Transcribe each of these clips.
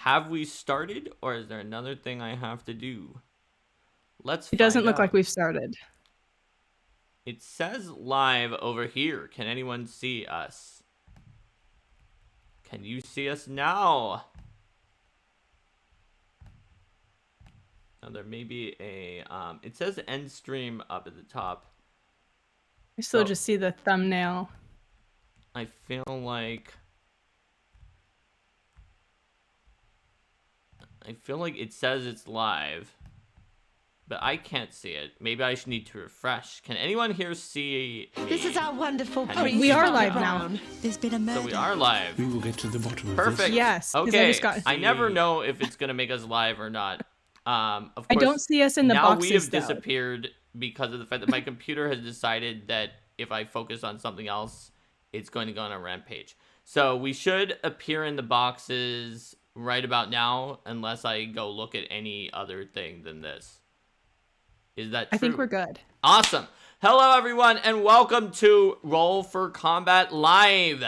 have we started, or is there another thing I have to do? Let's It doesn't look find like out. we've started. It says live over here. Can anyone see us? Can you see us now? Now there may be a, it says end stream up at the top. I still just see the thumbnail. I feel like it says it's live, but I can't see it. Maybe I should need to refresh. Can anyone here see me? This is our wonderful priest. We are live now. There's been a murder. So we are live. We will get to the bottom of Perfect. this. Yes. 'cause Okay. I I never know if it's gonna make us live or not. Of course, I don't see us in the now boxes, we have though. disappeared because of the fact that my computer has decided that if I focus on something else, it's going to go on a rampage. So we should appear in the boxes right about now, unless I go look at any other thing than this. Is that true? I think we're good. Awesome. Hello, everyone, and welcome to Roll for Combat Live.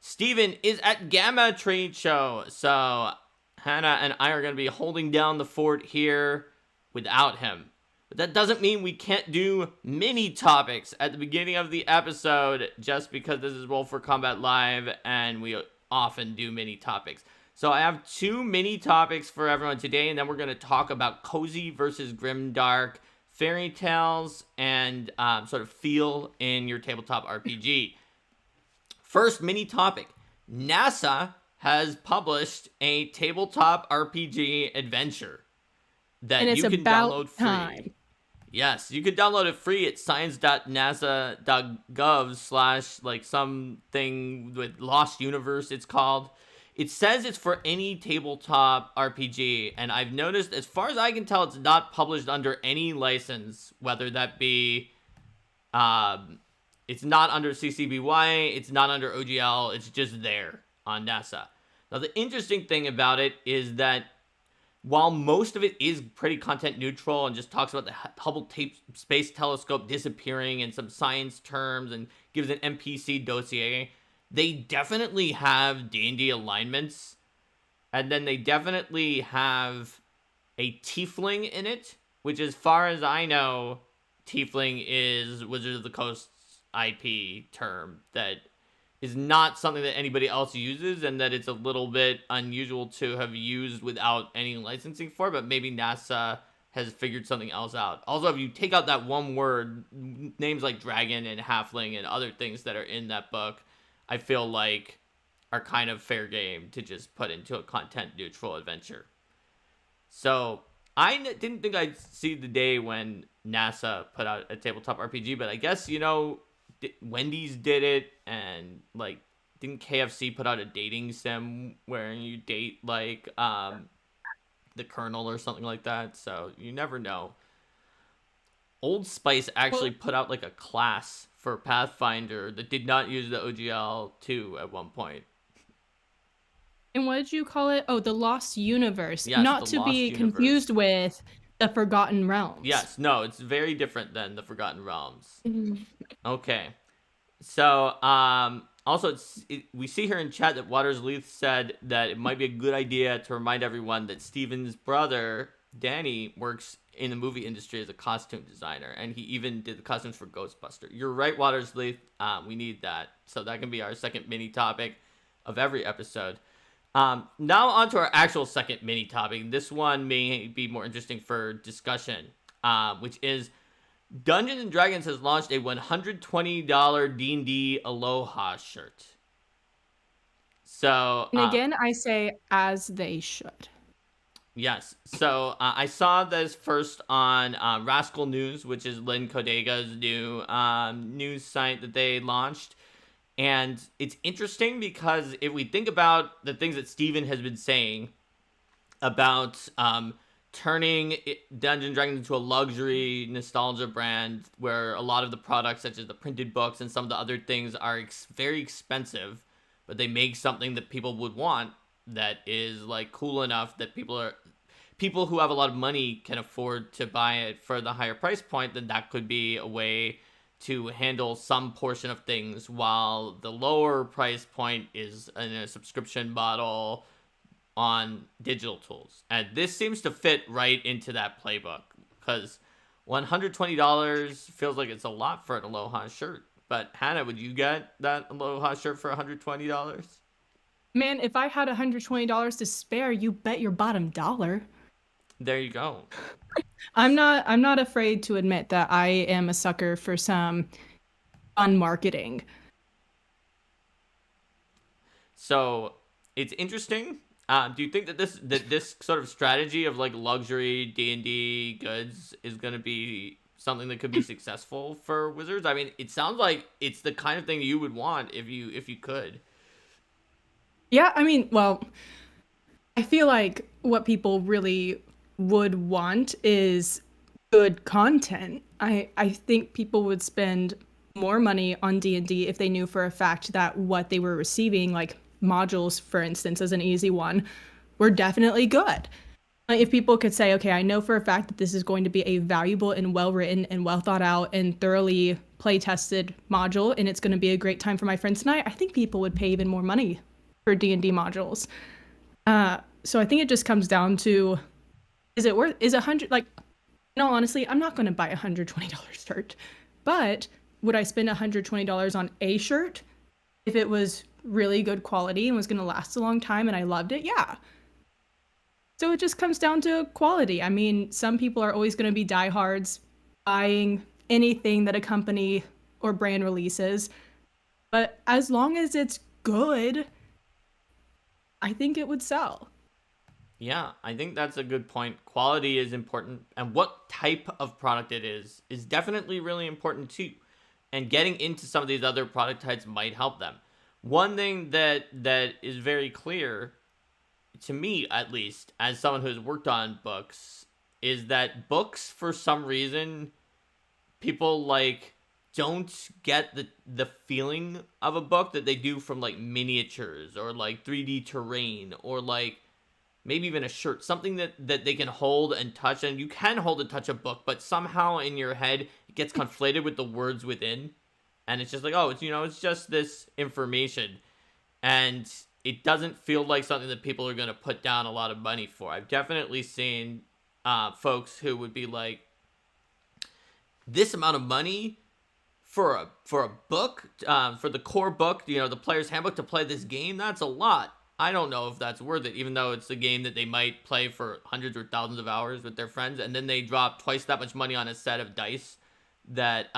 Steven is at Gamma Trade Show, so Hannah and I are going to be holding down the fort here without him. But that doesn't mean we can't do mini topics at the beginning of the episode just because this is Roll for Combat Live and we often do mini topics. So I have 2 mini topics for everyone today, and then we're going to talk about cozy versus grimdark, fairy tales, and sort of feel in your tabletop RPG. First mini topic. NASA has published a tabletop RPG adventure that And it's you can about download free. time. Yes, you can download it free at science.nasa.gov/ like something with Lost Universe it's called. It says it's for any tabletop RPG, and I've noticed, as far as I can tell, it's not published under any license, whether that be, it's not under CCBY, it's not under OGL, it's just there on NASA. Now, the interesting thing about it is that while most of it is pretty content neutral and just talks about the Hubble Space Telescope disappearing and some science terms and gives an NPC dossier, they definitely have D&D alignments, and then they definitely have a tiefling in it, which, as far as I know, tiefling is Wizards of the Coast's IP term that is not something that anybody else uses, and that it's a little bit unusual to have used without any licensing for, but maybe NASA has figured something else out. Also, if you take out that one word, names like dragon and halfling and other things that are in that book, I feel like are kind of fair game to just put into a content neutral adventure. So I didn't think I'd see the day when NASA put out a tabletop RPG, but I guess, you know, Wendy's did it, and like, didn't KFC put out a dating sim where you date like the Colonel or something like that? So you never know. Old Spice actually put out like a class for Pathfinder that did not use the OGL 2 at one point. And what did you call it? Oh, the Lost Universe. Yes, Not the to Lost be Universe. confused with the Forgotten Realms. Yes, no, it's very different than the Forgotten Realms. Okay. So, also, we see here in chat that Waters Leith said that it might be a good idea to remind everyone that Steven's brother, Danny, works in the movie industry as a costume designer, and he even did the costumes for Ghostbuster. You're right, Waters Leith. We need that. So that can be our second mini topic of every episode. Now on to our actual second mini topic. This one may be more interesting for discussion, which is Dungeons & Dragons has launched a $120 D&D Aloha shirt. So, And again, I say as they should. Yes. So I saw this first on Rascal News, which is Lynn Kodega's new news site that they launched. And it's interesting because if we think about the things that Steven has been saying about turning Dungeons & Dragons into a luxury nostalgia brand where a lot of the products, such as the printed books and some of the other things, are very expensive, but they make something that people would want that is like cool enough that people who have a lot of money can afford to buy it for the higher price point, then that could be a way to handle some portion of things, while the lower price point is in a subscription model on digital tools. And this seems to fit right into that playbook because $120 feels like it's a lot for an Aloha shirt. But Hannah, would you get that Aloha shirt for $120? Man, if I had $120 to spare, you bet your bottom dollar. There you go. I'm not afraid to admit that I am a sucker for some fun marketing. So it's interesting. Do you think that this sort of strategy of like luxury D&D goods is going to be something that could be successful for Wizards? I mean, it sounds like it's the kind of thing you would want if you could. Yeah, I mean, well, I feel like what people really would want is good content. I think people would spend more money on D&D if they knew for a fact that what they were receiving, like modules, for instance, as an easy one, were definitely good. If people could say, okay, I know for a fact that this is going to be a valuable and well-written and well thought out and thoroughly play-tested module, and it's going to be a great time for my friends tonight, I think people would pay even more money for D&D modules. So I think it just comes down to, is 100, like, no, honestly, I'm not going to buy a $120 shirt, but would I spend $120 on a shirt if it was really good quality and was going to last a long time and I loved it? Yeah. So it just comes down to quality. I mean, some people are always going to be diehards buying anything that a company or brand releases, but as long as it's good, I think it would sell. Yeah, I think that's a good point. Quality is important, and what type of product it is definitely really important too. And getting into some of these other product types might help them. One thing that is very clear, to me at least, as someone who's worked on books, is that books, for some reason, people like don't get the feeling of a book that they do from like miniatures or like 3D terrain or like maybe even a shirt, something that they can hold and touch. And you can hold and touch a book, but somehow in your head it gets conflated with the words within, and it's just like, oh, it's just this information, and it doesn't feel like something that people are going to put down a lot of money for. I've definitely seen folks who would be like, this amount of money for a book, for the core book, the player's handbook to play this game, that's a lot. I don't know if that's worth it, even though it's a game that they might play for hundreds or thousands of hours with their friends, and then they drop twice that much money on a set of dice that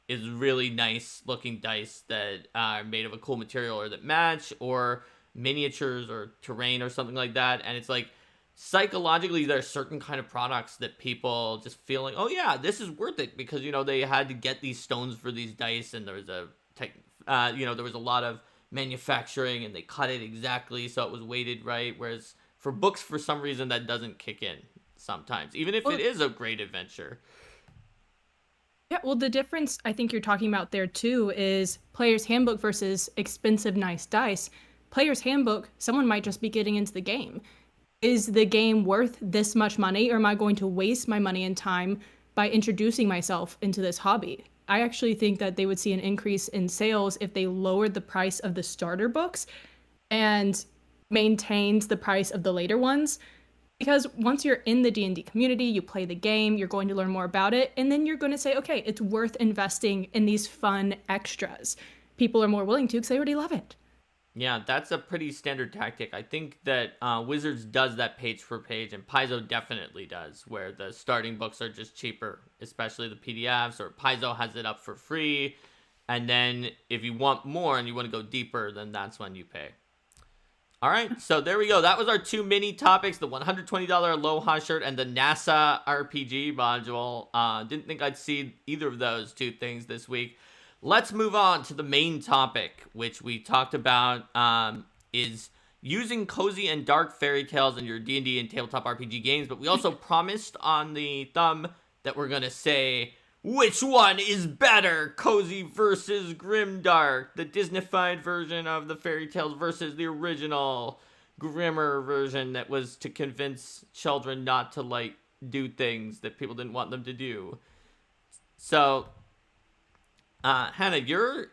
is really nice looking dice that are made of a cool material or that match, or miniatures or terrain or something like that. And it's like, psychologically, there are certain kind of products that people just feel like, oh yeah, this is worth it because, they had to get these stones for these dice, and there was there was a lot of manufacturing, and they cut it exactly so it was weighted right. Whereas for books, for some reason, that doesn't kick in sometimes, even if it is a great adventure. Yeah, well, the difference I think you're talking about there too is player's handbook versus expensive, nice dice. Player's handbook, someone might just be getting into the game. Is the game worth this much money, or am I going to waste my money and time by introducing myself into this hobby? I actually think that they would see an increase in sales if they lowered the price of the starter books and maintained the price of the later ones. Because once you're in the D&D community, you play the game, you're going to learn more about it, and then you're going to say, okay, it's worth investing in these fun extras. People are more willing to because they already love it. Yeah, that's a pretty standard tactic. I think that Wizards does that page for page, and Paizo definitely does, where the starting books are just cheaper, especially the PDFs, or Paizo has it up for free. And then if you want more and you want to go deeper, then that's when you pay. All right, so there we go. That was our two mini topics, the $120 Aloha shirt and the NASA RPG module. Didn't think I'd see either of those two things this week. Let's move on to the main topic, which we talked about, is using cozy and dark fairy tales in your D&D and tabletop RPG games. But we also promised on the thumb that we're going to say, which one is better, cozy versus grimdark? The Disneyfied version of the fairy tales versus the original grimmer version that was to convince children not to, do things that people didn't want them to do. So Hannah, you're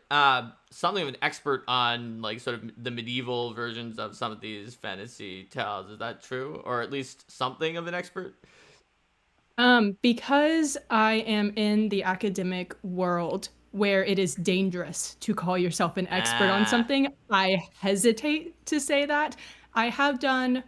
something of an expert on like sort of the medieval versions of some of these fantasy tales. Is that true, or at least something of an expert? Because I am in the academic world where it is dangerous to call yourself an expert on Ah, something, I hesitate to say that. I have done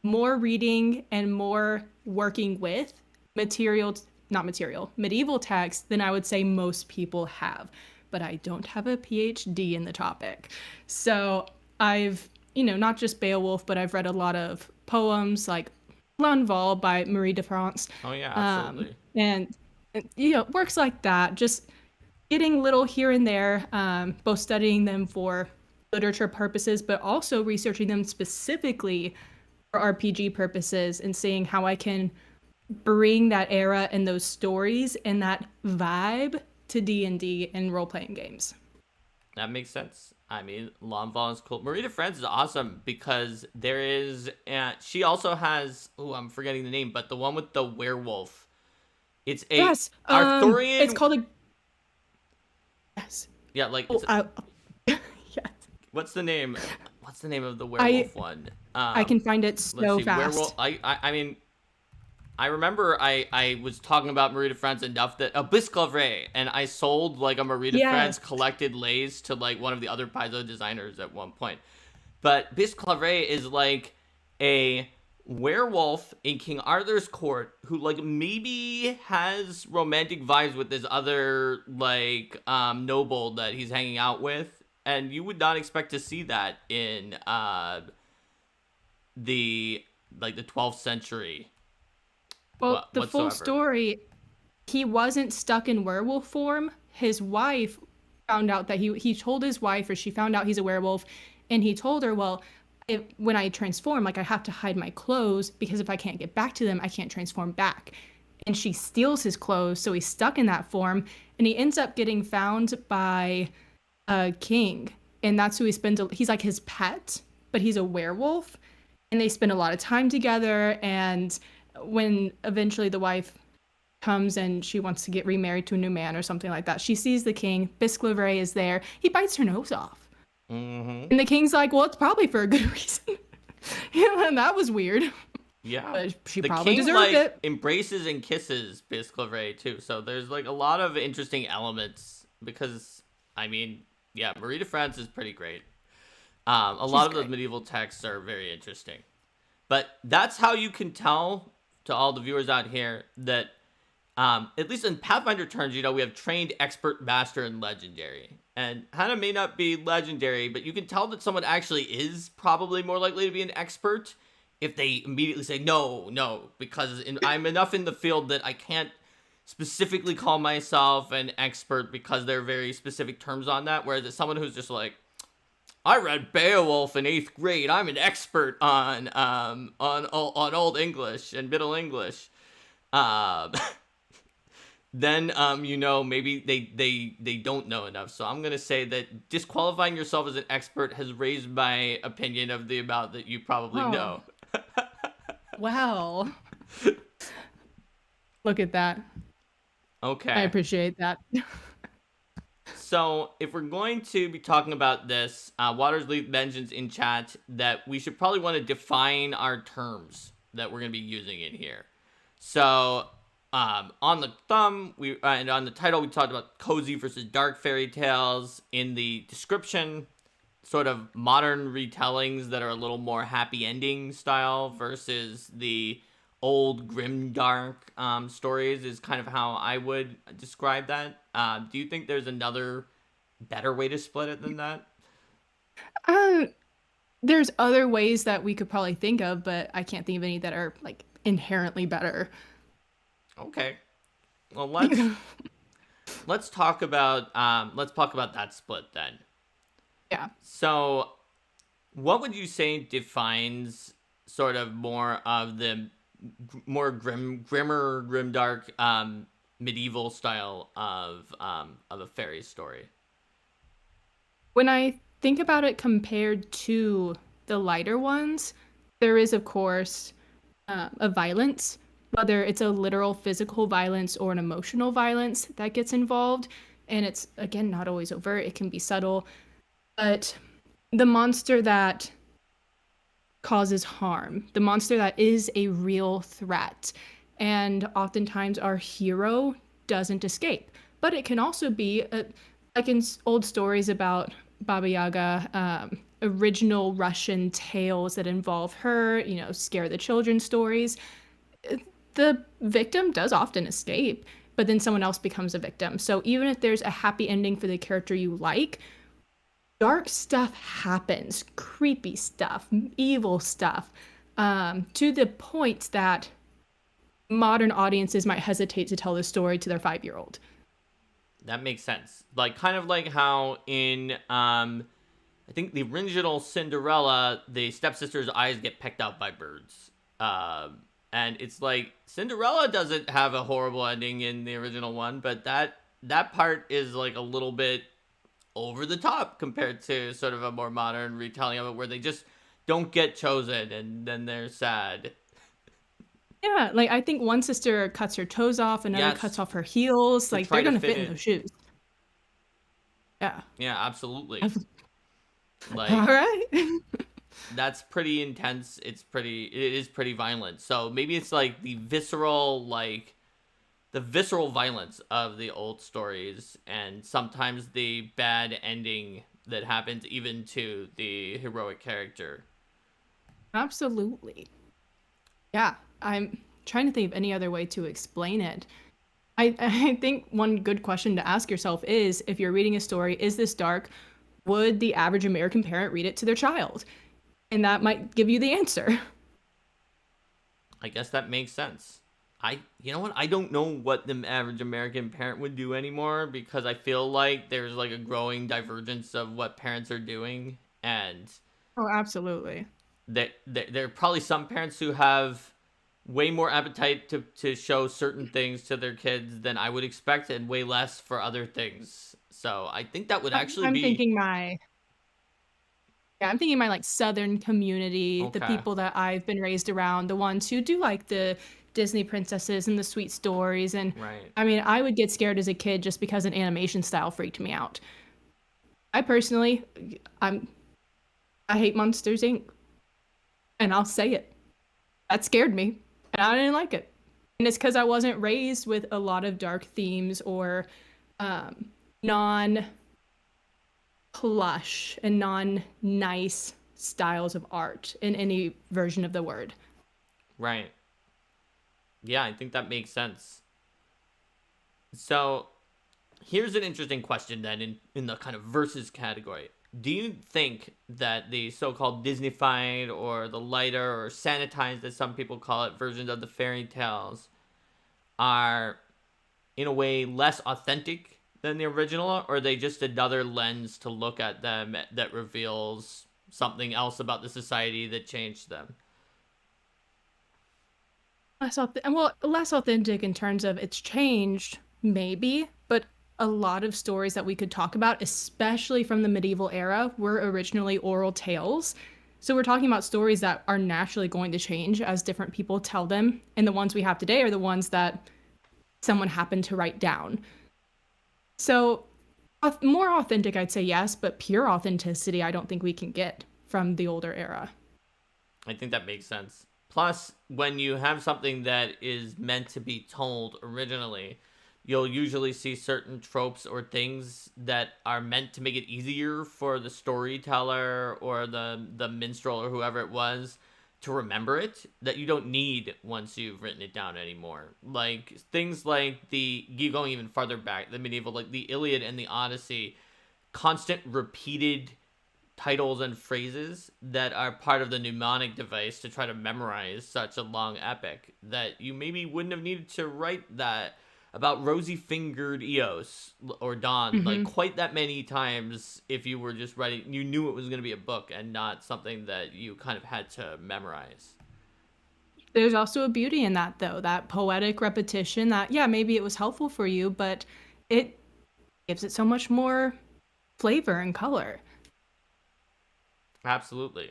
more reading and more working with material, not material, medieval texts than I would say most people have. But I don't have a PhD in the topic. So I've, not just Beowulf, but I've read a lot of poems like L'Envol by Marie de France. oh yeah, absolutely. And works like that, just getting little here and there, both studying them for literature purposes, but also researching them specifically for RPG purposes and seeing how I can bring that era and those stories and that vibe to D&D and role-playing games. That makes sense. I mean, L'Envol is cool. Marie de France is awesome because there is. She also has. Oh, I'm forgetting the name, but the one with the werewolf. It's a Yes, Arthurian. it's called a. Yes. Yeah, like. Yes. What's the name? What's the name of the werewolf one? I can find it so fast. Werewolf. I mean, I remember I was talking about Marie de France enough that Bisclavret, and I sold like a Marie de France collected lays to like one of the other Paizo designers at one point. But Bisclavret is like a werewolf in King Arthur's court who like maybe has romantic vibes with this other like noble that he's hanging out with, and you would not expect to see that in the 12th century. Well, the full whatsoever. story, he wasn't stuck in werewolf form. His wife found out that he told his wife, or she found out he's a werewolf, and he told her, well, when I transform, like I have to hide my clothes because if I can't get back to them, I can't transform back. And she steals his clothes, so he's stuck in that form, and he ends up getting found by a king, and that's who he's like his pet, but he's a werewolf, and they spend a lot of time together, and when eventually the wife comes and she wants to get remarried to a new man or something like that, she sees the king. Bisclavret is there. He bites her nose off. Mm-hmm. And the king's like, well, it's probably for a good reason. And that was weird. Yeah. But she the probably king, deserved it. Embraces and kisses Bisclavret too. So there's like a lot of interesting elements because, I mean, yeah, Marie de France is pretty great. A lot of those medieval texts are very interesting. But that's how you can tell to all the viewers out here that at least in Pathfinder terms, we have trained, expert, master, and legendary. And Hannah may not be legendary, but you can tell that someone actually is probably more likely to be an expert if they immediately say, no, because I'm enough in the field that I can't specifically call myself an expert because there are very specific terms on that. Whereas it's someone who's just like, I read Beowulf in 8th grade. I'm an expert on Old English and Middle English. Then maybe they don't know enough. So I'm gonna say that disqualifying yourself as an expert has raised my opinion of the amount that you probably know. Wow. Look at that. Okay. I appreciate that. So, if we're going to be talking about this, Watersleep mentions in chat that we should probably want to define our terms that we're going to be using in here. So, on the thumb, and on the title, we talked about cozy versus dark fairy tales. In the description, sort of modern retellings that are a little more happy ending style versus the old grimdark stories is kind of how I would describe that. Do you think there's another better way to split it than that? There's other ways that we could probably think of, but I can't think of any that are like inherently better. Okay. Well, let's talk about that split then. Yeah. So, what would you say defines sort of more of the more grimdark medieval style of a fairy story? When I think about it compared to the lighter ones, there is of course a violence, whether it's a literal physical violence or an emotional violence that gets involved. And it's, again, not always overt. It can be subtle. But the monster that causes harm, the monster that is a real threat, and oftentimes our hero doesn't escape. But it can also be, like in old stories about Baba Yaga, original Russian tales that involve her, scare the children stories. The victim does often escape, but then someone else becomes a victim. So even if there's a happy ending for the character you like, dark stuff happens, creepy stuff, evil stuff, to the point that modern audiences might hesitate to tell the story to their 5-year-old. That makes sense. Kind of like how in, I think the original Cinderella, the stepsister's eyes get pecked out by birds. And it's like, Cinderella doesn't have a horrible ending in the original one, but that part is like a little bit over the top compared to sort of a more modern retelling of it, where they just don't get chosen and then they're sad. Yeah, I think one sister cuts her toes off, another cuts off her heels. They're gonna fit in those shoes. Yeah. Yeah, absolutely. All right. That's pretty intense. It is pretty violent. So maybe it's like the visceral violence of the old stories, and sometimes the bad ending that happens even to the heroic character. Absolutely. Yeah, I'm trying to think of any other way to explain it. I think one good question to ask yourself is, if you're reading a story, is this dark? Would the average American parent read it to their child? And that might give you the answer. I guess that makes sense. You know what? I don't know what the average American parent would do anymore, because I feel like there's like a growing divergence of what parents are doing. And oh, absolutely. There are probably some parents who have way more appetite to show certain things to their kids than I would expect, and way less for other things. So I think that would actually be... I'm thinking my Southern community, Okay. The people that I've been raised around, the ones who do like the Disney princesses and the sweet stories. And Right. I mean, I would get scared as a kid just because an animation style freaked me out. I personally, I hate Monsters, Inc. And I'll say it. That scared me, and I didn't like it. And it's because I wasn't raised with a lot of dark themes or non-plush and non-nice styles of art in any version of the word. Right. Yeah, I think that makes sense. So here's an interesting question then in the kind of versus category. Do you think that the so-called Disneyfied, or the lighter or sanitized, as some people call it, versions of the fairy tales are in a way less authentic than the original, or are they just another lens to look at them that reveals something else about the society that changed them? Less authentic in terms of it's changed, maybe, but a lot of stories that we could talk about, especially from the medieval era, were originally oral tales. So we're talking about stories that are naturally going to change as different people tell them, and the ones we have today are the ones that someone happened to write down. So more authentic, I'd say yes, but pure authenticity I don't think we can get from the older era. I think that makes sense. Plus, when you have something that is meant to be told originally, you'll usually see certain tropes or things that are meant to make it easier for the storyteller or the minstrel or whoever it was to remember it, that you don't need once you've written it down anymore. Like things like you going even farther back, the medieval, like the Iliad and the Odyssey, constant repeated titles and phrases that are part of the mnemonic device to try to memorize such a long epic, that you maybe wouldn't have needed to write that about rosy-fingered Eos or Dawn like quite that many times if you were just writing, you knew it was going to be a book and not something that you kind of had to memorize. There's also a beauty in that, though, that poetic repetition that, yeah, maybe it was helpful for you, but it gives it so much more flavor and color. Absolutely.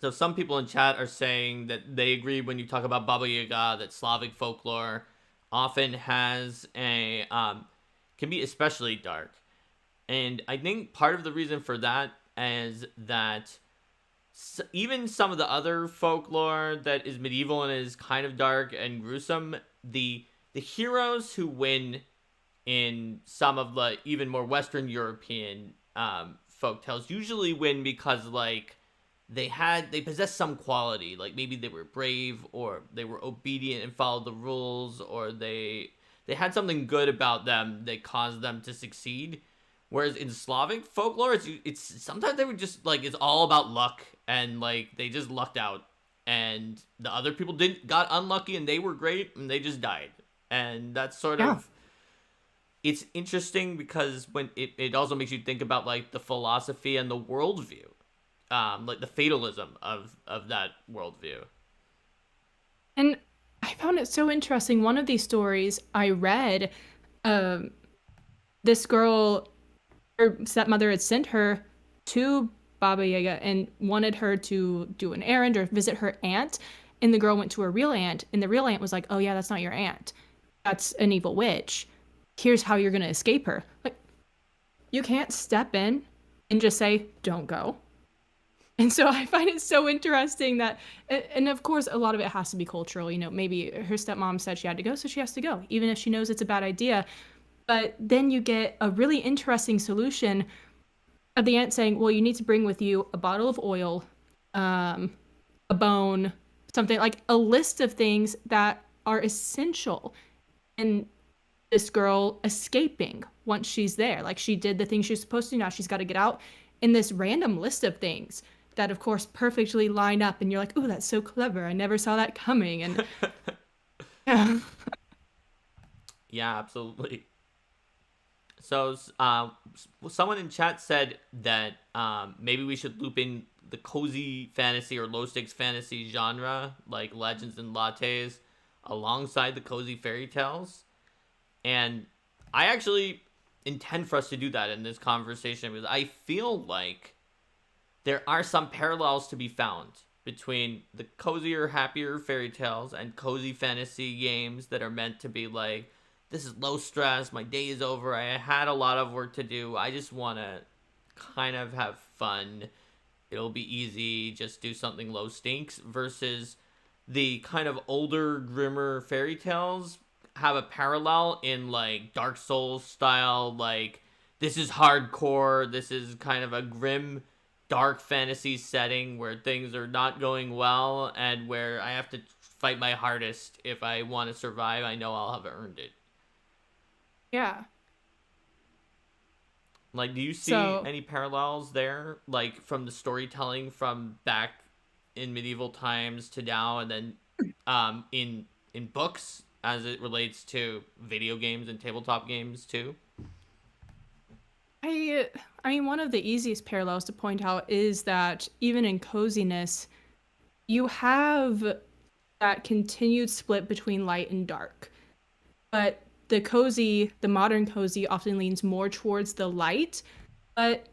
So some people in chat are saying that they agree when you talk about Baba Yaga that Slavic folklore often has a can be especially dark. And I think part of the reason for that is that even some of the other folklore that is medieval and is kind of dark and gruesome, the heroes who win in some of the even more Western European folktales usually win because like they possess some quality, like maybe they were brave or they were obedient and followed the rules, or they had something good about them that caused them to succeed. Whereas in Slavic folklore, it's sometimes they were just like, it's all about luck, and like they just lucked out, and the other people got unlucky and they were great and they just died. And that's sort of, it's interesting because when it also makes you think about like the philosophy and the worldview, like the fatalism of that worldview. And I found it so interesting. One of these stories I read, this girl, her stepmother had sent her to Baba Yaga and wanted her to do an errand or visit her aunt. And the girl went to her real aunt, and the real aunt was like, "Oh yeah, that's not your aunt. That's an evil witch. Here's how you're going to escape her." Like, you can't step in and just say, "Don't go." And so I find it so interesting that, and of course, a lot of it has to be cultural. You know, maybe her stepmom said she had to go, so she has to go, even if she knows it's a bad idea. But then you get a really interesting solution of the aunt saying, well, you need to bring with you a bottle of oil, a bone, something like a list of things that are essential. And this girl escaping once she's there, like she did the thing she's supposed to, now she's got to get out in this random list of things that of course perfectly line up, and you're like, oh, that's so clever, I never saw that coming. And yeah. Yeah, absolutely. So someone in chat said that maybe we should loop in the cozy fantasy or low stakes fantasy genre, like legends and lattes, alongside the cozy fairy tales. And I actually intend for us to do that in this conversation, because I feel like there are some parallels to be found between the cozier, happier fairy tales and cozy fantasy games that are meant to be like, this is low stress, my day is over, I had a lot of work to do, I just want to kind of have fun, it'll be easy, just do something low stakes, versus the kind of older, grimmer fairy tales have a parallel in like Dark Souls style, like this is hardcore, this is kind of a grim, dark fantasy setting where things are not going well and where I have to fight my hardest if I want to survive. I know I'll have earned it. Yeah. Like, do you see any parallels there? Like, from the storytelling from back in medieval times to now, and then in books as it relates to video games and tabletop games too? I mean, one of the easiest parallels to point out is that even in coziness, you have that continued split between light and dark. But the modern cozy often leans more towards the light, but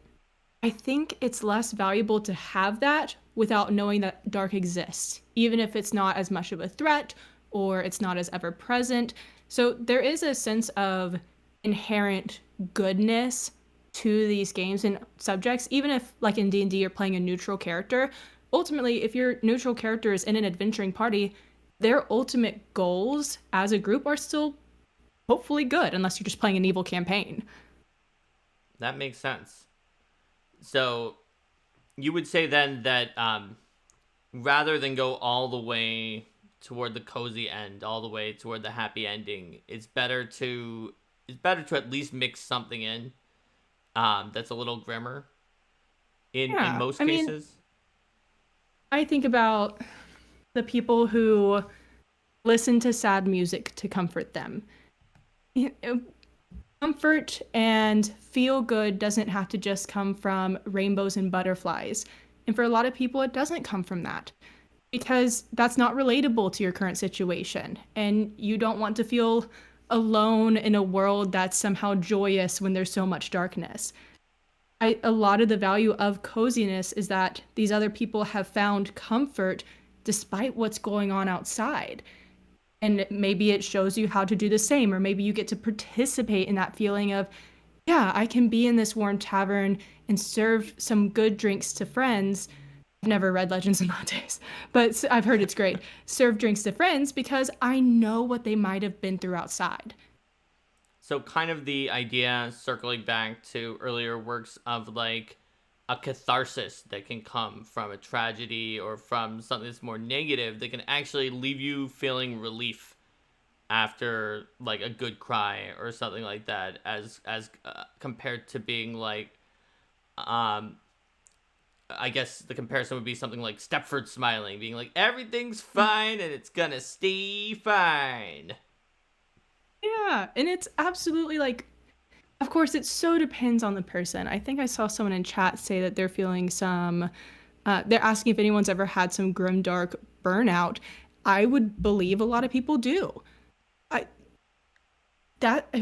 I think it's less valuable to have that without knowing that dark exists, even if it's not as much of a threat or it's not as ever present. So there is a sense of inherent goodness to these games and subjects, even if, like in D&D, you're playing a neutral character. Ultimately, if your neutral character is in an adventuring party, their ultimate goals as a group are still hopefully good, unless you're just playing an evil campaign. That makes sense. So you would say then that rather than go all the way toward the cozy end, all the way toward the happy ending, it's better to at least mix something in that's a little grimmer in most cases. I think about the people who listen to sad music to comfort them. Comfort and feel good doesn't have to just come from rainbows and butterflies. And for a lot of people, it doesn't come from that, because that's not relatable to your current situation. And you don't want to feel alone in a world that's somehow joyous when there's so much darkness. A lot of the value of coziness is that these other people have found comfort despite what's going on outside. And maybe it shows you how to do the same, or maybe you get to participate in that feeling of, yeah, I can be in this warm tavern and serve some good drinks to friends. I've never read Legends and Lattes, but I've heard it's great. Serve drinks to friends because I know what they might have been through outside. So kind of the idea, circling back to earlier works, of like a catharsis that can come from a tragedy or from something that's more negative, that can actually leave you feeling relief after like a good cry or something like that, as compared to being like, I guess the comparison would be something like Stepford smiling, being like, everything's fine and it's gonna stay fine. Yeah, and it's absolutely like, of course, it so depends on the person. I think I saw someone in chat say that they're feeling some, they're asking if anyone's ever had some grimdark burnout. I would believe a lot of people do.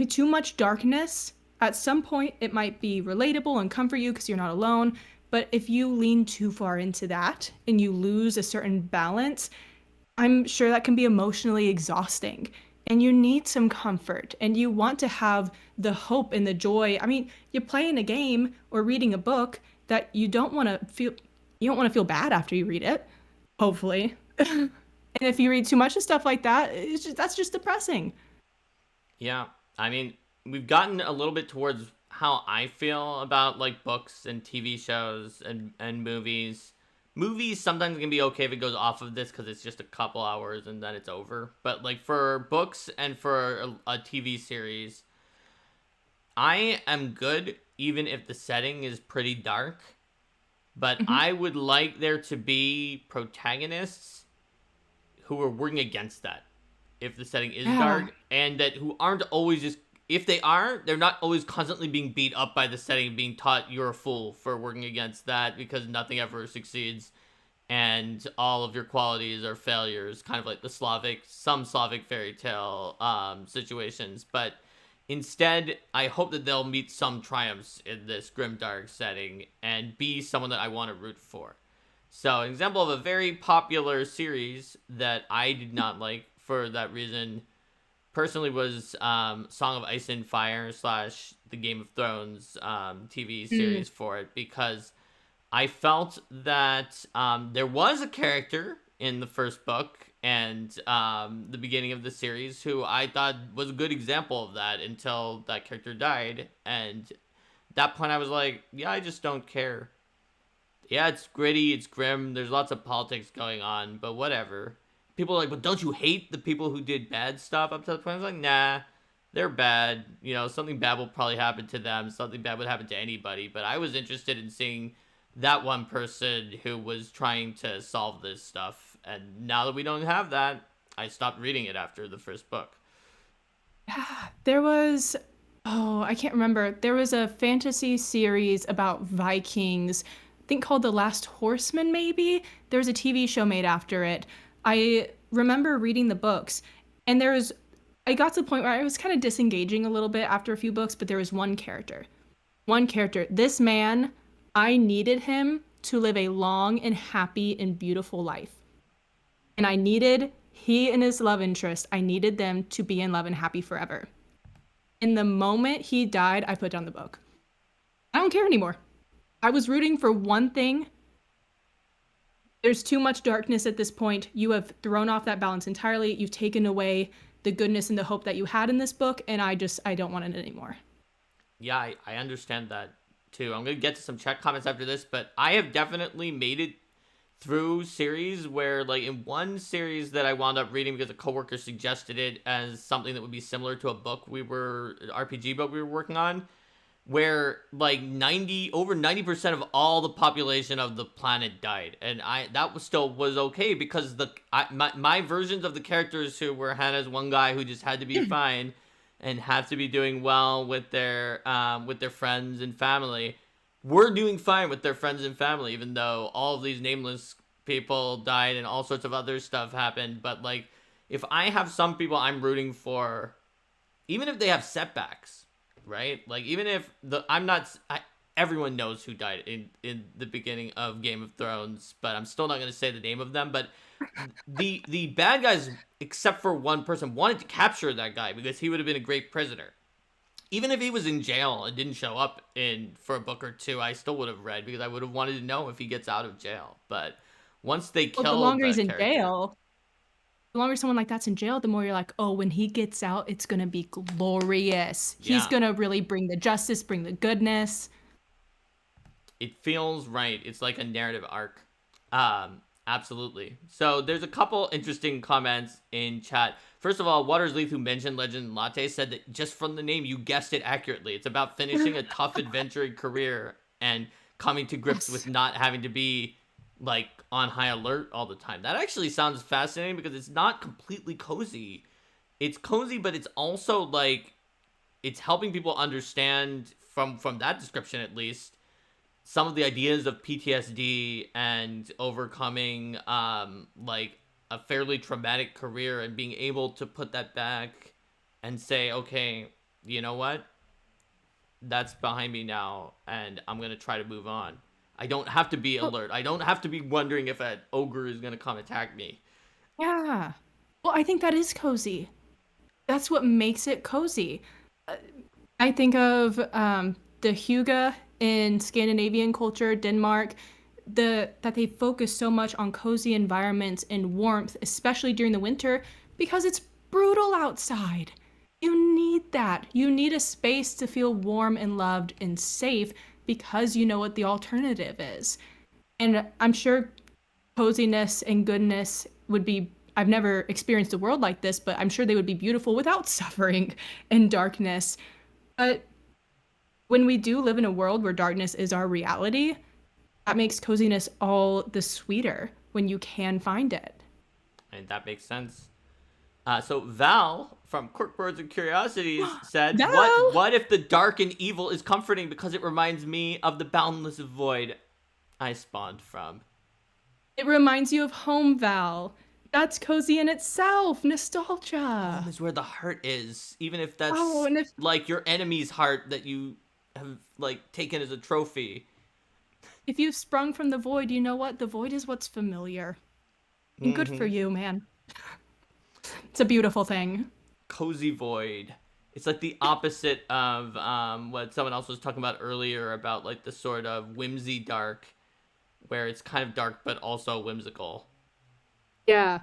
Too much darkness, at some point, it might be relatable and comfort you because you're not alone. But if you lean too far into that and you lose a certain balance, I'm sure that can be emotionally exhausting. And you need some comfort and you want to have the hope and the joy. I mean, you're playing a game or reading a book that you don't want to feel bad after you read it, hopefully. And if you read too much of stuff like that, that's just depressing. Yeah, I mean, we've gotten a little bit towards how I feel about like books and TV shows and movies. Movies sometimes can be okay if it goes off of this because it's just a couple hours and then it's over. But like for books and for a TV series, I am good even if the setting is pretty dark. But I would like there to be protagonists who are working against that if the setting is dark, and that who aren't always just, if they are, they're not always constantly being beat up by the setting, being taught you're a fool for working against that because nothing ever succeeds and all of your qualities are failures, kind of like some Slavic fairy tale situations. But instead, I hope that they'll meet some triumphs in this grimdark setting and be someone that I want to root for. So, an example of a very popular series that I did not like for that reason personally was Song of Ice and Fire / the Game of Thrones TV series for it, because I felt that there was a character in the first book and the beginning of the series who I thought was a good example of that until that character died. And at that point I was like, yeah, I just don't care. Yeah, it's gritty, it's grim, there's lots of politics going on, but whatever. People are like, but don't you hate the people who did bad stuff up to the point? I was like, nah, they're bad. You know, something bad will probably happen to them. Something bad would happen to anybody. But I was interested in seeing that one person who was trying to solve this stuff. And now that we don't have that, I stopped reading it after the first book. There was, I can't remember. There was a fantasy series about Vikings, I think called The Last Horseman, maybe? There was a TV show made after it. I remember reading the books, and I got to the point where I was kind of disengaging a little bit after a few books, but there was one character. This man, I needed him to live a long and happy and beautiful life. And he and his love interest, I needed them to be in love and happy forever. In the moment he died, I put down the book. I don't care anymore. I was rooting for one thing. There's too much darkness at this point. You have thrown off that balance entirely. You've taken away the goodness and the hope that you had in this book, and I don't want it anymore. Yeah, I understand that too. I'm going to get to some chat comments after this, but I have definitely made it through series where, like, in one series that I wound up reading because a coworker suggested it as something that would be similar to an RPG book we were working on, where like over 90% of all the population of the planet died, and that was okay because my versions of the characters who were Hannah's one guy who just had to be fine and have to be doing well with their friends and family were doing fine with their friends and family, even though all of these nameless people died and all sorts of other stuff happened. But like, if I have some people I'm rooting for, even if they have setbacks, right? Like, even if everyone knows who died in the beginning of Game of Thrones, but I'm still not going to say the name of them. But the bad guys, except for one person, wanted to capture that guy because he would have been a great prisoner. Even if he was in jail and didn't show up for a book or two, I still would have read because I would have wanted to know if he gets out of jail. But once they kill the longer he's in character, jail, the longer someone like that's in jail, the more you're like, oh, when he gets out, it's gonna be glorious. He's gonna really bring the justice, bring the goodness. It feels right. It's like a narrative arc. Absolutely. So there's a couple interesting comments in chat. First of all, Watersleith, who mentioned Legend Latte, said that just from the name, you guessed it accurately. It's about finishing a tough adventuring career and coming to grips with not having to be like on high alert all the time. That actually sounds fascinating because it's not completely cozy. It's cozy, but it's also like it's helping people understand from that description at least some of the ideas of PTSD and overcoming like a fairly traumatic career and being able to put that back and say, okay, you know what? That's behind me now and I'm going to try to move on. I don't have to be alert. I don't have to be wondering if an ogre is going to come attack me. Yeah. Well, I think that is cozy. That's what makes it cozy. I think of the hygge in Scandinavian culture, Denmark, that they focus so much on cozy environments and warmth, especially during the winter, because it's brutal outside. You need that. You need a space to feel warm and loved and safe because you know what the alternative is. And I'm sure coziness and goodness would be, I've never experienced a world like this, but I'm sure they would be beautiful without suffering and darkness. But when we do live in a world where darkness is our reality, that makes coziness all the sweeter when you can find it. And that makes sense. So Val from Quirkbirds and Curiosities said, Val! What if the dark and evil is comforting because it reminds me of the boundless void I spawned from? It reminds you of home, Val. That's cozy in itself. Nostalgia. Home is where the heart is, even if that's like your enemy's heart that you have like taken as a trophy. If you've sprung from the void, you know what? The void is what's familiar. And good for you, man. It's a beautiful thing. Cozy void. It's like the opposite of what someone else was talking about earlier about like the sort of whimsy dark, where it's kind of dark but also whimsical. Yeah,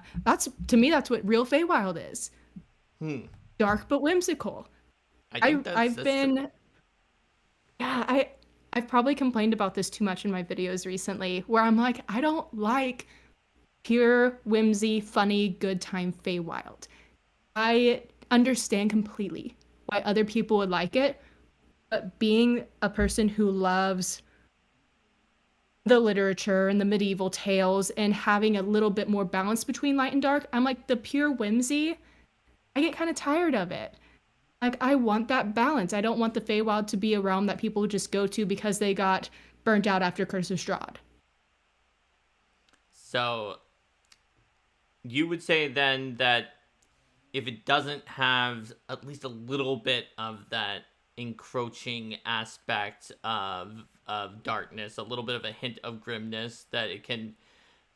to me that's what real Feywild is. Dark but whimsical. I've been true. Yeah, I've probably complained about this too much in my videos recently, where I'm like, I don't like pure whimsy, funny, good time Feywild. I understand completely why other people would like it, but being a person who loves the literature and the medieval tales and having a little bit more balance between light and dark, I'm like, the pure whimsy, I get kind of tired of it. Like, I want that balance. I don't want the Feywild to be a realm that people just go to because they got burnt out after Curse of Strahd. So, you would say then that if it doesn't have at least a little bit of that encroaching aspect of darkness, a little bit of a hint of grimness, that it can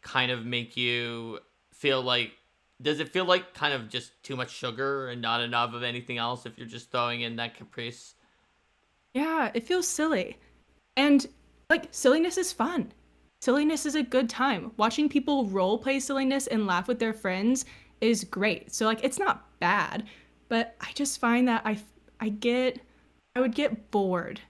kind of make you feel like, does it feel like kind of just too much sugar and not enough of anything else if you're just throwing in that caprice? Yeah, it feels silly. And like, silliness is fun. Silliness is a good time. Watching people role play silliness and laugh with their friends is great. So like, it's not bad, but I just find that I would get bored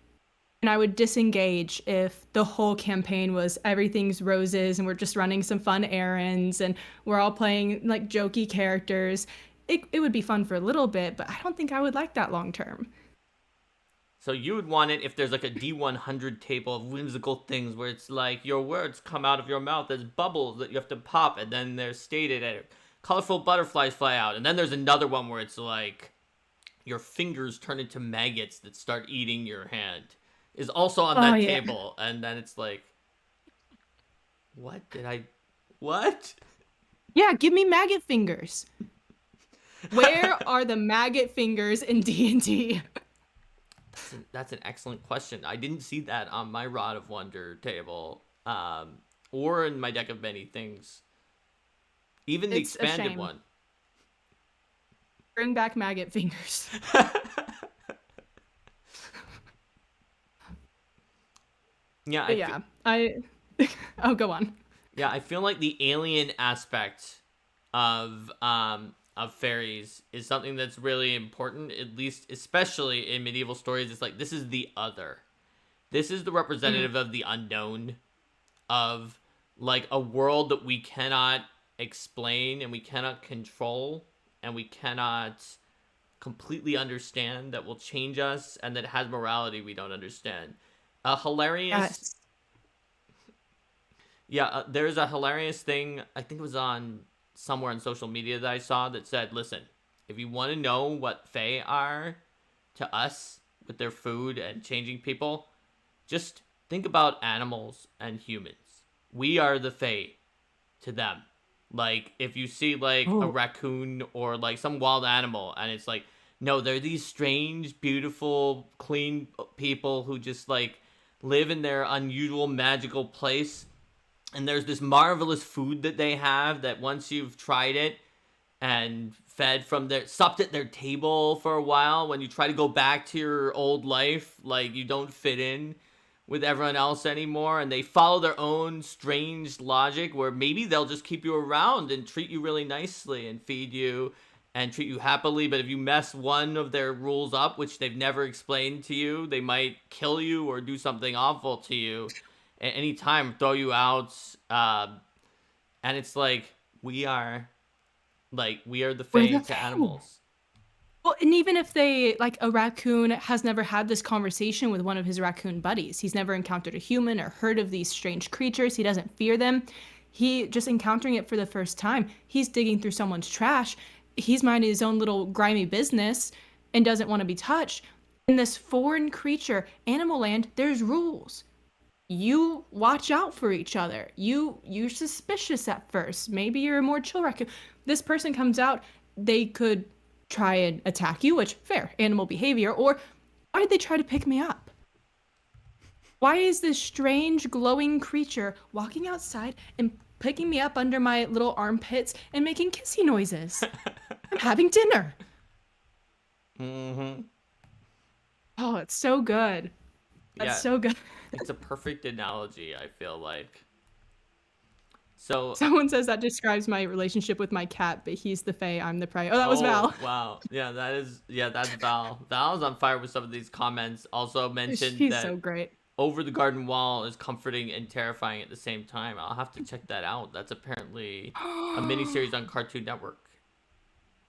and I would disengage if the whole campaign was everything's roses and we're just running some fun errands and we're all playing like jokey characters. It would be fun for a little bit, but I don't think I would like that long term. So you would want it if there's like a D100 table of whimsical things where it's like your words come out of your mouth as bubbles that you have to pop, and then they're stated and colorful butterflies fly out. And then there's another one where it's like your fingers turn into maggots that start eating your hand. Is also on that table. And then it's like, what? Yeah, give me maggot fingers. Where are the maggot fingers in D&D? That's an excellent question. I didn't see that on my Rod of Wonder table, or in my deck of many things. Even the It's a expanded shame. one. Bring back maggot fingers. Yeah, But yeah, I. Oh, go on. yeah, I feel like the alien aspect of fairies is something that's really important, at least especially in medieval stories. It's like, this is the other. This is the representative of the unknown, of like a world that we cannot explain and we cannot control and we cannot completely understand, that will change us and that has morality we don't understand. A hilarious Yes. Yeah, there's a hilarious thing, I think it was on somewhere on social media that I saw, that said, listen, if you want to know what Fae are to us with their food and changing people, just think about animals and humans. We are the Fae to them. Like, if you see, like, a raccoon or, like, some wild animal, and it's like, no, they're these strange, beautiful, clean people who just, like, live in their unusual, magical place. And there's this marvelous food that they have that once you've tried it and supped at their table for a while, when you try to go back to your old life, like, you don't fit in with everyone else anymore, and they follow their own strange logic where maybe they'll just keep you around and treat you really nicely and feed you and treat you happily, but if you mess one of their rules up, which they've never explained to you, they might kill you or do something awful to you at any time, throw you out, and it's like, we are the We're Fae the to Fae. animals. Well, and even if they, like, a raccoon has never had this conversation with one of his raccoon buddies, he's never encountered a human or heard of these strange creatures, he doesn't fear them, he just encountering it for the first time, he's digging through someone's trash, he's minding his own little grimy business and doesn't want to be touched. In this foreign creature, Animal Land, there's rules. You watch out for each other. You're suspicious at first. Maybe you're a more chill raccoon. This person comes out, they could try and attack you, which, fair, animal behavior, or why did they try to pick me up? Why is this strange glowing creature walking outside and picking me up under my little armpits and making kissy noises? I'm having dinner. Mm-hmm. Oh, it's so good. That's so good. It's a perfect analogy, I feel like. So Someone says that describes my relationship with my cat, but he's the Fae, I'm the prey. Oh, that was Val. Wow. That's Val. Val's on fire with some of these comments. Also mentioned She's that so great. Over the Garden Wall is comforting and terrifying at the same time. I'll have to check that out. That's apparently a miniseries on Cartoon Network.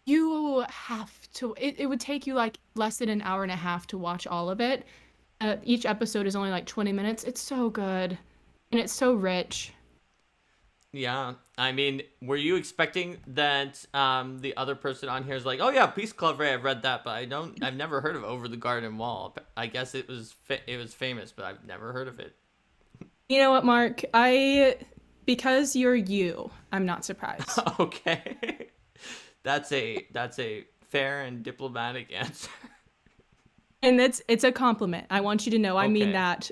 You have to. It would take you like less than an hour and a half to watch all of it. Each episode is only like 20 minutes. It's so good. And it's so rich. Yeah. I mean, were you expecting that the other person on here is like, oh yeah, Peace Club Ray, I've read that, but I've never heard of Over the Garden Wall. I guess it was famous, but I've never heard of it. You know what, Mark? Because you're you, I'm not surprised. Okay. That's a fair and diplomatic answer. And it's a compliment. I want you to know I mean Okay. that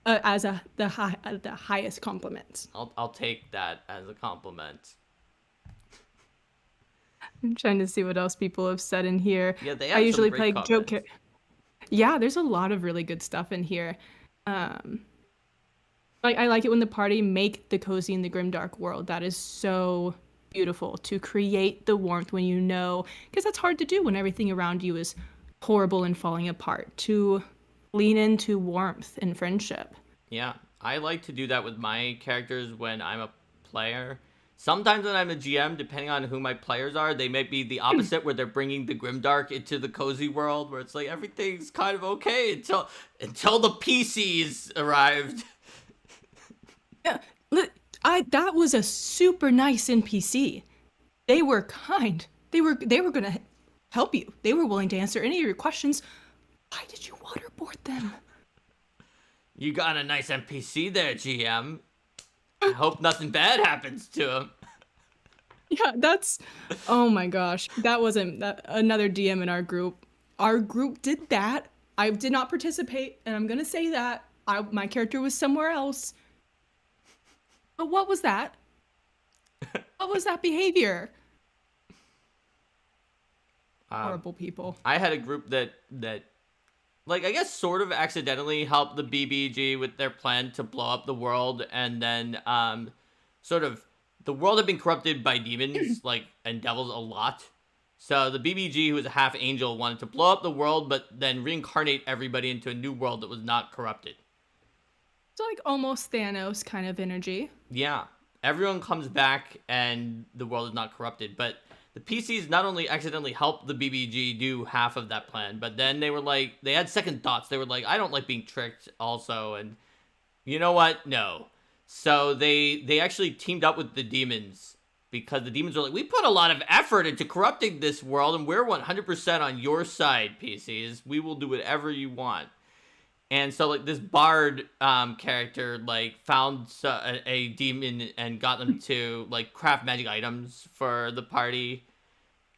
as the highest compliment. I'll take that as a compliment. I'm trying to see what else people have said in here. Yeah, they have I some usually great play joke. comments. Yeah, there's a lot of really good stuff in here. Like, I like it when the party make the cozy in the grimdark world. That is so beautiful, to create the warmth when you know, because that's hard to do when everything around you is horrible and falling apart. To lean into warmth and friendship. Yeah, I like to do that with my characters when I'm a player. Sometimes when I'm a GM, depending on who my players are, they might be the opposite, where they're bringing the grimdark into the cozy world, where it's like everything's kind of okay until the PCs arrived. Yeah, that was a super nice NPC. They were kind. They were gonna help you. They were willing to answer any of your questions. Why did you waterboard them? You got a nice NPC there, GM. I hope nothing bad happens to him. Yeah, oh my gosh. That wasn't another DM in our group. Our group did that. I did not participate, and I'm gonna say that. My character was somewhere else. But what was that? What was that behavior? Horrible people. I had a group that like, I guess sort of accidentally helped the BBG with their plan to blow up the world, and then sort of the world had been corrupted by demons like and devils a lot. So the BBG, who was a half angel, wanted to blow up the world, but then reincarnate everybody into a new world that was not corrupted. So like almost Thanos kind of energy. Yeah. Everyone comes back and the world is not corrupted. But the PCs not only accidentally helped the BBG do half of that plan, but then they were like, they had second thoughts. They were like, I don't like being tricked also. And you know what? No. So they actually teamed up with the demons, because the demons were like, we put a lot of effort into corrupting this world, and we're 100% on your side, PCs. We will do whatever you want. And so, like, this bard character, like, found a demon and got them to, like, craft magic items for the party.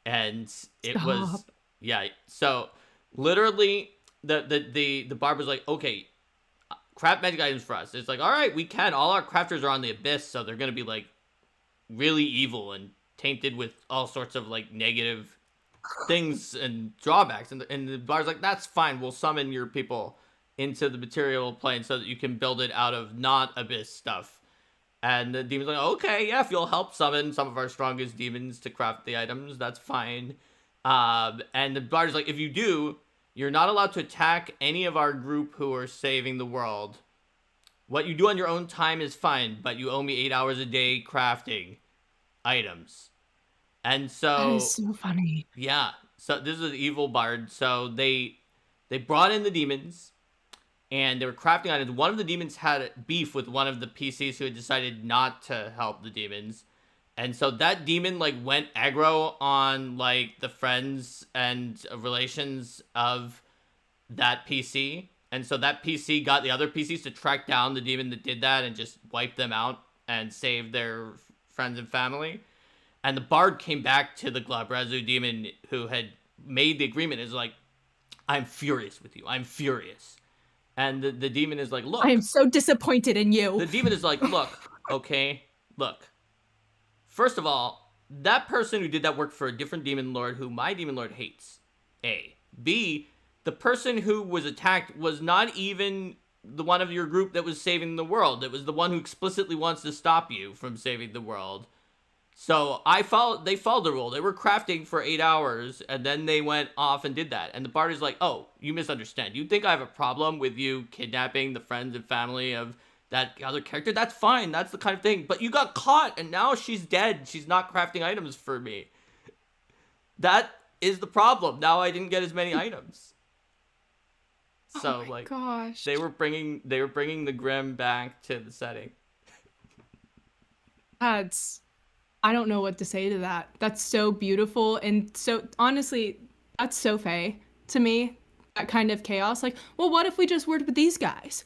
And it was, yeah. So, literally, the bard was like, okay, craft magic items for us. It's like, all right, we can. All our crafters are on the abyss, so they're going to be, like, really evil and tainted with all sorts of, like, negative things and drawbacks. And the bard's like, that's fine. We'll summon your people into the material plane so that you can build it out of not abyss stuff. And the demon's like, okay, yeah, if you'll help summon some of our strongest demons to craft the items, that's fine. And the bard's like, if you do, you're not allowed to attack any of our group who are saving the world. What you do on your own time is fine, but you owe me 8 hours a day crafting items. And so That is so funny. yeah, so this is an evil bard. So they brought in the demons, and they were crafting items. One of the demons had beef with one of the PCs who had decided not to help the demons. And so that demon, like, went aggro on, like, the friends and relations of that PC. And so that PC got the other PCs to track down the demon that did that and just wipe them out and save their friends and family. And the bard came back to the Glabrezu demon who had made the agreement. Is like, I'm furious with you. I'm furious. And the demon is like, look. I am so disappointed in you. The demon is like, look, okay, look. First of all, that person who did that worked for a different demon lord who my demon lord hates. A. B, the person who was attacked was not even the one of your group that was saving the world. It was the one who explicitly wants to stop you from saving the world. So they followed the rule. They were crafting for 8 hours, and then they went off and did that. And the bard is like, oh, you misunderstand. You think I have a problem with you kidnapping the friends and family of that other character? That's fine. That's the kind of thing. But you got caught, and now she's dead. She's not crafting items for me. That is the problem. Now I didn't get as many items. So, oh my like, gosh. they were bringing the grim back to the setting. I don't know what to say to that. That's so beautiful, and so honestly, that's so Fey to me. That kind of chaos. Like, well, what if we just worked with these guys?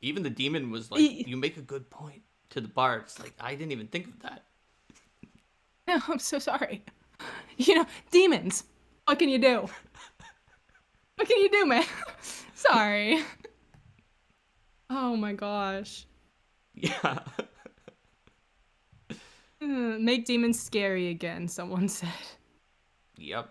Even the demon was like, you make a good point to the bard. It's like, I didn't even think of that. No, I'm so sorry. You know, demons. What can you do? What can you do, man? Sorry. Oh my gosh. Yeah. Make demons scary again, someone said. Yep.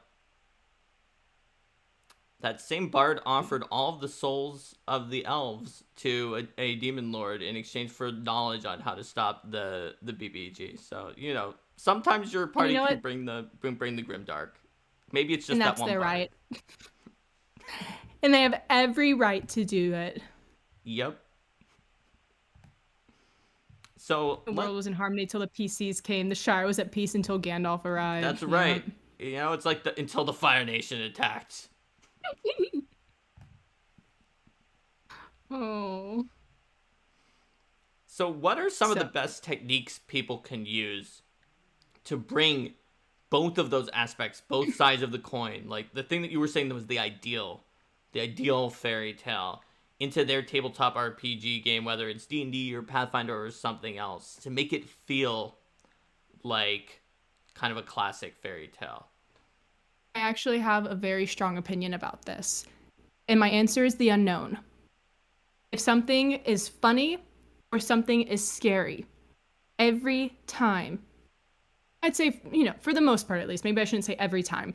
That same bard offered all of the souls of the elves to a demon lord in exchange for knowledge on how to stop the BBG. So, you know, sometimes your party can bring the grimdark. Maybe it's just and that that's one their bard. right. And they have every right to do it. Yep. So the world was in harmony till the PCs came. The Shire was at peace until Gandalf arrived. That's right. You know, it's like until the Fire Nation attacked. Oh. So what are some of the best techniques people can use to bring both of those aspects, both sides of the coin, like the thing that you were saying that was the ideal fairy tale, into their tabletop RPG game, whether it's D&D or Pathfinder or something else, to make it feel like kind of a classic fairy tale? I actually have a very strong opinion about this. And my answer is the unknown. If something is funny or something is scary, every time, I'd say, for the most part at least, maybe I shouldn't say every time,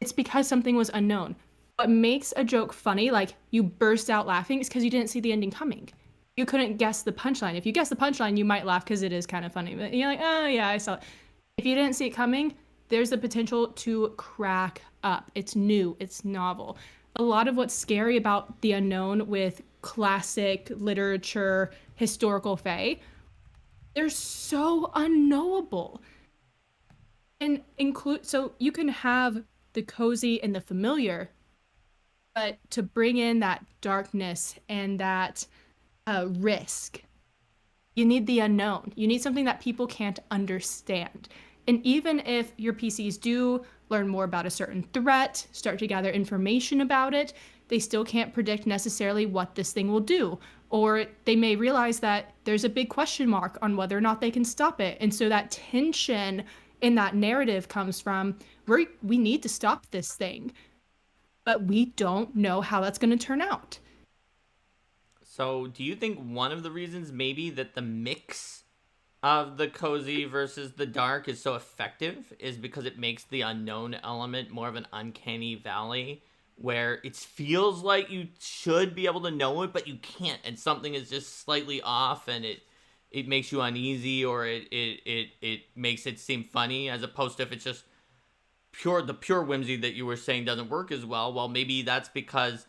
it's because something was unknown. What makes a joke funny, like you burst out laughing, is because you didn't see the ending coming. You couldn't guess the punchline. If you guess the punchline, you might laugh because it is kind of funny. But you're like, oh yeah, I saw it. If you didn't see it coming, there's the potential to crack up. It's new, it's novel. A lot of what's scary about the unknown with classic literature, historical fae, they're so unknowable. And so you can have the cozy and the familiar, but to bring in that darkness and that risk, you need the unknown. You need something that people can't understand. And even if your PCs do learn more about a certain threat, start to gather information about it, they still can't predict necessarily what this thing will do. Or they may realize that there's a big question mark on whether or not they can stop it. And so that tension in that narrative comes from, we need to stop this thing, but we don't know how that's going to turn out. So do you think one of the reasons maybe that the mix of the cozy versus the dark is so effective is because it makes the unknown element more of an uncanny valley, where it feels like you should be able to know it, but you can't, and something is just slightly off, and it makes you uneasy, or it makes it seem funny, as opposed to if it's just the pure whimsy that you were saying doesn't work as well. Well, maybe that's because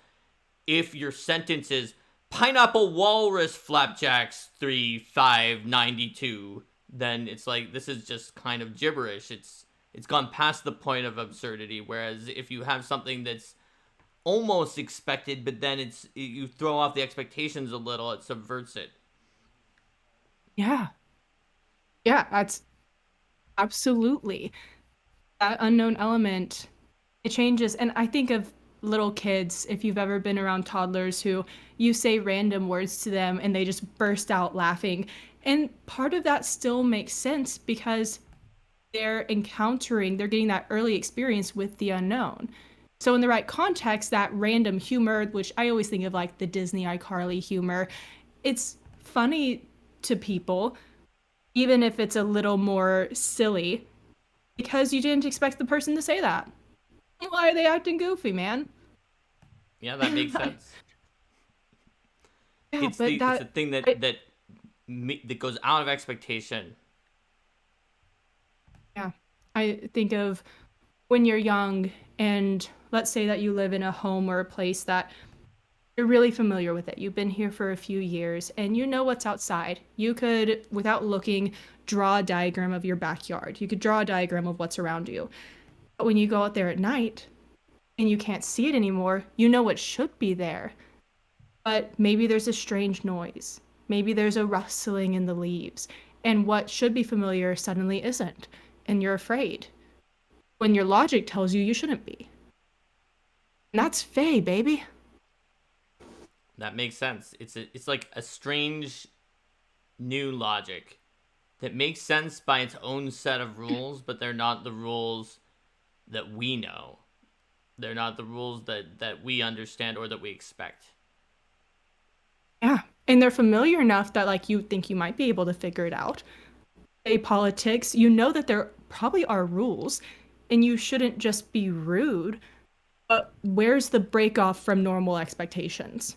if your sentence is pineapple walrus flapjacks 3 5 92, then it's like, this is just kind of gibberish. It's gone past the point of absurdity. Whereas if you have something that's almost expected, but then you throw off the expectations a little, it subverts it. Yeah, that's absolutely that unknown element. It changes. And I think of little kids, if you've ever been around toddlers, who you say random words to them and they just burst out laughing. And part of that still makes sense because they're getting that early experience with the unknown. So in the right context, that random humor, which I always think of like the Disney iCarly humor, it's funny to people, even if it's a little more silly, because you didn't expect the person to say that. Why are they acting goofy, man? Yeah, that makes sense. Yeah, it's the thing that goes out of expectation. Yeah, I think of when you're young, and let's say that you live in a home or a place that you're really familiar with it. You've been here for a few years, and you know what's outside. You could, without looking, draw a diagram of your backyard. You could draw a diagram of what's around you. But when you go out there at night and you can't see it anymore, you know what should be there. But maybe there's a strange noise. Maybe there's a rustling in the leaves. And what should be familiar suddenly isn't. And you're afraid. When your logic tells you shouldn't be. And that's Faye, baby. That makes sense. It's like a strange new logic that makes sense by its own set of rules, but they're not the rules that we know. They're not the rules that we understand or that we expect. Yeah, and they're familiar enough that like you think you might be able to figure it out. Say politics, you know that there probably are rules, and you shouldn't just be rude, but where's the break off from normal expectations?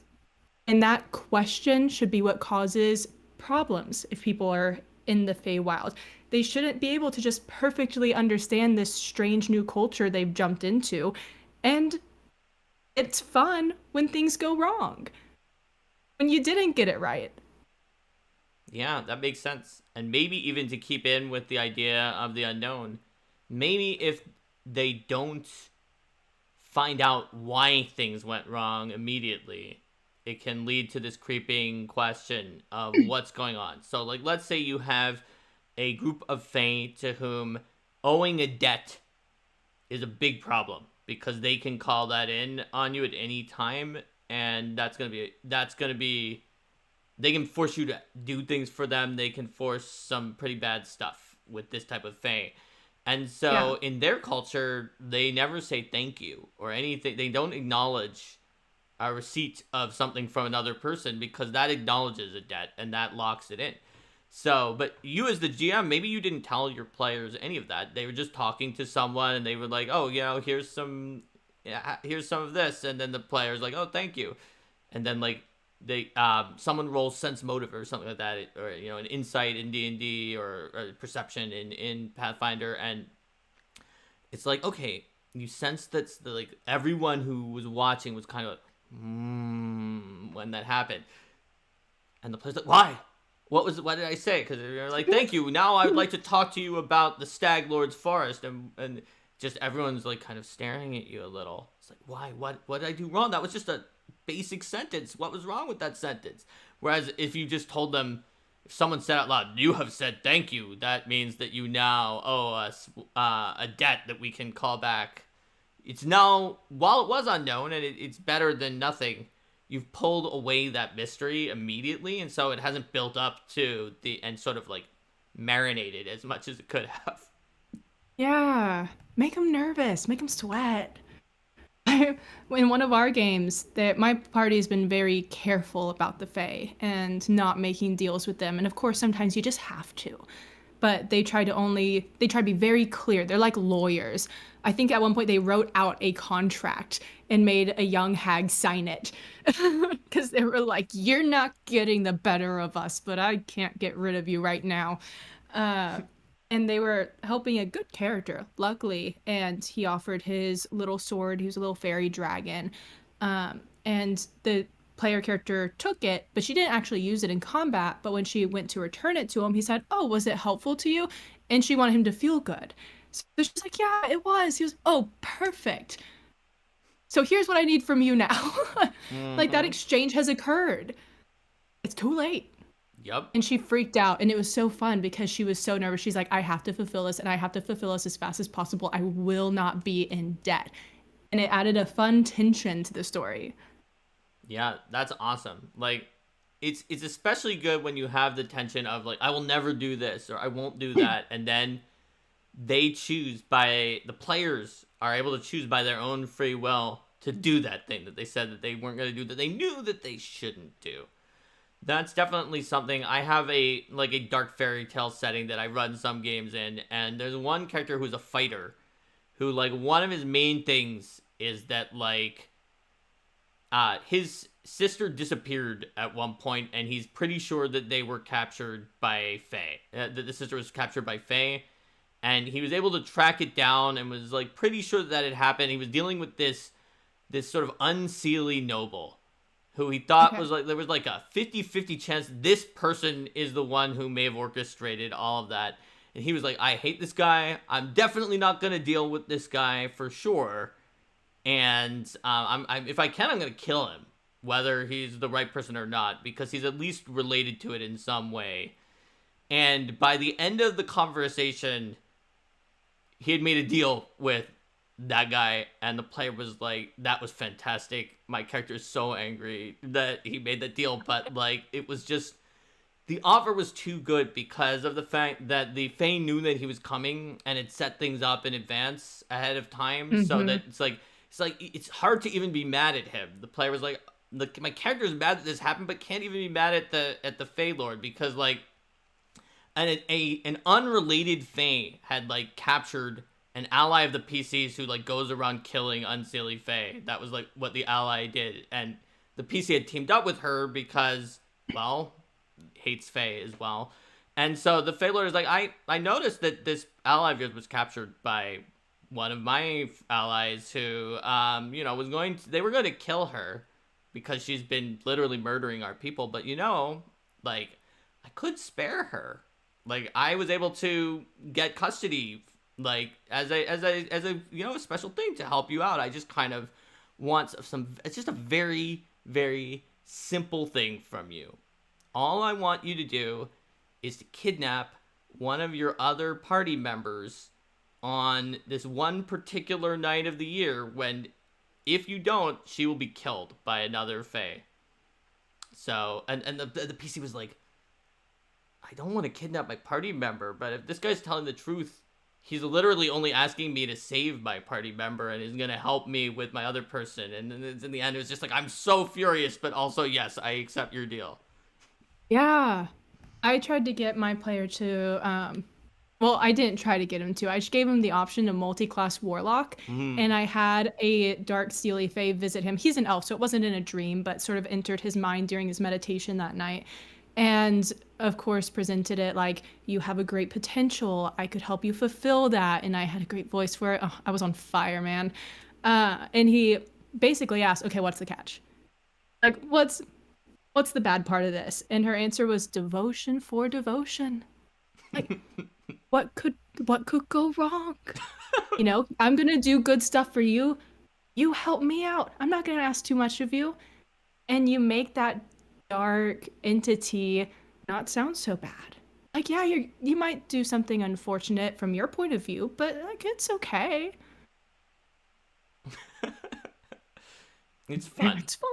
And that question should be what causes problems if people are in the Feywild. They shouldn't be able to just perfectly understand this strange new culture they've jumped into. And it's fun when things go wrong. When you didn't get it right. Yeah, that makes sense. And maybe even to keep in with the idea of the unknown, maybe if they don't find out why things went wrong immediately, it can lead to this creeping question of what's going on. So, like, let's say you have a group of Fae to whom owing a debt is a big problem because they can call that in on you at any time, and that's gonna be they can force you to do things for them. They can force some pretty bad stuff with this type of Fae. And so in their culture, they never say thank you or anything. They don't acknowledge a receipt of something from another person, because that acknowledges a debt and that locks it in. So, but you as the GM, maybe you didn't tell your players any of that. They were just talking to someone and they were like, oh, here's some of this. And then the player's like, oh, thank you. And then like someone rolls sense motive or something like that, or, an insight in D&D or perception in Pathfinder. And it's like, okay, you sense that like everyone who was watching was kind of like, when that happened. And the player's like, why? What did I say? Because they're like, thank you. Now I would like to talk to you about the Stag Lord's Forest. And just everyone's like kind of staring at you a little. It's like, why? What did I do wrong? That was just a basic sentence. What was wrong with that sentence? Whereas if you just told them, if someone said out loud, you have said thank you, that means that you now owe us a debt that we can call back. It's now, while it was unknown and it's better than nothing, you've pulled away that mystery immediately, and so it hasn't built up to and sort of like marinated as much as it could have. Yeah, make them nervous, make them sweat. In one of our games, my party's been very careful about the Fae and not making deals with them, and of course sometimes you just have to. But they try to be very clear. They're like lawyers. I think at one point they wrote out a contract and made a young hag sign it. Because they were like, you're not getting the better of us, but I can't get rid of you right now. And they were helping a good character, luckily. And he offered his little sword. He was a little fairy dragon. And the player character took it, but she didn't actually use it in combat. But when she went to return it to him, he said, oh, was it helpful to you? And she wanted him to feel good. So she's like, yeah, it was. He was, oh, perfect. So here's what I need from you now. Like, that exchange has occurred. It's too late. Yep. And she freaked out, and it was so fun because she was so nervous. She's like, I have to fulfill this, and I have to fulfill this as fast as possible. I will not be in debt. And it added a fun tension to the story. Yeah, that's awesome. Like, it's especially good when you have the tension of like, I will never do this or I won't do that, and then the players are able to choose by their own free will to do that thing that they said that they weren't going to do, that they knew that they shouldn't do. That's definitely something. I have a dark fairy tale setting that I run some games in, and there's one character who's a fighter who, like, one of his main things is that, like, his sister disappeared at one point, and he's pretty sure that they were captured by Fae. That the sister was captured by Fae, and he was able to track it down and was, like, pretty sure that it happened. He was dealing with this sort of unseelie noble who he thought was like, there was like a 50-50 chance this person is the one who may have orchestrated all of that. And he was like, I hate this guy. I'm definitely not going to deal with this guy for sure. And if I can, I'm going to kill him, whether he's the right person or not, because he's at least related to it in some way. And by the end of the conversation, he had made a deal with that guy, and the player was like, that was fantastic. My character is so angry that he made that deal, but like, it was just, the offer was too good because of the fact that the Fae knew that he was coming and it set things up in advance ahead of time, so that it's hard to even be mad at him. The player was like, my character is mad that this happened, but can't even be mad at the Fae Lord, because like an unrelated Fae had like captured an ally of the PCs who like goes around killing unseelie Fae. That was like what the ally did, and the PC had teamed up with her because, well, hates Fae as well. And so the Fae Lord is like, I noticed that this ally of yours was captured by one of my allies who they were going to kill her because she's been literally murdering our people, but like, I could spare her. Like, I was able to get custody, like, as a special thing to help you out. I just kind of want it's just a very, very simple thing from you. All I want you to do is to kidnap one of your other party members on this one particular night of the year when, if you don't, she will be killed by another Fae. So, and the PC was like, I don't want to kidnap my party member, but if this guy's telling the truth, he's literally only asking me to save my party member and is going to help me with my other person. And then in the end, it was just like, I'm so furious, but also, yes, I accept your deal. Yeah. I tried to get my player to, well, I didn't try to get him to. I just gave him the option to multi-class warlock, and I had a dark steely fae visit him. He's an elf, so it wasn't in a dream, but sort of entered his mind during his meditation that night. And of course, presented it like, you have a great potential. I could help you fulfill that. And I had a great voice for it. Oh, I was on fire, man. And he basically asked, okay, what's the catch? Like, what's the bad part of this? And her answer was devotion for devotion. Like, what could go wrong? You know, I'm going to do good stuff for you. You help me out. I'm not going to ask too much of you. And you make that dark entity not sound so bad. Like, yeah, you might do something unfortunate from your point of view, but like, it's okay. It's fun. It's fun.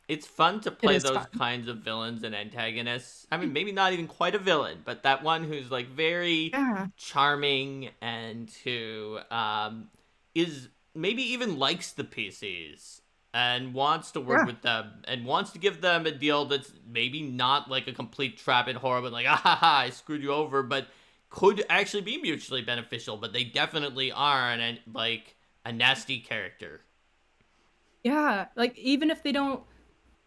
It's fun to play those fun. kinds of villains and antagonists. I mean, maybe not even quite a villain, but that one who's like very charming and who is maybe even likes the PCs and wants to work with them and wants to give them a deal that's maybe not like a complete trap and horrible, like, I screwed you over, but could actually be mutually beneficial, but they definitely are like a nasty character. Yeah, like even if they don't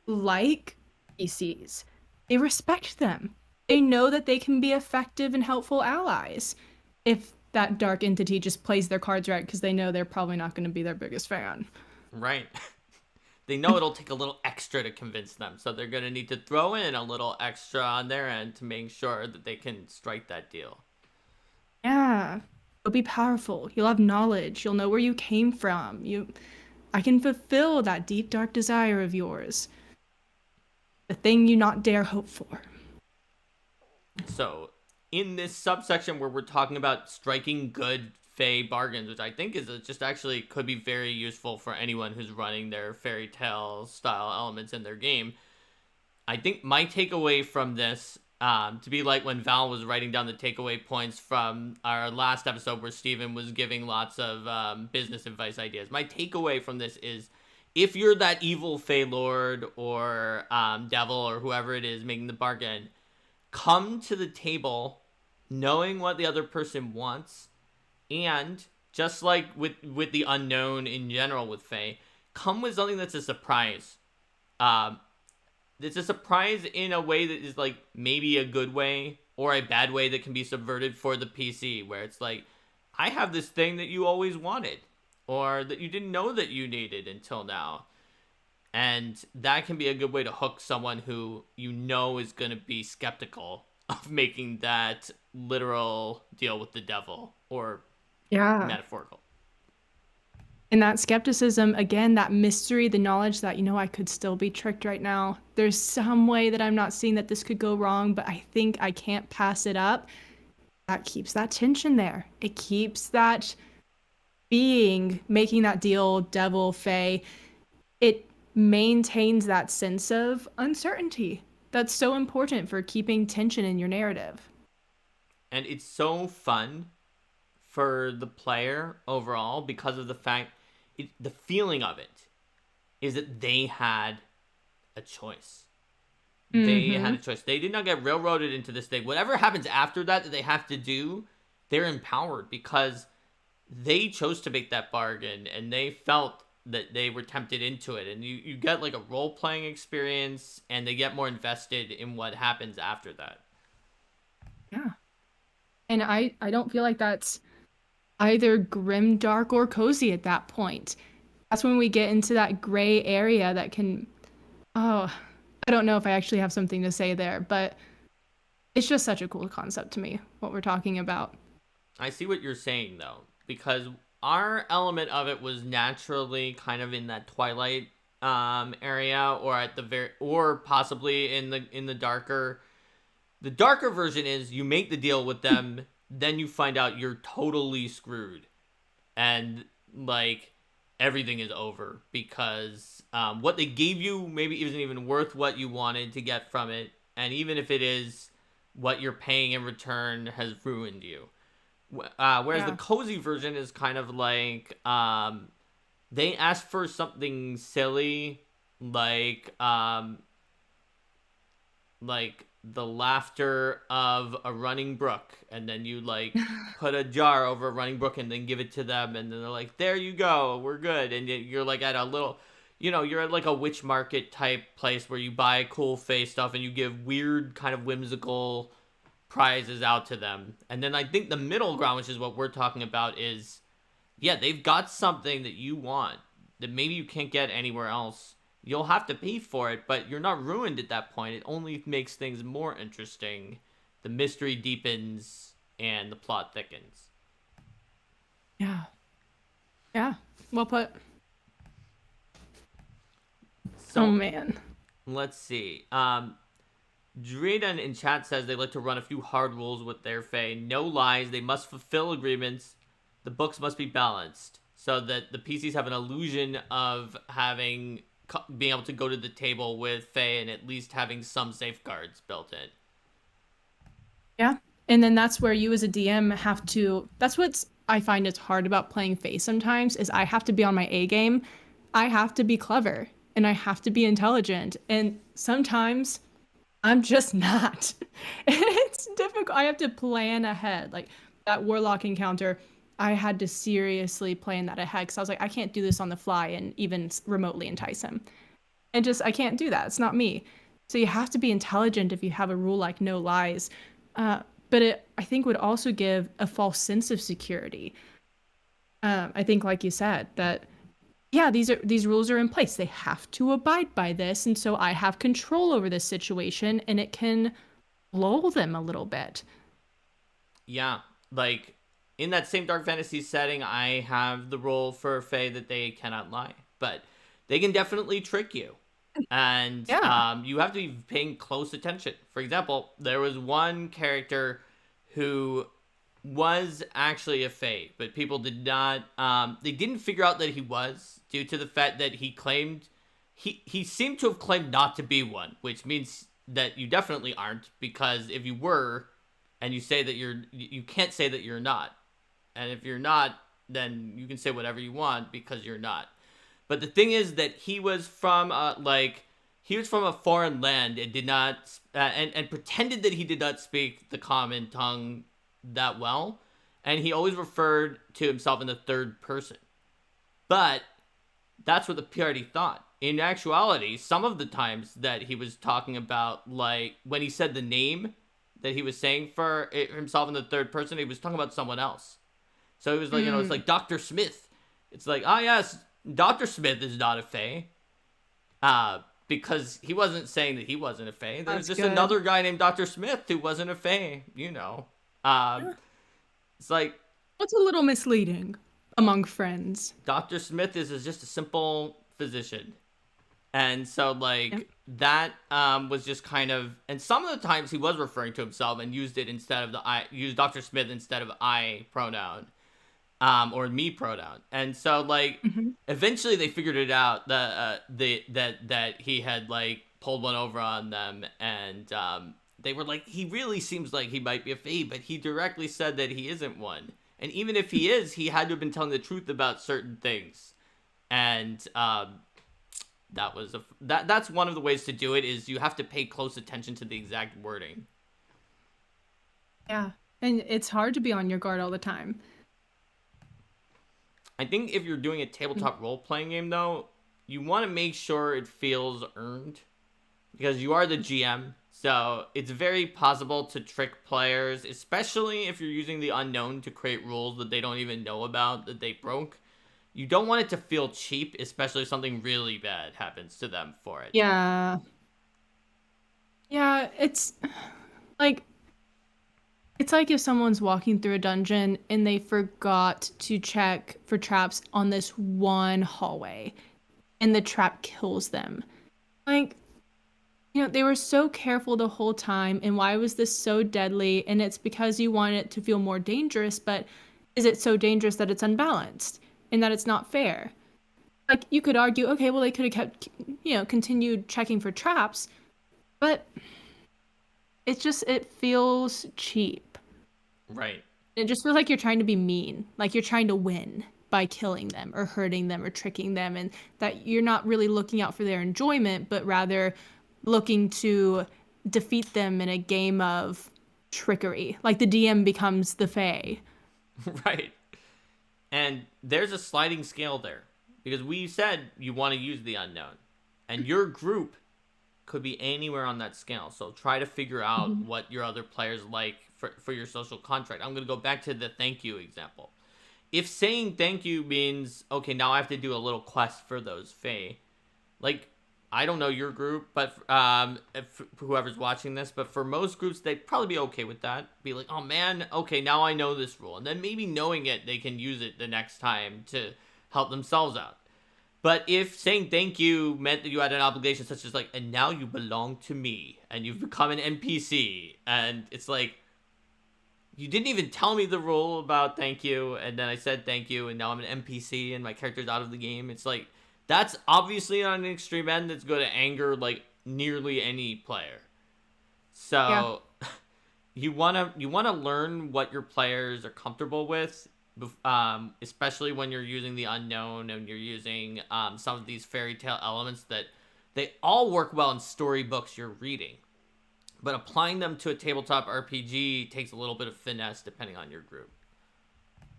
like PCs, they respect them. They know that they can be effective and helpful allies if that dark entity just plays their cards right, because they know they're probably not going to be their biggest fan. Right. They know it'll take a little extra to convince them, so they're going to need to throw in a little extra on their end to make sure that they can strike that deal. Yeah. You'll be powerful. You'll have knowledge. You'll know where you came from. I can fulfill that deep, dark desire of yours. The thing you not dare hope for. So, in this subsection where we're talking about striking good Fey bargains, which I think is just actually could be very useful for anyone who's running their fairy tale style elements in their game. I think my takeaway from this, to be like when Val was writing down the takeaway points from our last episode where Steven was giving lots of business advice ideas. My takeaway from this is, if you're that evil Fey Lord or devil or whoever it is making the bargain, come to the table knowing what the other person wants. And just like with the unknown in general with Fae, come with something that's a surprise. It's a surprise in a way that is like maybe a good way or a bad way that can be subverted for the PC, where it's like, I have this thing that you always wanted or that you didn't know that you needed until now. And that can be a good way to hook someone who you know is going to be skeptical of making that literal deal with the devil or metaphorical. And that skepticism, again, that mystery, the knowledge that, I could still be tricked right now. There's some way that I'm not seeing that this could go wrong, but I think I can't pass it up. That keeps that tension there. It keeps that being, making that deal, devil, fae. It maintains that sense of uncertainty. That's so important for keeping tension in your narrative. And it's so fun for the player overall because of the fact, the feeling of it is that they had a choice. They had a choice. They did not get railroaded into this thing. Whatever happens after that they have to do, they're empowered because they chose to make that bargain and they felt that they were tempted into it. And you get like a role-playing experience and they get more invested in what happens after that. Yeah. And I don't feel like that's either grim, dark, or cozy at that point. That's when we get into that gray area that can... I don't know if I actually have something to say there, but it's just such a cool concept to me, what we're talking about. I see what you're saying, though, because our element of it was naturally kind of in that Twilight area, or at the or possibly in the darker... The darker version is you make the deal with them, then you find out you're totally screwed. And, like, everything is over because what they gave you maybe isn't even worth what you wanted to get from it. And even if it is, what you're paying in return has ruined you. Whereas the Yeah. cozy version is kind of like they ask for something silly, like like the laughter of a running brook, and then you like put a jar over a running brook and then give it to them, and then they're like, there you go, we're good. And you're like at a little, you're at like a witch market type place where you buy cool face stuff and you give weird kind of whimsical prizes out to them. And then I think the middle ground, which is what we're talking about, is yeah, they've got something that you want that maybe you can't get anywhere else. You'll have to pay for it, but you're not ruined at that point. It only makes things more interesting. The mystery deepens and the plot thickens. Yeah. Yeah. Well put. So, Oh man. let's see. Drayden in chat says they like to run a few hard rules with their Fae. No lies. They must fulfill agreements. The books must be balanced so that the PCs have an illusion of being able to go to the table with Fae and at least having some safeguards built in. Yeah. And then that's where you as a DM have to, that's what's I find it's hard about playing Fae sometimes is I have to be on my A game. I have to be clever and I have to be intelligent. And sometimes I'm just not. It's difficult. I have to plan ahead. Like that warlock encounter, I had to seriously plan that ahead because I was like, I can't do this on the fly and even remotely entice him. And just, I can't do that. It's not me. So you have to be intelligent if you have a rule like no lies. But it, I think, would also give a false sense of security. I think, like you said, that yeah, these rules are in place. They have to abide by this, and so I have control over this situation, and it can lull them a little bit. Yeah, like in that same dark fantasy setting, I have the rule for Fae that they cannot lie, but they can definitely trick you. And Yeah. you have to be paying close attention. For example, there was one character who was actually a Fae, but people did not, they didn't figure out that he was due to the fact that he seemed to have claimed not to be one, which means that you definitely aren't, because if you were, and you say that you can't say that you're not. And if you're not, then you can say whatever you want because you're not. But the thing is that he was from a foreign land and did not and pretended that he did not speak the common tongue that well, and he always referred to himself in the third person. But that's what the party thought. In actuality, some of the times that he was talking about, like when he said the name that he was saying for himself in the third person, he was talking about someone else. So he was like, it's like Dr. Smith. It's like, oh yes, Dr. Smith is not a Fae. Because he wasn't saying that he wasn't a Fae. There's just another guy named Dr. Smith who wasn't a Fae, It's like... It's a little misleading among friends. Dr. Smith is just a simple physician. And so, that was just kind of... And some of the times he was referring to himself and used it instead of used Dr. Smith instead of I pronoun. Or me pronoun. And so, eventually they figured it out that he had, pulled one over on them, and they were like, he really seems like he might be a Fae, but he directly said that he isn't one. And even if he is, he had to have been telling the truth about certain things. And that's one of the ways to do it, is you have to pay close attention to the exact wording. Yeah, and it's hard to be on your guard all the time. I think if you're doing a tabletop role-playing game, though, you want to make sure it feels earned, because you are the GM, so it's very possible to trick players, especially if you're using the unknown to create rules that they don't even know about, that they broke. You don't want it to feel cheap, especially if something really bad happens to them for it. Yeah. Yeah, it's like if someone's walking through a dungeon and they forgot to check for traps on this one hallway and the trap kills them. They were so careful the whole time, and why was this so deadly? And it's because you want it to feel more dangerous, but is it so dangerous that it's unbalanced and that it's not fair? You could argue, okay, well, they could have kept, continued checking for traps, but it feels cheap. Right. It just feels like you're trying to be mean, like you're trying to win by killing them or hurting them or tricking them, and that you're not really looking out for their enjoyment, but rather looking to defeat them in a game of trickery. Like the DM becomes the Fae. Right. And there's a sliding scale there because we said you want to use the unknown, and your group could be anywhere on that scale. So try to figure out what your other players like for your social contract. I'm going to go back to the thank you example. If saying thank you means, okay, now I have to do a little quest for those Fae, like, I don't know your group, but if whoever's watching this, but for most groups, they'd probably be okay with that. Be like, oh man, okay, now I know this rule. And then maybe knowing it, they can use it the next time to help themselves out. But if saying thank you meant that you had an obligation such as like, and now you belong to me, and you've become an NPC, and it's like, you didn't even tell me the rule about thank you, and then I said thank you, and now I'm an NPC, and my character's out of the game. It's like, that's obviously on an extreme end that's going to anger, like, nearly any player. So, you wanna learn what your players are comfortable with, especially when you're using the unknown and you're using some of these fairy tale elements that they all work well in storybooks you're reading. But applying them to a tabletop RPG takes a little bit of finesse depending on your group.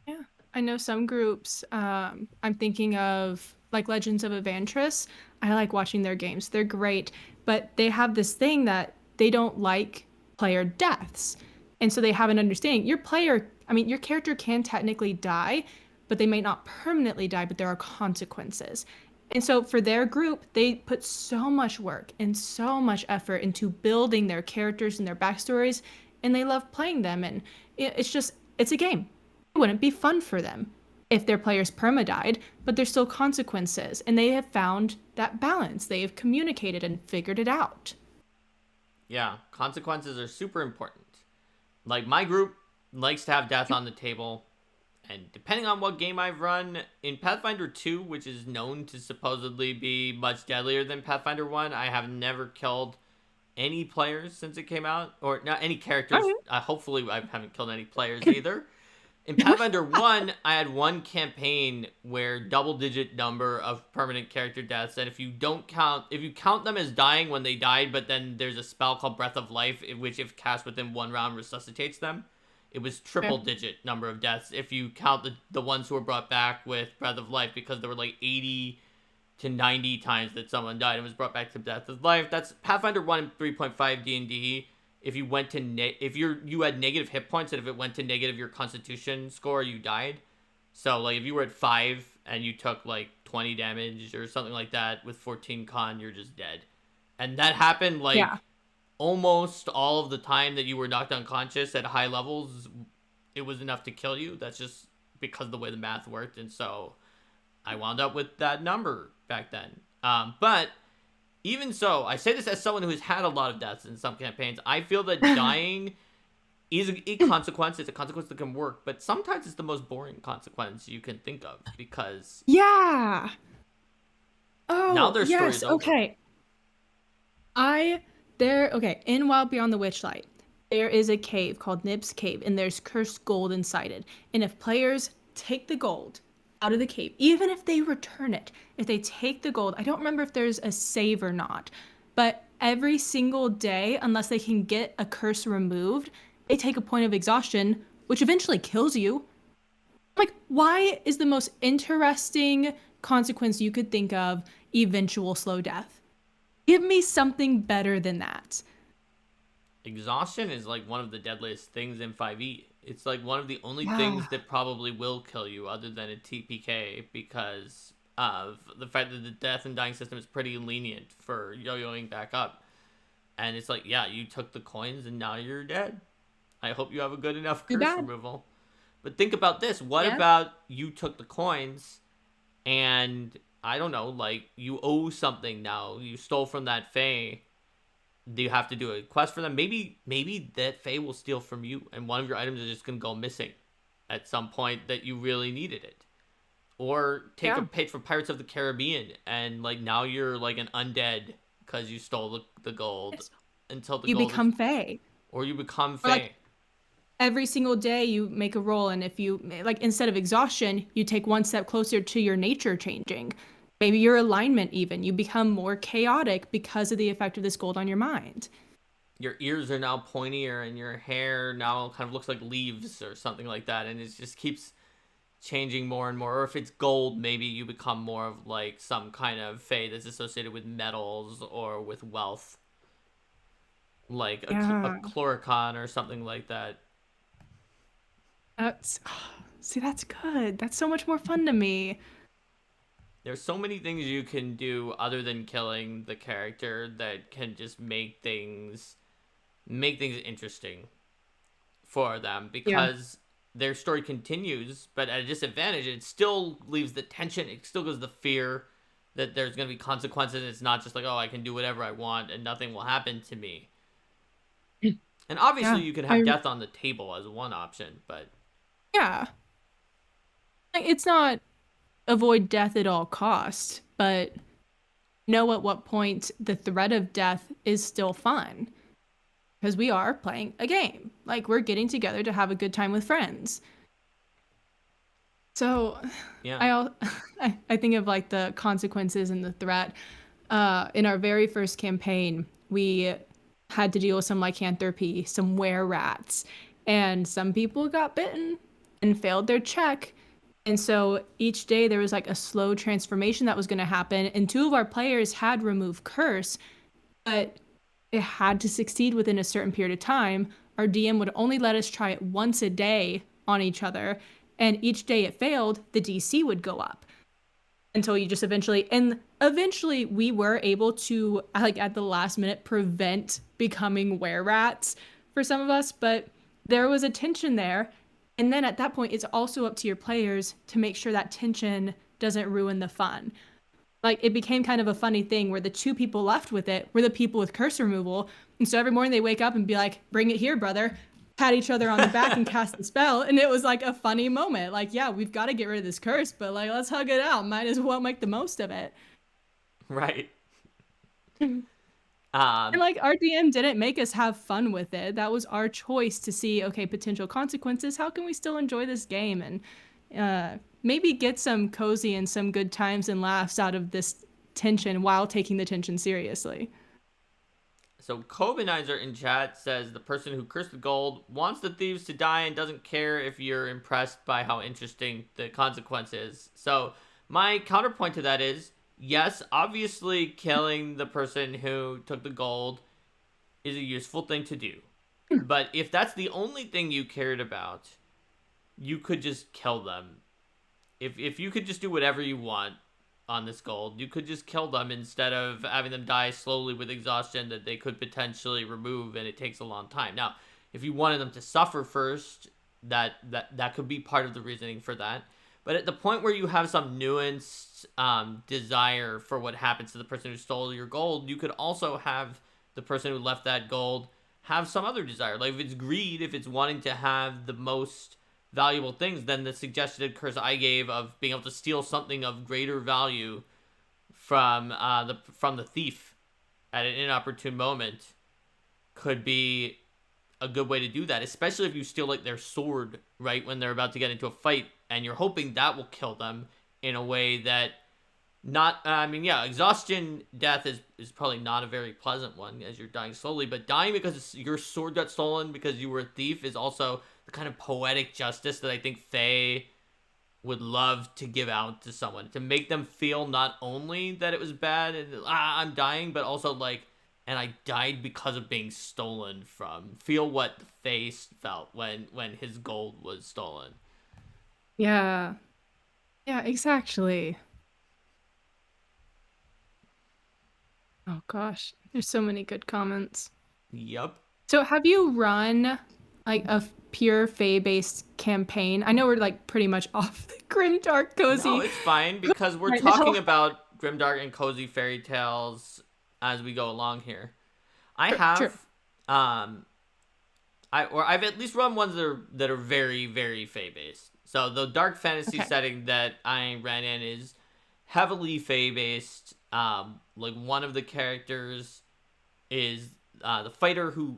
Yeah, I know some groups. I'm thinking of like Legends of Evantris. I like watching their games. They're great, but they have this thing that they don't like player deaths. And so they have an understanding. Your character can technically die, but they may not permanently die, but there are consequences. And so for their group, they put so much work and so much effort into building their characters and their backstories, and they love playing them. And it's a game. It wouldn't be fun for them if their players perma-died, but there's still consequences. And they have found that balance. They have communicated and figured it out. Yeah, consequences are super important. Like, my group likes to have death on the table. And depending on what game I've run, in Pathfinder 2, which is known to supposedly be much deadlier than Pathfinder 1, I have never killed any players since it came out. Or not any characters. Hopefully I haven't killed any players either. In Pathfinder 1, I had one campaign where double-digit number of permanent character deaths, and if you count them as dying when they died, but then there's a spell called Breath of Life, which if cast within one round resuscitates them, it was triple-digit number of deaths if you count the ones who were brought back with Breath of Life, because there were like 80 to 90 times that someone died and was brought back to Breath of Life. That's Pathfinder 1 and 3.5 D&D. If you went to you had negative hit points, and if it went to negative your Constitution score, you died. So like if you were at 5 and you took like 20 damage or something like that with 14 con, you're just dead. And that happened almost all of the time that you were knocked unconscious at high levels. It was enough to kill you. That's just because of the way the math worked, and so I wound up with that number back then. But even so, I say this as someone who has had a lot of deaths in some campaigns. I feel that dying is a consequence. It's a consequence that can work, but sometimes it's the most boring consequence you can think of because... Yeah. Oh, now their yes, story's over. Okay. In Wild Beyond the Witchlight, there is a cave called Nib's Cave, and there's cursed gold inside it. And if players take the gold out of the cave, even if they return it, if they take the gold, I don't remember if there's a save or not, but every single day, unless they can get a curse removed, they take a point of exhaustion, which eventually kills you. Like, why is the most interesting consequence you could think of eventual slow death? Give me something better than that. Exhaustion is like one of the deadliest things in 5e. It's like one of the only things that probably will kill you other than a TPK, because of the fact that the death and dying system is pretty lenient for yo-yoing back up. And it's like, yeah, you took the coins and now you're dead. I hope you have a good enough curse removal. But think about this. What about you took the coins and, I don't know, like, you owe something now. You stole from that Fae. Do you have to do a quest for them? Maybe that Fae will steal from you, and one of your items is just going to go missing at some point that you really needed it. Or take a page from Pirates of the Caribbean, and like now you're like an undead because you stole the gold until the you gold become Fae. Or you become Fae. Like, every single day you make a roll, and if you like, instead of exhaustion, you take one step closer to your nature changing. Maybe your alignment, even you become more chaotic because of the effect of this gold on your mind. Your ears are now pointier and your hair now kind of looks like leaves or something like that, and it just keeps changing more and more. Or if it's gold, maybe you become more of like some kind of fae that's associated with metals or with wealth, like a Yeah, chloricon or something like that. that's see, that's good. That's so much more fun to me. There's so many things you can do other than killing the character that can just make things interesting for them, Yeah. because their story continues, but at a disadvantage. It still leaves the tension. It still gives the fear that there's going to be consequences. It's not just like, oh, I can do whatever I want and nothing will happen to me. And obviously Yeah. you could have I death on the table as one option, but yeah. Like, it's not avoid death at all costs, but know at what point the threat of death is still fun. Because we are playing a game. Like, we're getting together to have a good time with friends. So yeah. I think of like the consequences and the threat. In our very first campaign, we had to deal with some lycanthropy, some were rats, and some people got bitten and failed their check. And so each day there was like a slow transformation that was going to happen, and two of our players had removed curse, but it had to succeed within a certain period of time. Our DM would only let us try it once a day on each other, and each day it failed, the DC would go up until you just eventually we were able to, like, at the last minute prevent becoming were rats for some of us, but there was a tension there. And then at that point, it's also up to your players to make sure that tension doesn't ruin the fun. Like, it became kind of a funny thing where the two people left with it were the people with curse removal. And so every morning they wake up and be like, bring it here, brother. Pat each other on the back and cast the spell. And it was like a funny moment. Like, yeah, we've got to get rid of this curse, but like, let's hug it out. Might as well make the most of it. Right. And like, our DM didn't make us have fun with it. That was our choice to see, okay, potential consequences. How can we still enjoy this game and maybe get some cozy and some good times and laughs out of this tension while taking the tension seriously? So Kobanizer in chat says the person who cursed the gold wants the thieves to die and doesn't care if you're impressed by how interesting the consequence is. So my counterpoint to that is, yes, obviously killing the person who took the gold is a useful thing to do. But if that's the only thing you cared about, you could just kill them. If you could just do whatever you want on this gold, you could just kill them instead of having them die slowly with exhaustion that they could potentially remove, and it takes a long time. Now, if you wanted them to suffer first, that could be part of the reasoning for that. But at the point where you have some nuanced desire for what happens to the person who stole your gold, you could also have the person who left that gold have some other desire. Like, if it's greed, if it's wanting to have the most valuable things, then the suggested curse I gave of being able to steal something of greater value from the thief at an inopportune moment could be a good way to do that, especially if you steal like their sword right when they're about to get into a fight, and you're hoping that will kill them in a way that exhaustion death is probably not a very pleasant one as you're dying slowly, but dying because your sword got stolen because you were a thief is also the kind of poetic justice that I think Faye would love to give out to someone, to make them feel not only that it was bad and I'm dying, but also like, and I died because of being stolen from. Feel what Faye felt when his gold was stolen. Yeah. Yeah, exactly. Oh gosh, there's so many good comments. Yep. So have you run like a pure Fae-based campaign? I know we're like pretty much off the grimdark cozy. No, it's fine because we're right talking now. about grimdark and cozy fairy tales as we go along here. I True. have I've at least run ones that are very, very Fae based. So the dark fantasy Okay. setting that I ran in is heavily Fae based. Like one of the characters is the fighter who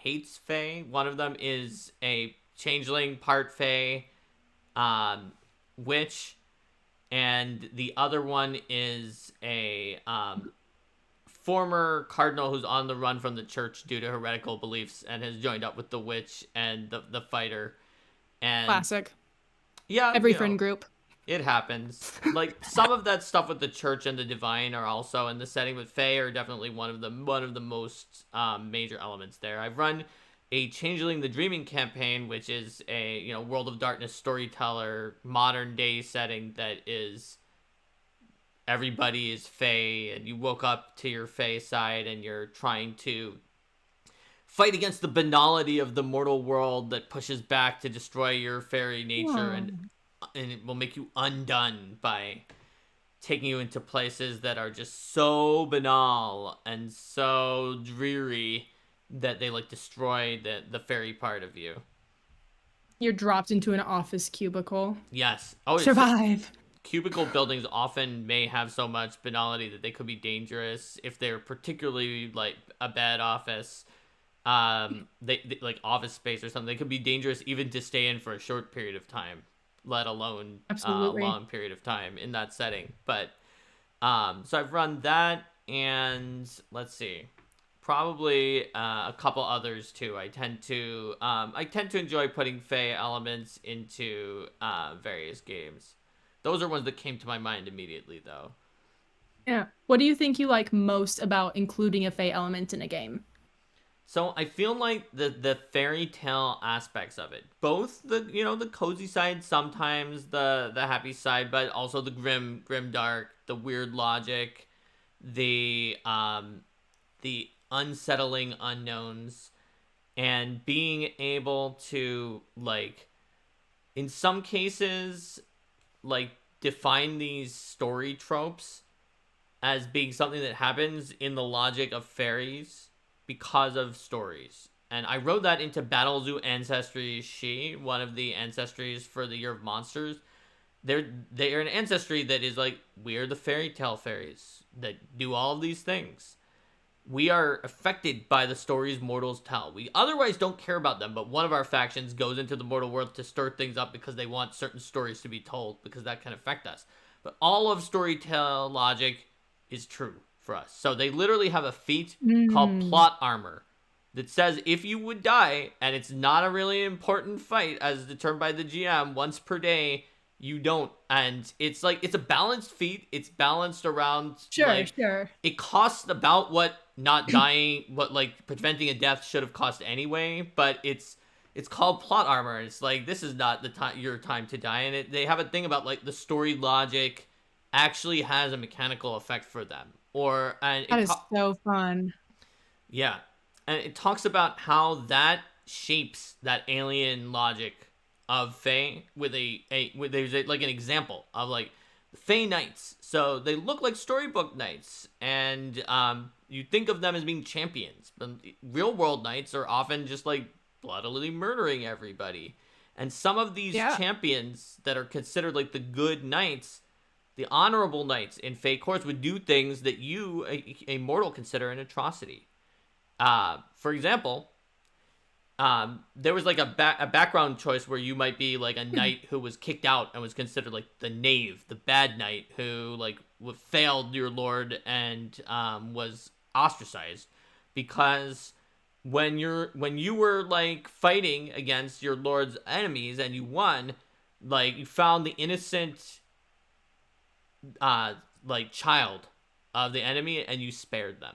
hates Fae. One of them is a changeling, part Fae, witch, and the other one is a former cardinal who's on the run from the church due to heretical beliefs and has joined up with the witch and the fighter. And Classic. yeah, Every friend group. it happens. Like, some of that stuff with the church and the divine are also in the setting, but Fae are definitely one of the most major elements there. I've run a Changeling the Dreaming campaign, which is a World of Darkness storyteller modern day setting that is everybody is Fae, and you woke up to your Fae side, and you're trying to fight against the banality of the mortal world that pushes back to destroy your fairy nature, and it will make you undone by taking you into places that are just so banal and so dreary that they destroy the fairy part of you. You're dropped into an office cubicle. Yes. Oh, survive. Cubicle buildings often may have so much banality that they could be dangerous if they're particularly a bad office. They like office space or something. They could be dangerous even to stay in for a short period of time, let alone a long period of time in that setting. But so I've run that, and let's see, probably a couple others too. I tend to enjoy putting Fae elements into various games. Those are ones that came to my mind immediately, though. Yeah. What do you think you like most about including a Fae element in a game? So I feel like the fairy tale aspects of it, both the cozy side, sometimes the happy side, but also the grim dark, the weird logic, the unsettling unknowns, and being able to in some cases define these story tropes as being something that happens in the logic of fairies because of stories. And I wrote that into Battle Zoo Ancestry She, one of the ancestries for the Year of Monsters. They're an ancestry that is we are the fairy tale fairies that do all of these things. We are affected by the stories mortals tell. We otherwise don't care about them, but one of our factions goes into the mortal world to stir things up because they want certain stories to be told, because that can affect us. But all of storytell logic is true for us. So they literally have a feat called plot armor that says if you would die, and it's not a really important fight as determined by the GM, once per day, you don't. And it's it's a balanced feat. It's balanced around sure. It costs about what not dying, what preventing a death should have cost anyway, but it's called plot armor, and it's this is not the time, your time to die. And they have a thing about the story logic actually has a mechanical effect for them. That is so fun. Yeah. And it talks about how that shapes that alien logic of Fae with there's an example of Fae knights. So they look like storybook knights, and you think of them as being champions, but real world knights are often just bloodily murdering everybody. And some of these champions that are considered the good knights, the honorable knights in Fae courts, would do things that you, a mortal, consider an atrocity. For example, there was a background choice where you might be a knight who was kicked out and was considered the knave, the bad knight who failed your lord and was ostracized because when you were fighting against your lord's enemies and you won, you found the innocent child of the enemy and you spared them,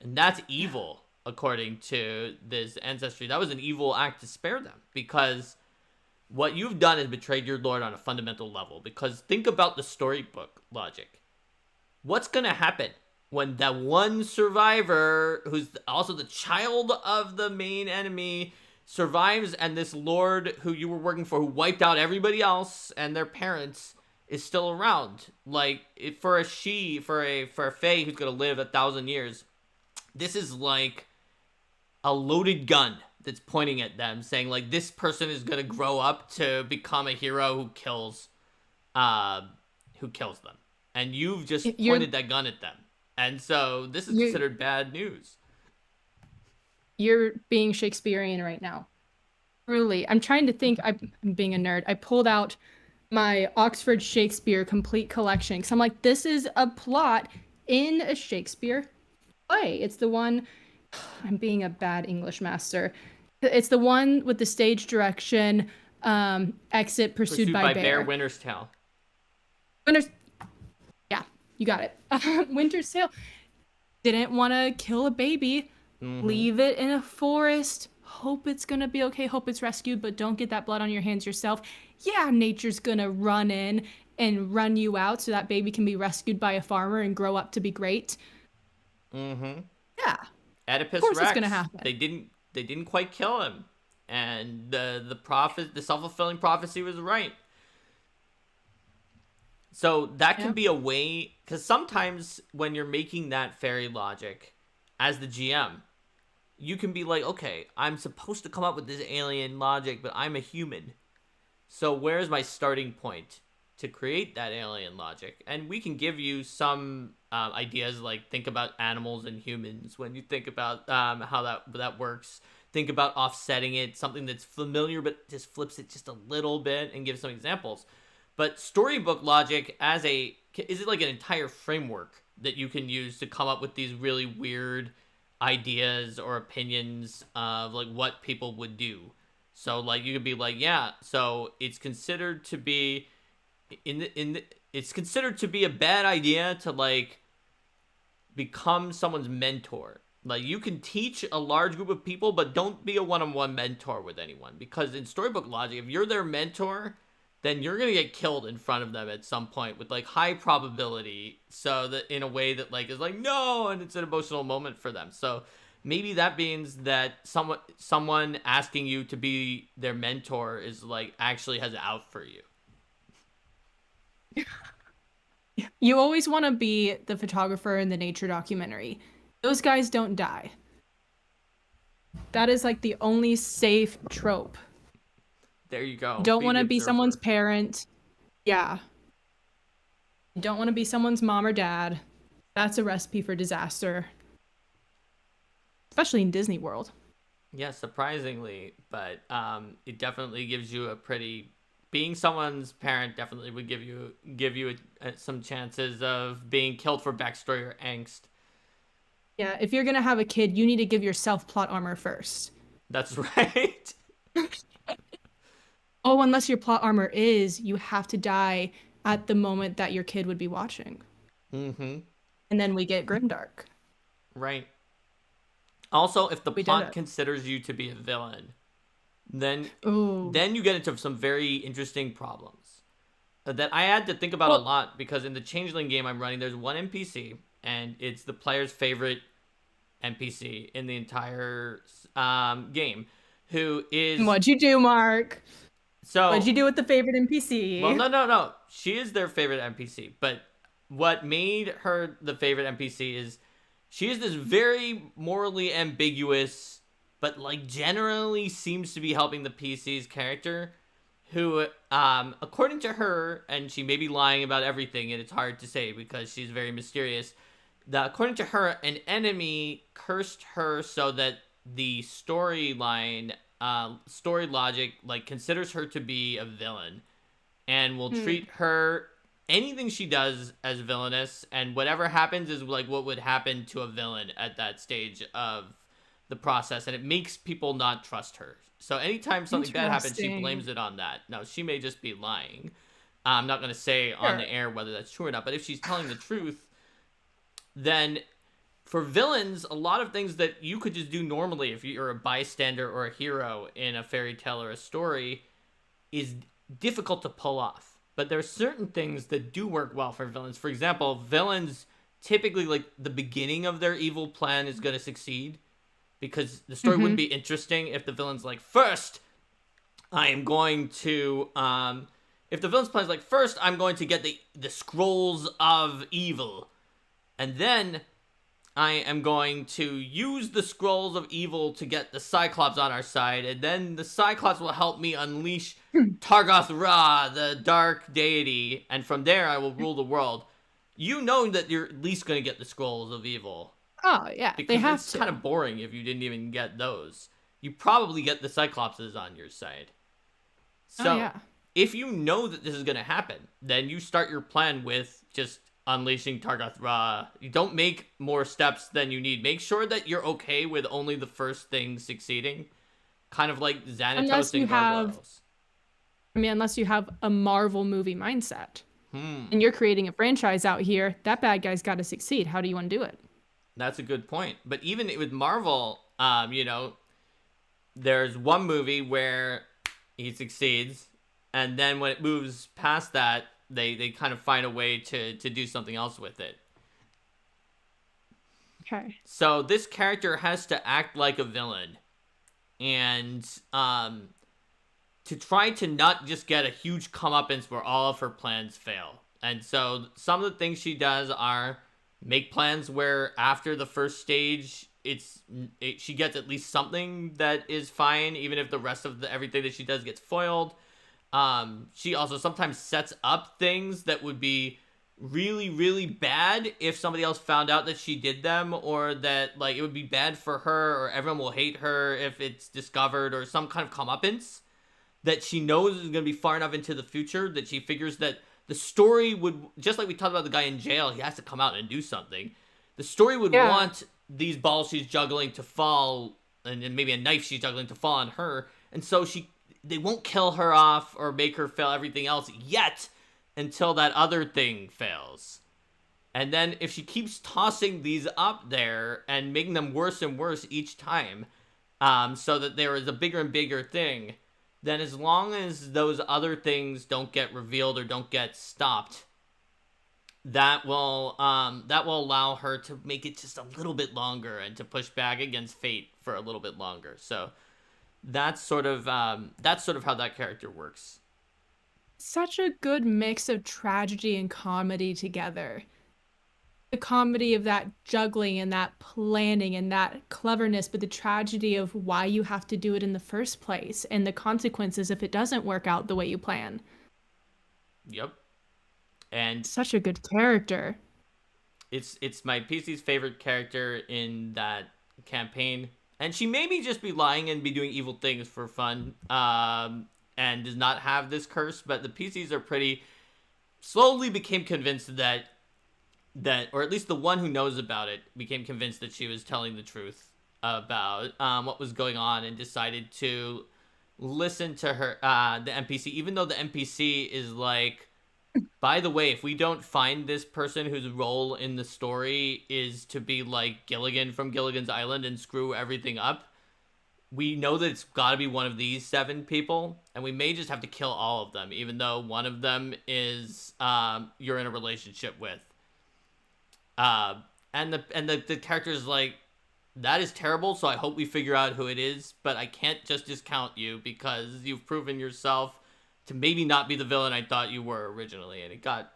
and that's evil. According to this ancestry, that was an evil act to spare them, because what you've done is betrayed your lord on a fundamental level. Because think about the storybook logic. What's going to happen when that one survivor, who's also the child of the main enemy, survives, and this lord who you were working for, who wiped out everybody else and their parents, is still around? For a Fae who's going to live 1,000 years, this is a loaded gun that's pointing at them, saying this person is gonna grow up to become a hero who kills them, and you've just pointed that gun at them, and so this is considered bad news. You're being Shakespearean right now. Truly. I'm trying to think. I'm being a nerd. I pulled out my Oxford Shakespeare complete collection because I'm like, this is a plot in a Shakespeare play. It's the one. I'm being a bad English master. It's the one with the stage direction, exit pursued by bear. Winter's Tale. Yeah, you got it. Winter's Tale. Didn't want to kill a baby. Leave it in a forest. Hope it's gonna be okay. Hope it's rescued, but don't get that blood on your hands yourself. Yeah, nature's gonna run in and run you out so that baby can be rescued by a farmer and grow up to be great. Yeah. Oedipus of course Rex. It's gonna happen. They didn't quite kill him, and the self-fulfilling prophecy was right. So that can be a way, because sometimes when you're making that fairy logic as the GM, you can be like, okay, I'm supposed to come up with this alien logic, but I'm a human. So where's my starting point to create that alien logic? And we can give you some ideas, like think about animals and humans when you think about how that works. Think about offsetting it, something that's familiar but just flips it just a little bit, and give some examples. But storybook logic is it like an entire framework that you can use to come up with these really weird ideas or opinions of like what people would do. So like you could be like, yeah, so it's considered to be it's considered to be a bad idea to like become someone's mentor. Like you can teach a large group of people, but don't be a one-on-one mentor with anyone, because in storybook logic, if you're their mentor, then you're gonna get killed in front of them at some point with like high probability. So that in a way that like is like no, and it's an emotional moment for them. So maybe that means that someone asking you to be their mentor is like actually has it out for you. You always want to be the photographer in the nature documentary. Those guys don't die. That is like the only safe trope. There you go. Don't want to be someone's parent. Yeah. You don't want to be someone's mom or dad. That's a recipe for disaster. Especially in Disney World. Yeah, surprisingly, but it definitely gives you being someone's parent definitely would give you some chances of being killed for backstory or angst. Yeah, if you're gonna have a kid, you need to give yourself plot armor first. That's right. Oh, unless your plot armor is you have to die at the moment that your kid would be watching. Mm-hmm. And then we get grimdark. Right. Also, if the plot considers you to be a villain, then you get into some very interesting problems that I had to think about a lot, because in the Changeling game I'm running, there's one NPC, and it's the player's favorite NPC in the entire game, who is... What'd you do, Mark? So what'd you do with the favorite NPC? Well, no. She is their favorite NPC, but what made her the favorite NPC is she is this very morally ambiguous, but like generally seems to be helping the PC's character, who, according to her, and she may be lying about everything, and it's hard to say because she's very mysterious, that according to her, an enemy cursed her so that the story logic like considers her to be a villain, and will treat her, anything she does, as villainous, and whatever happens is like what would happen to a villain at that stage of the process, and it makes people not trust her. So anytime something bad happens, she blames it on that. Now, she may just be lying. I'm not going to say on the air whether that's true or not, but if she's telling the truth, then for villains, a lot of things that you could just do normally if you're a bystander or a hero in a fairy tale or a story is difficult to pull off. But there are certain things that do work well for villains. For example, villains typically, like, the beginning of their evil plan is going to succeed, because the story wouldn't be interesting if the villain's like, first, I am going to, if the villain's plan is like, first, I'm going to get the scrolls of evil, and then I am going to use the scrolls of evil to get the Cyclops on our side, and then the Cyclops will help me unleash Targoth Ra, the dark deity, and from there I will rule the world. You know that you're at least going to get the scrolls of evil. Oh yeah, because they have it's to. kind of boring if you didn't even get those. You probably get the Cyclopses on your side. So, Oh yeah. if you know that this is going to happen, then you start your plan with just unleashing Targoth Ra. You don't make more steps than you need. Make sure that you're okay with only the first thing succeeding. Kind of like Unless Xanatos you and have, Gargoyles. I mean, unless you have a Marvel movie mindset Hmm. and you're creating a franchise out here, that bad guy's got to succeed. How do you want to do it? That's a good point. But even with Marvel, there's one movie where he succeeds, and then when it moves past that, they kind of find a way to do something else with it. Okay. So this character has to act like a villain, and to try to not just get a huge comeuppance where all of her plans fail. And so some of the things she does are make plans where after the first stage, she gets at least something that is fine, even if the rest of everything that she does gets foiled. She also sometimes sets up things that would be really, really bad if somebody else found out that she did them, or that like it would be bad for her, or everyone will hate her if it's discovered, or some kind of comeuppance that she knows is going to be far enough into the future that she figures that the story would, just like we talked about the guy in jail, he has to come out and do something. The story would want these balls she's juggling to fall, and maybe a knife she's juggling to fall on her, and so they won't kill her off or make her fail everything else yet until that other thing fails. And then if she keeps tossing these up there and making them worse and worse each time, so that there is a bigger and bigger thing, then as long as those other things don't get revealed or don't get stopped, that will allow her to make it just a little bit longer and to push back against fate for a little bit longer. So that's sort of how that character works. Such a good mix of tragedy and comedy together. The comedy of that juggling and that planning and that cleverness, but the tragedy of why you have to do it in the first place and the consequences if it doesn't work out the way you plan. Yep. And such a good character. It's my PC's favorite character in that campaign. And she maybe just be lying and be doing evil things for fun, and does not have this curse, but the PCs are slowly became convinced that, or at least the one who knows about it, became convinced that she was telling the truth about what was going on, and decided to listen to her, the NPC, even though the NPC is like, by the way, if we don't find this person whose role in the story is to be like Gilligan from Gilligan's Island and screw everything up, we know that it's got to be one of these 7 people, and we may just have to kill all of them, even though one of them is you're in a relationship with. And the character's like, that is terrible, so I hope we figure out who it is, but I can't just discount you because you've proven yourself to maybe not be the villain I thought you were originally. And it got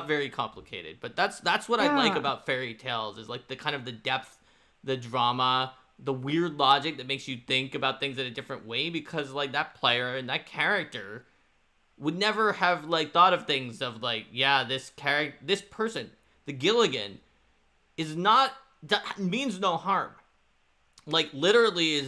very complicated. But that's what I like about fairy tales, is like the kind of the depth, the drama, the weird logic that makes you think about things in a different way, because like that player and that character would never have like thought of things of like, yeah, this person, the Gilligan, means no harm. Like literally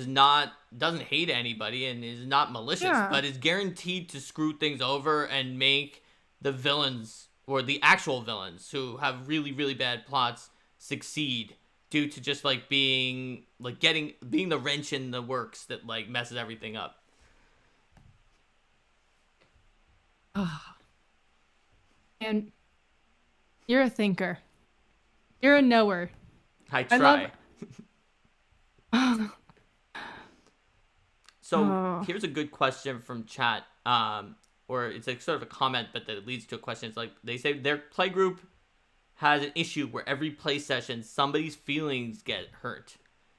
doesn't hate anybody and is not malicious, but is guaranteed to screw things over and make the villains, or the actual villains who have really, really bad plots, succeed due to just like being the wrench in the works that like messes everything up. And you're a thinker. You're a knower. I try. So here's a good question from chat, or it's like sort of a comment, but that leads to a question. It's like, they say their playgroup has an issue where every play session somebody's feelings get hurt.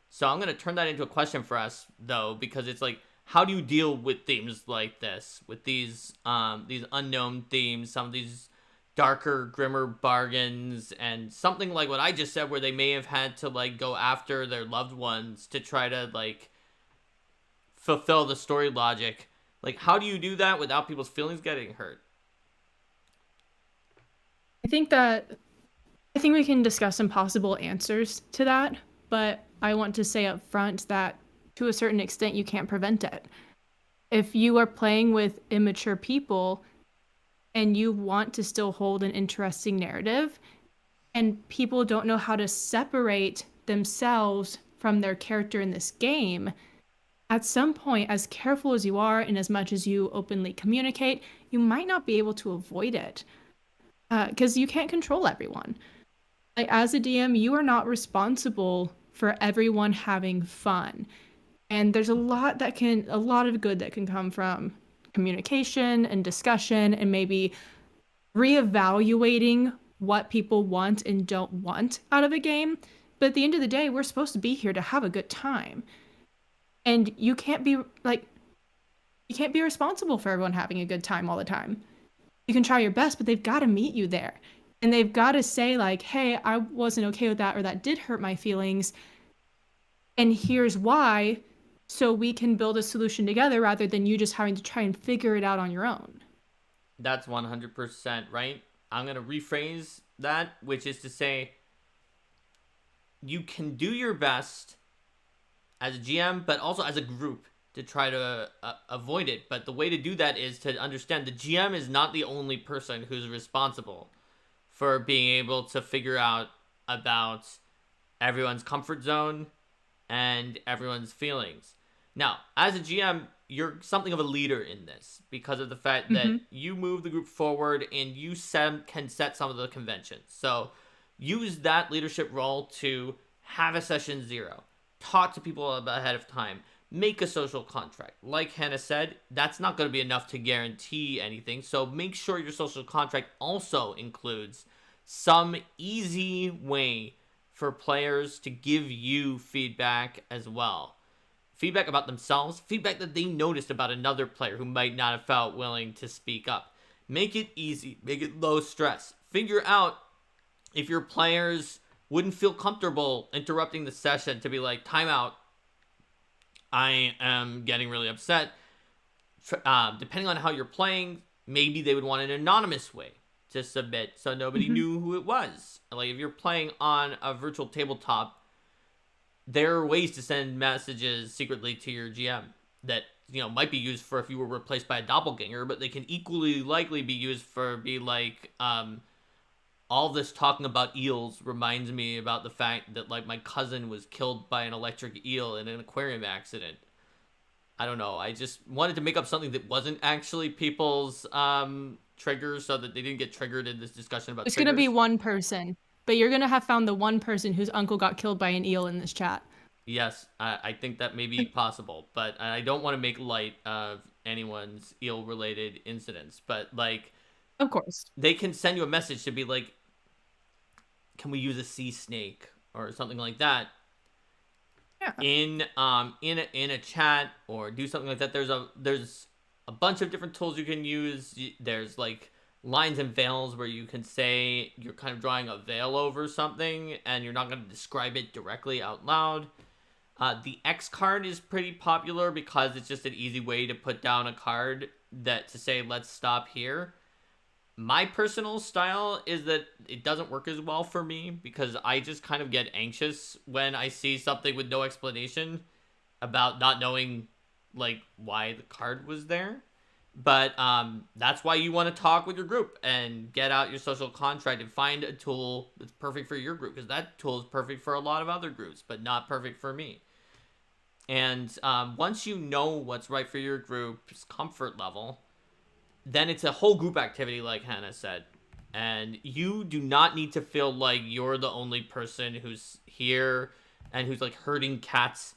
So I'm going to turn that into a question for us, though, because it's like, how do you deal with themes like this, with these unknown themes, some of these darker, grimmer bargains, and something like what I just said, where they may have had to like go after their loved ones to try to like fulfill the story logic. Like, how do you do that without people's feelings getting hurt? I think that I think we can discuss some possible answers to that, but I want to say up front that to a certain extent, you can't prevent it. If you are playing with immature people and you want to still hold an interesting narrative, and people don't know how to separate themselves from their character in this game, at some point, as careful as you are and as much as you openly communicate, you might not be able to avoid it because you can't control everyone. Like, as a DM, you are not responsible for everyone having fun. And there's a lot of good that can come from communication and discussion and maybe reevaluating what people want and don't want out of a game. But at the end of the day, we're supposed to be here to have a good time. And you can't be responsible for everyone having a good time all the time. You can try your best, but they've got to meet you there. And they've got to say like, hey, I wasn't okay with that, or that did hurt my feelings. And here's why, so we can build a solution together rather than you just having to try and figure it out on your own. That's 100% right. I'm going to rephrase that, which is to say, you can do your best as a GM, but also as a group to try to avoid it. But the way to do that is to understand the GM is not the only person who's responsible for being able to figure out about everyone's comfort zone and everyone's feelings. Now, as a GM, you're something of a leader in this because of the fact that you move the group forward and you can set some of the conventions. So use that leadership role to have a session 0, talk to people ahead of time, make a social contract. Like Hannah said, that's not going to be enough to guarantee anything. So make sure your social contract also includes some easy way for players to give you feedback as well. Feedback about themselves, feedback that they noticed about another player who might not have felt willing to speak up. Make it easy, make it low stress. Figure out if your players wouldn't feel comfortable interrupting the session to be like, time out, I am getting really upset. Depending on how you're playing, maybe they would want an anonymous way to submit so nobody knew who it was. Like if you're playing on a virtual tabletop, there are ways to send messages secretly to your GM that, you know, might be used for if you were replaced by a doppelganger, but they can equally likely be used for all this talking about eels reminds me about the fact that like my cousin was killed by an electric eel in an aquarium accident. I don't know. I just wanted to make up something that wasn't actually people's triggers so that they didn't get triggered in this discussion about It's going to be one person, but you're going to have found the one person whose uncle got killed by an eel in this chat. Yes, I think that may be possible, but I don't want to make light of anyone's eel-related incidents. But, like, of course, they can send you a message to be like, can we use a sea snake or something like that? Yeah. In a chat or do something like that. There's a bunch of different tools you can use. There's like lines and veils where you can say you're kind of drawing a veil over something and you're not going to describe it directly out loud. The X card is pretty popular because it's just an easy way to put down a card that to say, let's stop here. My personal style is that it doesn't work as well for me because I just kind of get anxious when I see something with no explanation about not knowing like why the card was there. But that's why you want to talk with your group and get out your social contract and find a tool that's perfect for your group, because that tool is perfect for a lot of other groups, but not perfect for me. And once you know what's right for your group's comfort level, then it's a whole group activity, like Hannah said. And you do not need to feel like you're the only person who's here and who's like herding cats,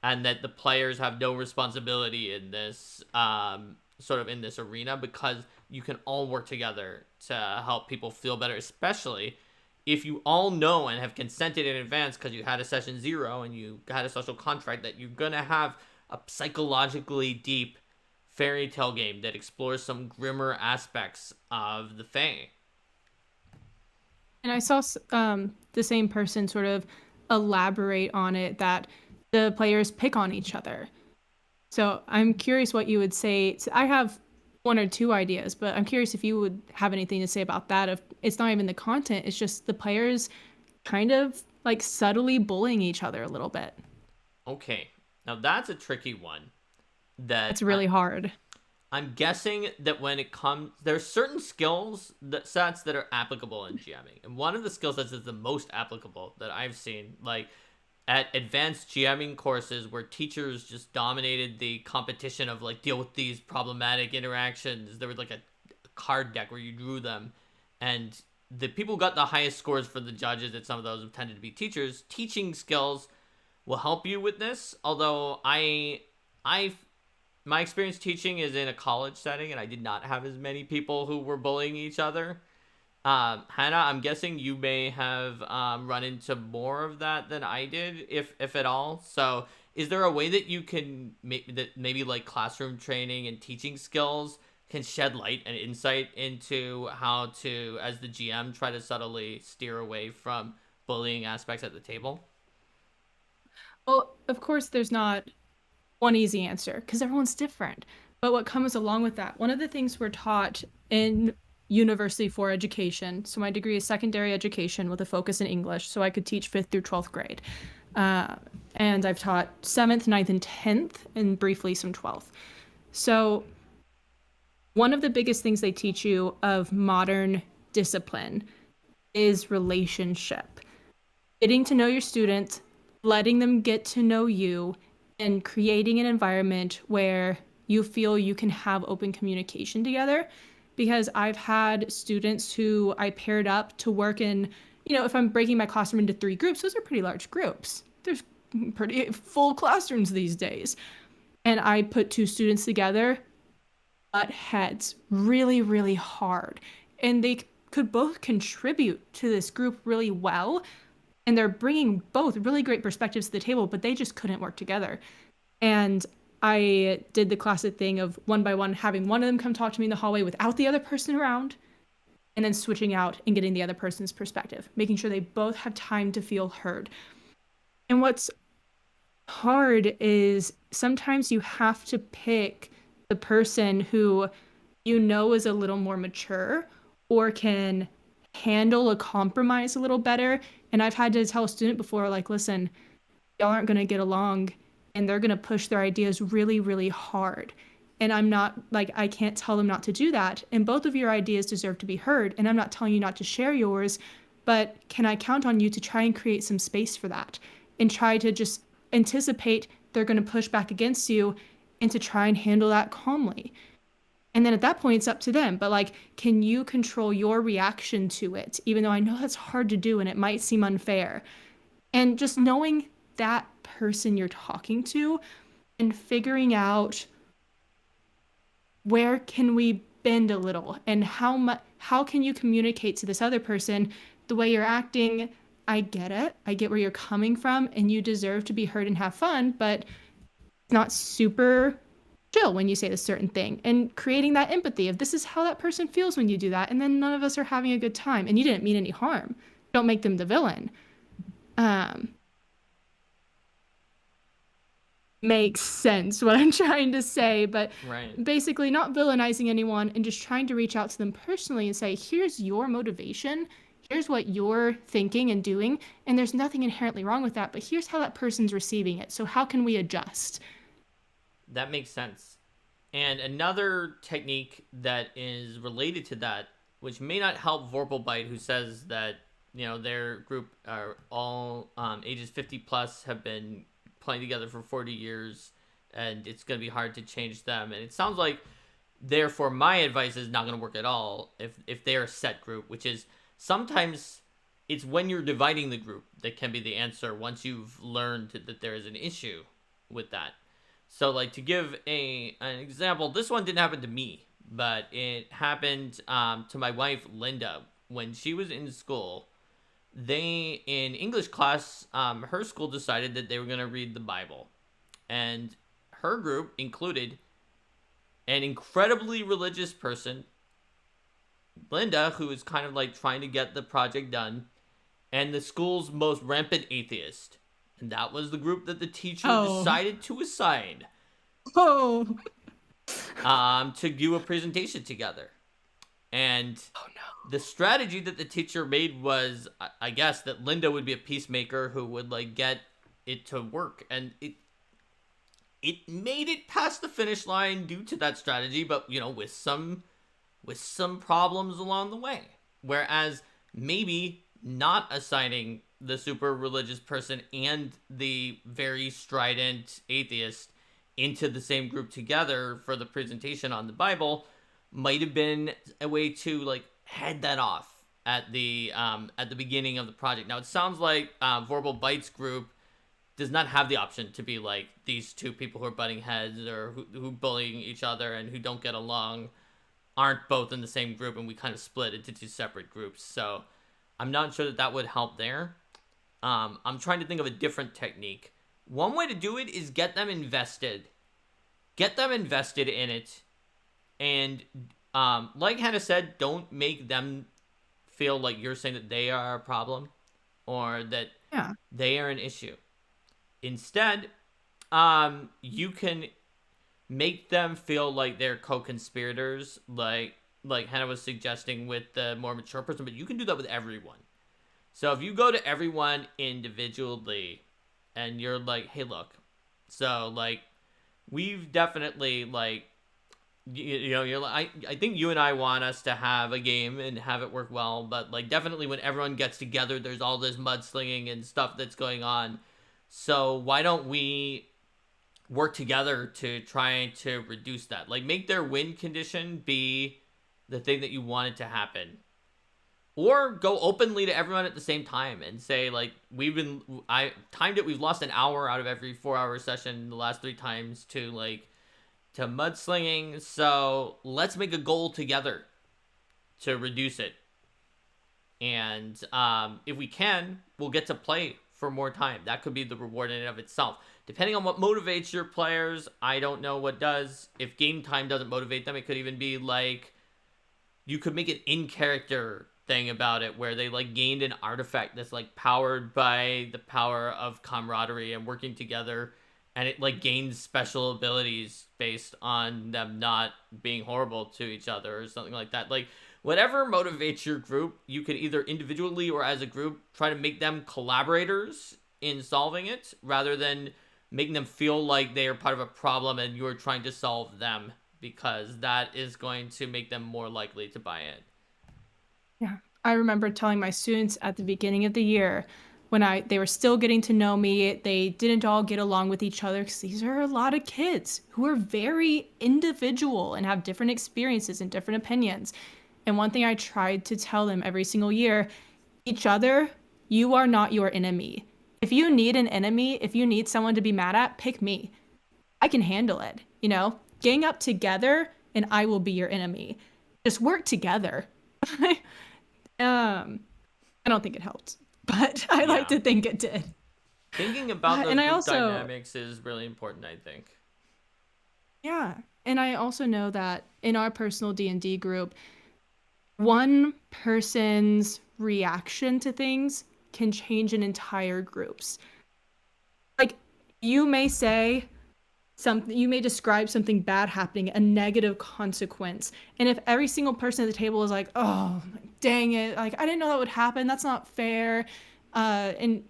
and that the players have no responsibility in this sort of in this arena, because you can all work together to help people feel better, especially if you all know and have consented in advance because you had a session 0 and you had a social contract that you're going to have a psychologically deep fairy tale game that explores some grimmer aspects of the Fae. And I saw the same person sort of elaborate on it, that the players pick on each other. So I'm curious what you would say. So I have one or two ideas, but I'm curious if you would have anything to say about that. If it's not even the content, it's just the players kind of like subtly bullying each other a little bit. Okay, now that's a tricky one. That It's really hard. I'm guessing that when it comes, there's certain skill sets that are applicable in GMing, and one of the skill sets is the most applicable that I've seen, like at advanced GMing courses where teachers just dominated the competition of like deal with these problematic interactions. There was like a card deck where you drew them, and the people who got the highest scores for the judges at some of those tended to be teachers. Teaching skills will help you with this, although my experience teaching is in a college setting, and I did not have as many people who were bullying each other. Hannah, I'm guessing you may have run into more of that than I did, if at all. So, is there a way that you can maybe like classroom training and teaching skills can shed light and insight into how to, as the GM, try to subtly steer away from bullying aspects at the table? Well, of course, there's not one easy answer because everyone's different. But what comes along with that, one of the things we're taught in university for education, so my degree is secondary education with a focus in English, so I could teach 5th through 12th grade. And I've taught 7th, 9th, and 10th, and briefly some 12th. So one of the biggest things they teach you of modern discipline is relationship. Getting to know your students, letting them get to know you, and creating an environment where you feel you can have open communication together. Because I've had students who I paired up to work in, if I'm breaking my classroom into 3 groups, those are pretty large groups. There's pretty full classrooms these days. And I put 2 students together, butt heads really, really hard. And they could both contribute to this group really well. And they're bringing both really great perspectives to the table, but they just couldn't work together. And I did the classic thing of one by one, having one of them come talk to me in the hallway without the other person around, and then switching out and getting the other person's perspective, making sure they both have time to feel heard. And what's hard is sometimes you have to pick the person who is a little more mature or can handle a compromise a little better. And I've had to tell a student before, like, listen, y'all aren't going to get along, and they're going to push their ideas really, really hard. And I'm not, like, I can't tell them not to do that. And both of your ideas deserve to be heard. And I'm not telling you not to share yours, but can I count on you to try and create some space for that and try to just anticipate they're going to push back against you and to try and handle that calmly. And then at that point, it's up to them. But like, can you control your reaction to it? Even though I know that's hard to do and it might seem unfair. And just knowing that person you're talking to and figuring out where can we bend a little and how can you communicate to this other person the way you're acting. I get it. I get where you're coming from and you deserve to be heard and have fun, but it's not super chill when you say this certain thing, and creating that empathy of this is how that person feels when you do that, and then none of us are having a good time and you didn't mean any harm. Don't make them the villain. Makes sense what I'm trying to say, but Right. basically not villainizing anyone and just trying to reach out to them personally and say, here's your motivation, here's what you're thinking and doing, and there's nothing inherently wrong with that, but here's how that person's receiving it, so how can we adjust? That makes sense. And another technique that is related to that, which may not help Vorpalbite, who says that, their group are all ages 50 plus, have been playing together for 40 years, and it's going to be hard to change them. And it sounds like, therefore, my advice is not going to work at all if they're a set group, which is sometimes it's when you're dividing the group that can be the answer once you've learned that there is an issue with that. So, like, to give an example, this one didn't happen to me, but it happened to my wife, Linda. When she was in school, in English class, her school decided that they were going to read the Bible. And her group included an incredibly religious person, Linda, who was kind of like trying to get the project done, and the school's most rampant atheist. And that was the group that the teacher decided to assign. Oh. to do a presentation together. And Oh no. the strategy that the teacher made was, I guess, that Linda would be a peacemaker who would like get it to work, and it made it past the finish line due to that strategy, but with some problems along the way. Whereas maybe not assigning the super religious person and the very strident atheist into the same group together for the presentation on the Bible might have been a way to like head that off at the beginning of the project. Now it sounds like Vorpal Bites group does not have the option to be like these two people who are butting heads or who bullying each other and who don't get along aren't both in the same group, and we kind of split into two separate groups. So I'm not sure that would help there. I'm trying to think of a different technique. One way to do it is get them invested in it, and like Hannah said, don't make them feel like you're saying that they are a problem or that they are an issue. Instead, you can make them feel like they're co-conspirators, like Hannah was suggesting with the more mature person, but you can do that with everyone. So if you go to everyone individually and you're like, hey, look, so like we've definitely like, you're like, I think you and I want us to have a game and have it work well, but like definitely when everyone gets together, there's all this mudslinging and stuff that's going on. So why don't we work together to try to reduce that? Like make their win condition be the thing that you want it to happen. Or go openly to everyone at the same time and say like, I timed it, we've lost an hour out of every 4-hour session the last 3 times to mudslinging. So let's make a goal together to reduce it. And if we can, we'll get to play for more time. That could be the reward in and of itself. Depending on what motivates your players, I don't know what does. If game time doesn't motivate them, it could even be like, you could make an in-character thing about it where they like gained an artifact that's like powered by the power of camaraderie and working together, and it like gains special abilities based on them not being horrible to each other or something like that. Like whatever motivates your group, you can either individually or as a group try to make them collaborators in solving it rather than making them feel like they are part of a problem and you're trying to solve them, because that is going to make them more likely to buy in. Yeah, I remember telling my students at the beginning of the year when they were still getting to know me, they didn't all get along with each other because these are a lot of kids who are very individual and have different experiences and different opinions. And one thing I tried to tell them every single year, each other, you are not your enemy. If you need an enemy, if you need someone to be mad at, pick me. I can handle it, gang up together and I will be your enemy. Just work together. I don't think it helped, but I like to think it did. Thinking about those group dynamics is really important, I think. Yeah, and I also know that in our personal D&D group, one person's reaction to things can change an entire group's. Like, you may say something, you may describe something bad happening, a negative consequence, and if every single person at the table is like, oh, dang it, like, I didn't know that would happen, that's not fair, and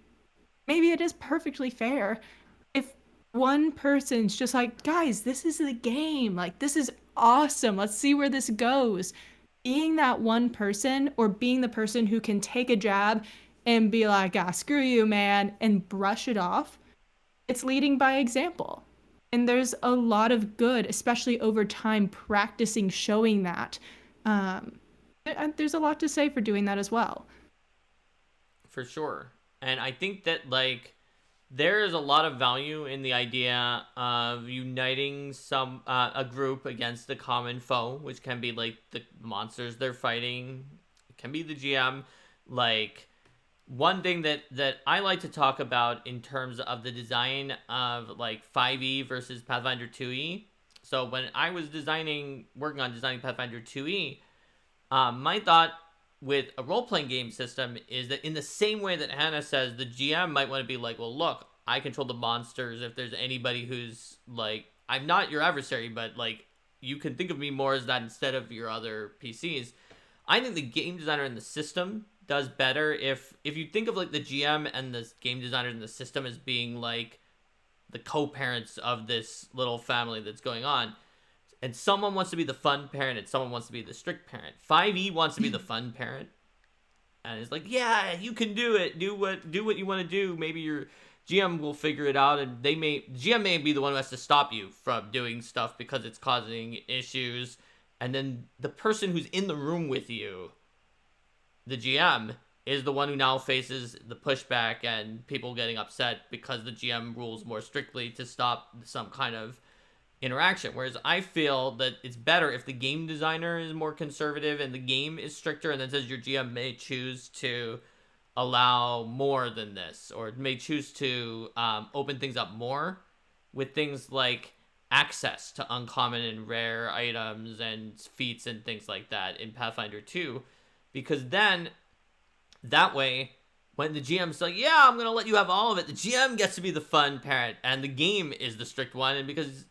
maybe it is perfectly fair. If one person's just like, guys, this is the game, like, this is awesome, let's see where this goes. Being that one person, or being the person who can take a jab and be like, screw you, man, and brush it off, it's leading by example. And there's a lot of good, especially over time, practicing showing that. There's a lot to say for doing that as well. For sure. And I think that, like, there is a lot of value in the idea of uniting a group against a common foe, which can be, like, the monsters they're fighting. It can be the GM. Like, one thing that I like to talk about in terms of the design of, like, 5e versus Pathfinder 2e. So when I was working on designing Pathfinder 2e, my thought with a role-playing game system is that in the same way that Hannah says, the GM might want to be like, well, look, I control the monsters. If there's anybody who's like, I'm not your adversary, but like, you can think of me more as that instead of your other PCs. I think the game designer in the system does better if you think of like the GM and the game designer in the system as being like the co-parents of this little family that's going on. And someone wants to be the fun parent and someone wants to be the strict parent. 5e wants to be the fun parent. And it's like, yeah, you can do it. Do what you want to do. Maybe your GM will figure it out, and GM may be the one who has to stop you from doing stuff because it's causing issues. And then the person who's in the room with you, the GM, is the one who now faces the pushback and people getting upset because the GM rules more strictly to stop some kind of interaction. Whereas I feel that it's better if the game designer is more conservative and the game is stricter, and then says your GM may choose to allow more than this, or may choose to open things up more with things like access to uncommon and rare items and feats and things like that in Pathfinder 2, because then that way when the GM's like, yeah, I'm gonna let you have all of it, the GM gets to be the fun parent and the game is the strict one. And because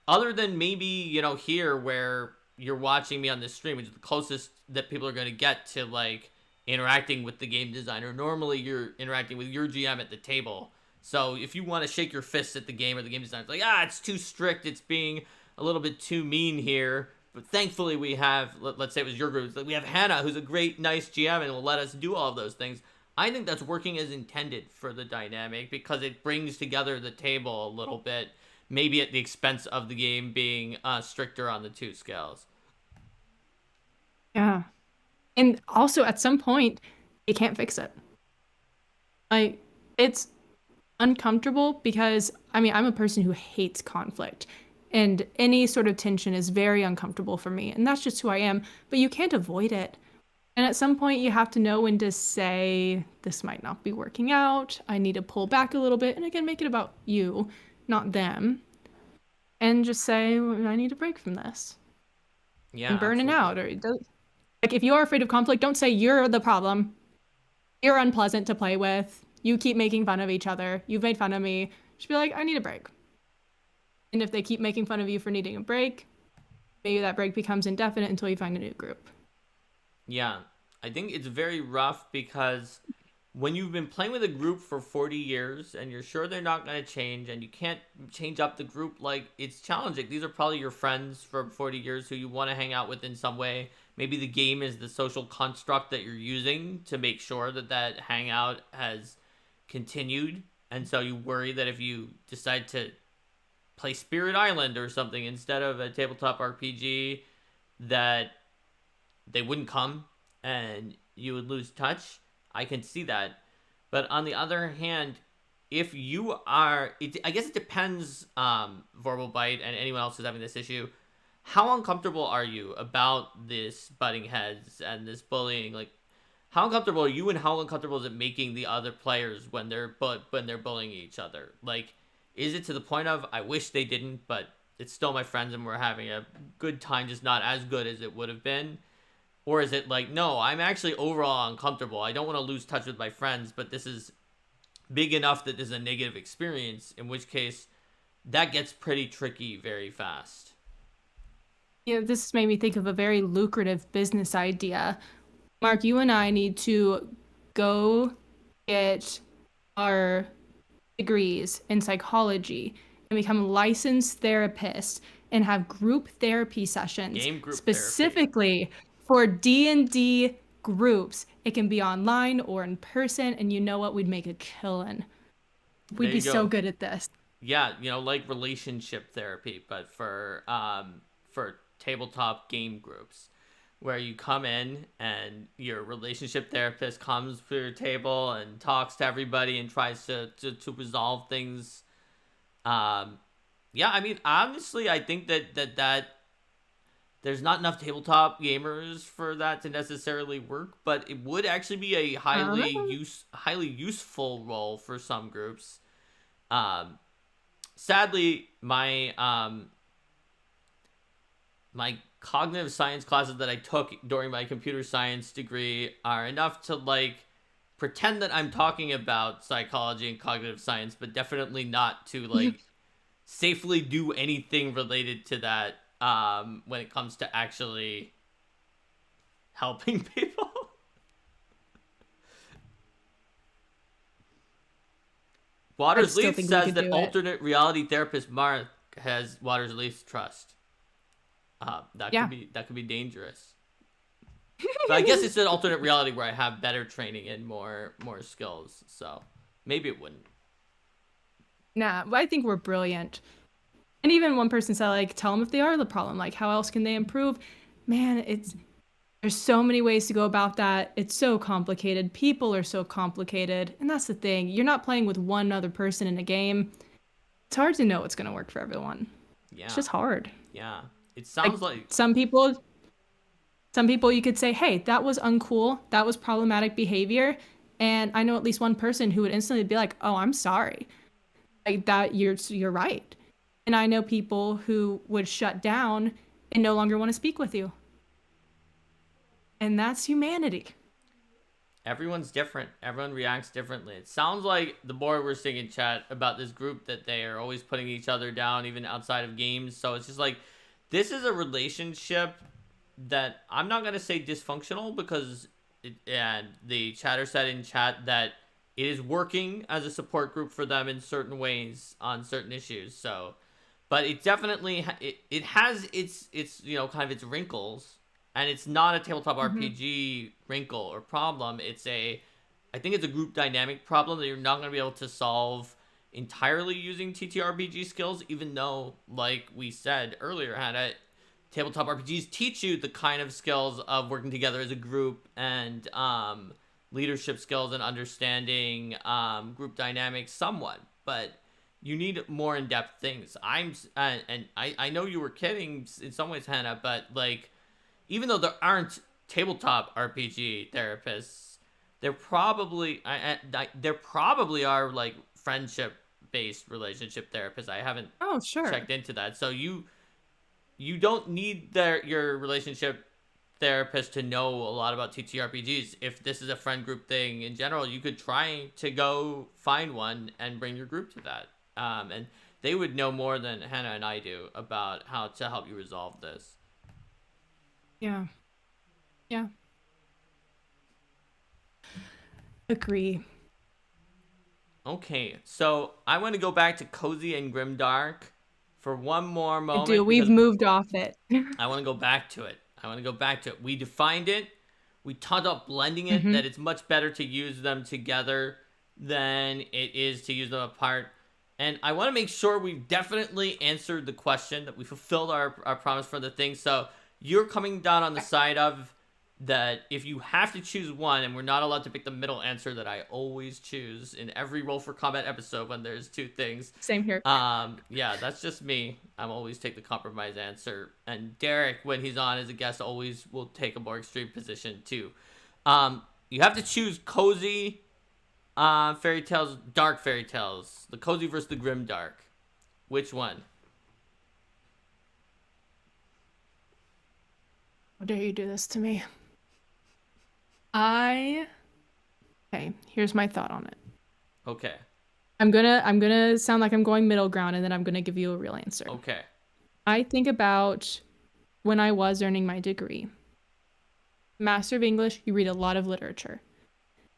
other than maybe, you know, here where you're watching me on this stream, which is the closest that people are going to get to like interacting with the game designer, normally you're interacting with your GM at the table. So if you want to shake your fists at the game, or the game designer's like, it's too strict, it's being a little bit too mean here. But thankfully we have, let's say it was your group, we have Hannah, who's a great, nice GM and will let us do all of those things. I think that's working as intended for the dynamic, because it brings together the table a little bit, maybe at the expense of the game being stricter on the two scales. Yeah. And also at some point, you can't fix it. Like, it's uncomfortable because, I mean, I'm a person who hates conflict. And any sort of tension is very uncomfortable for me. And that's just who I am. But you can't avoid it. And at some point, you have to know when to say, this might not be working out. I need to pull back a little bit. And again, make it about you, not them. And just say, I need a break from this. Yeah. And burn it out. Or like, if you are afraid of conflict, don't say you're the problem. You're unpleasant to play with. You keep making fun of each other. You've made fun of me. Just be like, I need a break. And if they keep making fun of you for needing a break, maybe that break becomes indefinite until you find a new group. Yeah, I think it's very rough because when you've been playing with a group for 40 years and you're sure they're not going to change and you can't change up the group, like, it's challenging. These are probably your friends for 40 years who you want to hang out with in some way. Maybe the game is the social construct that you're using to make sure that that hangout has continued. And so you worry that if you decide to play Spirit Island or something instead of a tabletop RPG, that they wouldn't come and you would lose touch. I can see that. But on the other hand, if you are, I guess it depends, Verbal Bite and anyone else who's having this issue, how uncomfortable are you about this butting heads and this bullying? Like, how uncomfortable are you, and how uncomfortable is it making the other players when they're bullying each other? Like, is it to the point of, I wish they didn't, but it's still my friends and we're having a good time, just not as good as it would have been? Or is it like, no, I'm actually overall uncomfortable. I don't want to lose touch with my friends, but this is big enough that there's a negative experience, in which case that gets pretty tricky very fast. Yeah, this made me think of a very lucrative business idea. Mark, you and I need to go get our degrees in psychology and become licensed therapists and have group therapy sessions. Game group specifically therapy. For D&D groups. It can be online or in person, and you know what? We'd make a killing. We'd be so good at this. Yeah, you know, like relationship therapy, but for tabletop game groups, where you come in and your relationship therapist comes to your table and talks to everybody and tries to resolve things. Yeah, I mean, honestly, I think that there's not enough tabletop gamers for that to necessarily work, but it would actually be a highly useful role for some groups. Sadly, my cognitive science classes that I took during my computer science degree are enough to like pretend that I'm talking about psychology and cognitive science, but definitely not to like safely do anything related to that when it comes to actually helping people. Waters still Leaf think we says could that do it. alternate reality therapist Mark has Waters Leaf's trust. That could be dangerous. But I guess it's an alternate reality where I have better training and more skills, so maybe it wouldn't. Nah, I think we're brilliant. And even one person said, like, tell them if they are the problem. Like, how else can they improve? Man, there's so many ways to go about that. It's so complicated. People are so complicated. And that's the thing. You're not playing with one other person in a game. It's hard to know what's going to work for everyone. Yeah. It's just hard. Yeah. It sounds like some people you could say, hey, that was uncool. That was problematic behavior. And I know at least one person who would instantly be like, oh, I'm sorry. Like that, you're right. And I know people who would shut down and no longer want to speak with you. And that's humanity. everyone's different. Everyone reacts differently. It sounds like the more we're seeing in chat about this group that they are always putting each other down, even outside of games. So it's just like, this is a relationship that I'm not going to say dysfunctional because the chatter said in chat that it is working as a support group for them in certain ways on certain issues. So, but it definitely, it has its, kind of its wrinkles. And it's not a tabletop RPG wrinkle or problem. I think it's a group dynamic problem that you're not going to be able to solve entirely using TTRPG skills, even though, like we said earlier, Hannah, tabletop RPGs teach you the kind of skills of working together as a group and leadership skills and understanding group dynamics somewhat. But you need more in-depth things. I know you were kidding in some ways, Hannah, but like, even though there aren't tabletop RPG therapists, there probably are like friendship-based relationship therapists. I haven't checked into that. So you don't need your relationship therapist to know a lot about TTRPGs. If this is a friend group thing in general, you could try to go find one and bring your group to that. And they would know more than Hannah and I do about how to help you resolve this. Yeah. Yeah. Agree. Okay, so I want to go back to Cozy and Grimdark for one more moment. Dude, we've moved off it. I want to go back to it. We defined it. We talked about blending it, that it's much better to use them together than it is to use them apart. And I want to make sure we've definitely answered the question, that we fulfilled our promise for the thing. So you're coming down on the side of that if you have to choose one, and we're not allowed to pick the middle answer that I always choose in every Roll for Combat episode when there's two things. Same here. Yeah, that's just me. I'm always take the compromise answer. And Derek, when he's on as a guest, always will take a more extreme position too. You have to choose cozy fairy tales, dark fairy tales. The cozy versus the grim dark. Which one? How dare you do this to me? Okay, here's my thought on it. Okay. I'm gonna sound like I'm going middle ground, and then I'm gonna give you a real answer. Okay. I think about when I was earning my degree. Master of English, you read a lot of literature.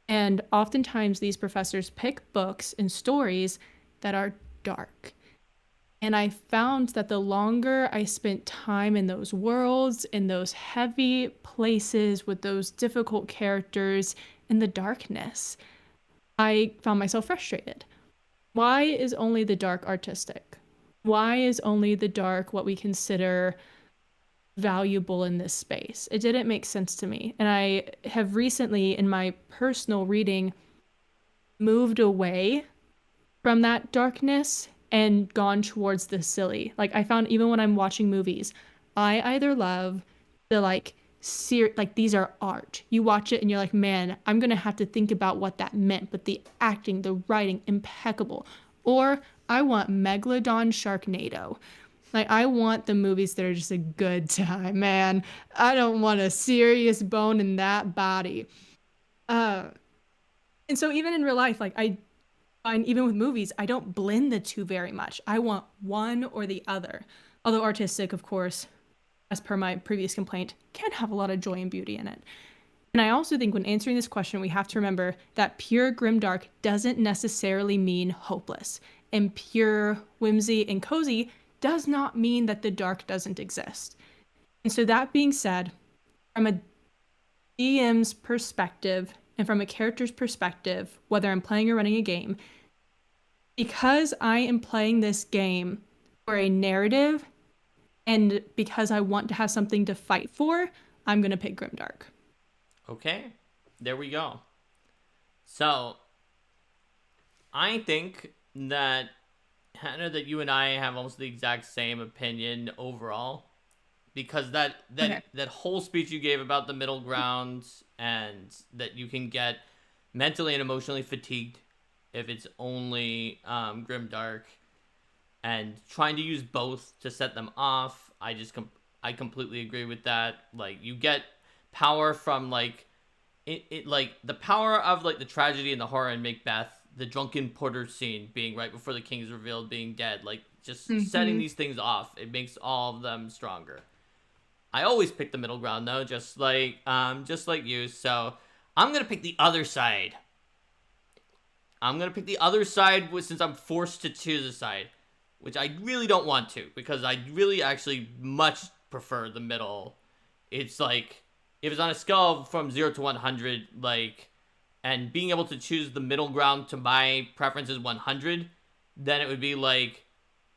And oftentimes these professors pick books and stories that are dark. And I found that the longer I spent time in those worlds, in those heavy places with those difficult characters in the darkness, I found myself frustrated. Why is only the dark artistic? Why is only the dark what we consider valuable in this space? It didn't make sense to me. And I have recently, in my personal reading, moved away from that darkness and gone towards the silly. Like, I found even when I'm watching movies, I either love the like these are art. You watch it and you're like, man, I'm gonna have to think about what that meant, but the acting, the writing, impeccable. Or I want Megalodon Sharknado. Like, I want the movies that are just a good time, man. I don't want a serious bone in that body. And so even in real life, like, I And even with movies, I don't blend the two very much. I want one or the other. Although artistic, of course, as per my previous complaint, can have a lot of joy and beauty in it. And I also think when answering this question, we have to remember that pure grimdark doesn't necessarily mean hopeless. And pure whimsy and cozy does not mean that the dark doesn't exist. And so that being said, from a DM's perspective and from a character's perspective, whether I'm playing or running a game, because I am playing this game for a narrative and because I want to have something to fight for, I'm going to pick grimdark. Okay, there we go. So, I think that, Hannah, that you and I have almost the exact same opinion overall. Because that whole speech you gave about the middle ground and that you can get mentally and emotionally fatigued if it's only grimdark, and trying to use both to set them off, I completely agree with that. Like, you get power from like the power of like the tragedy and the horror in Macbeth, the drunken porter scene being right before the king is revealed being dead, like just setting these things off, it makes all of them stronger. I always pick the middle ground though, just like you. So I'm gonna pick the other side. Since I'm forced to choose a side, which I really don't want to, because I really actually much prefer the middle. It's like, if it's on a scale from 0 to 100, like, and being able to choose the middle ground to my preference is 100, then it would be like,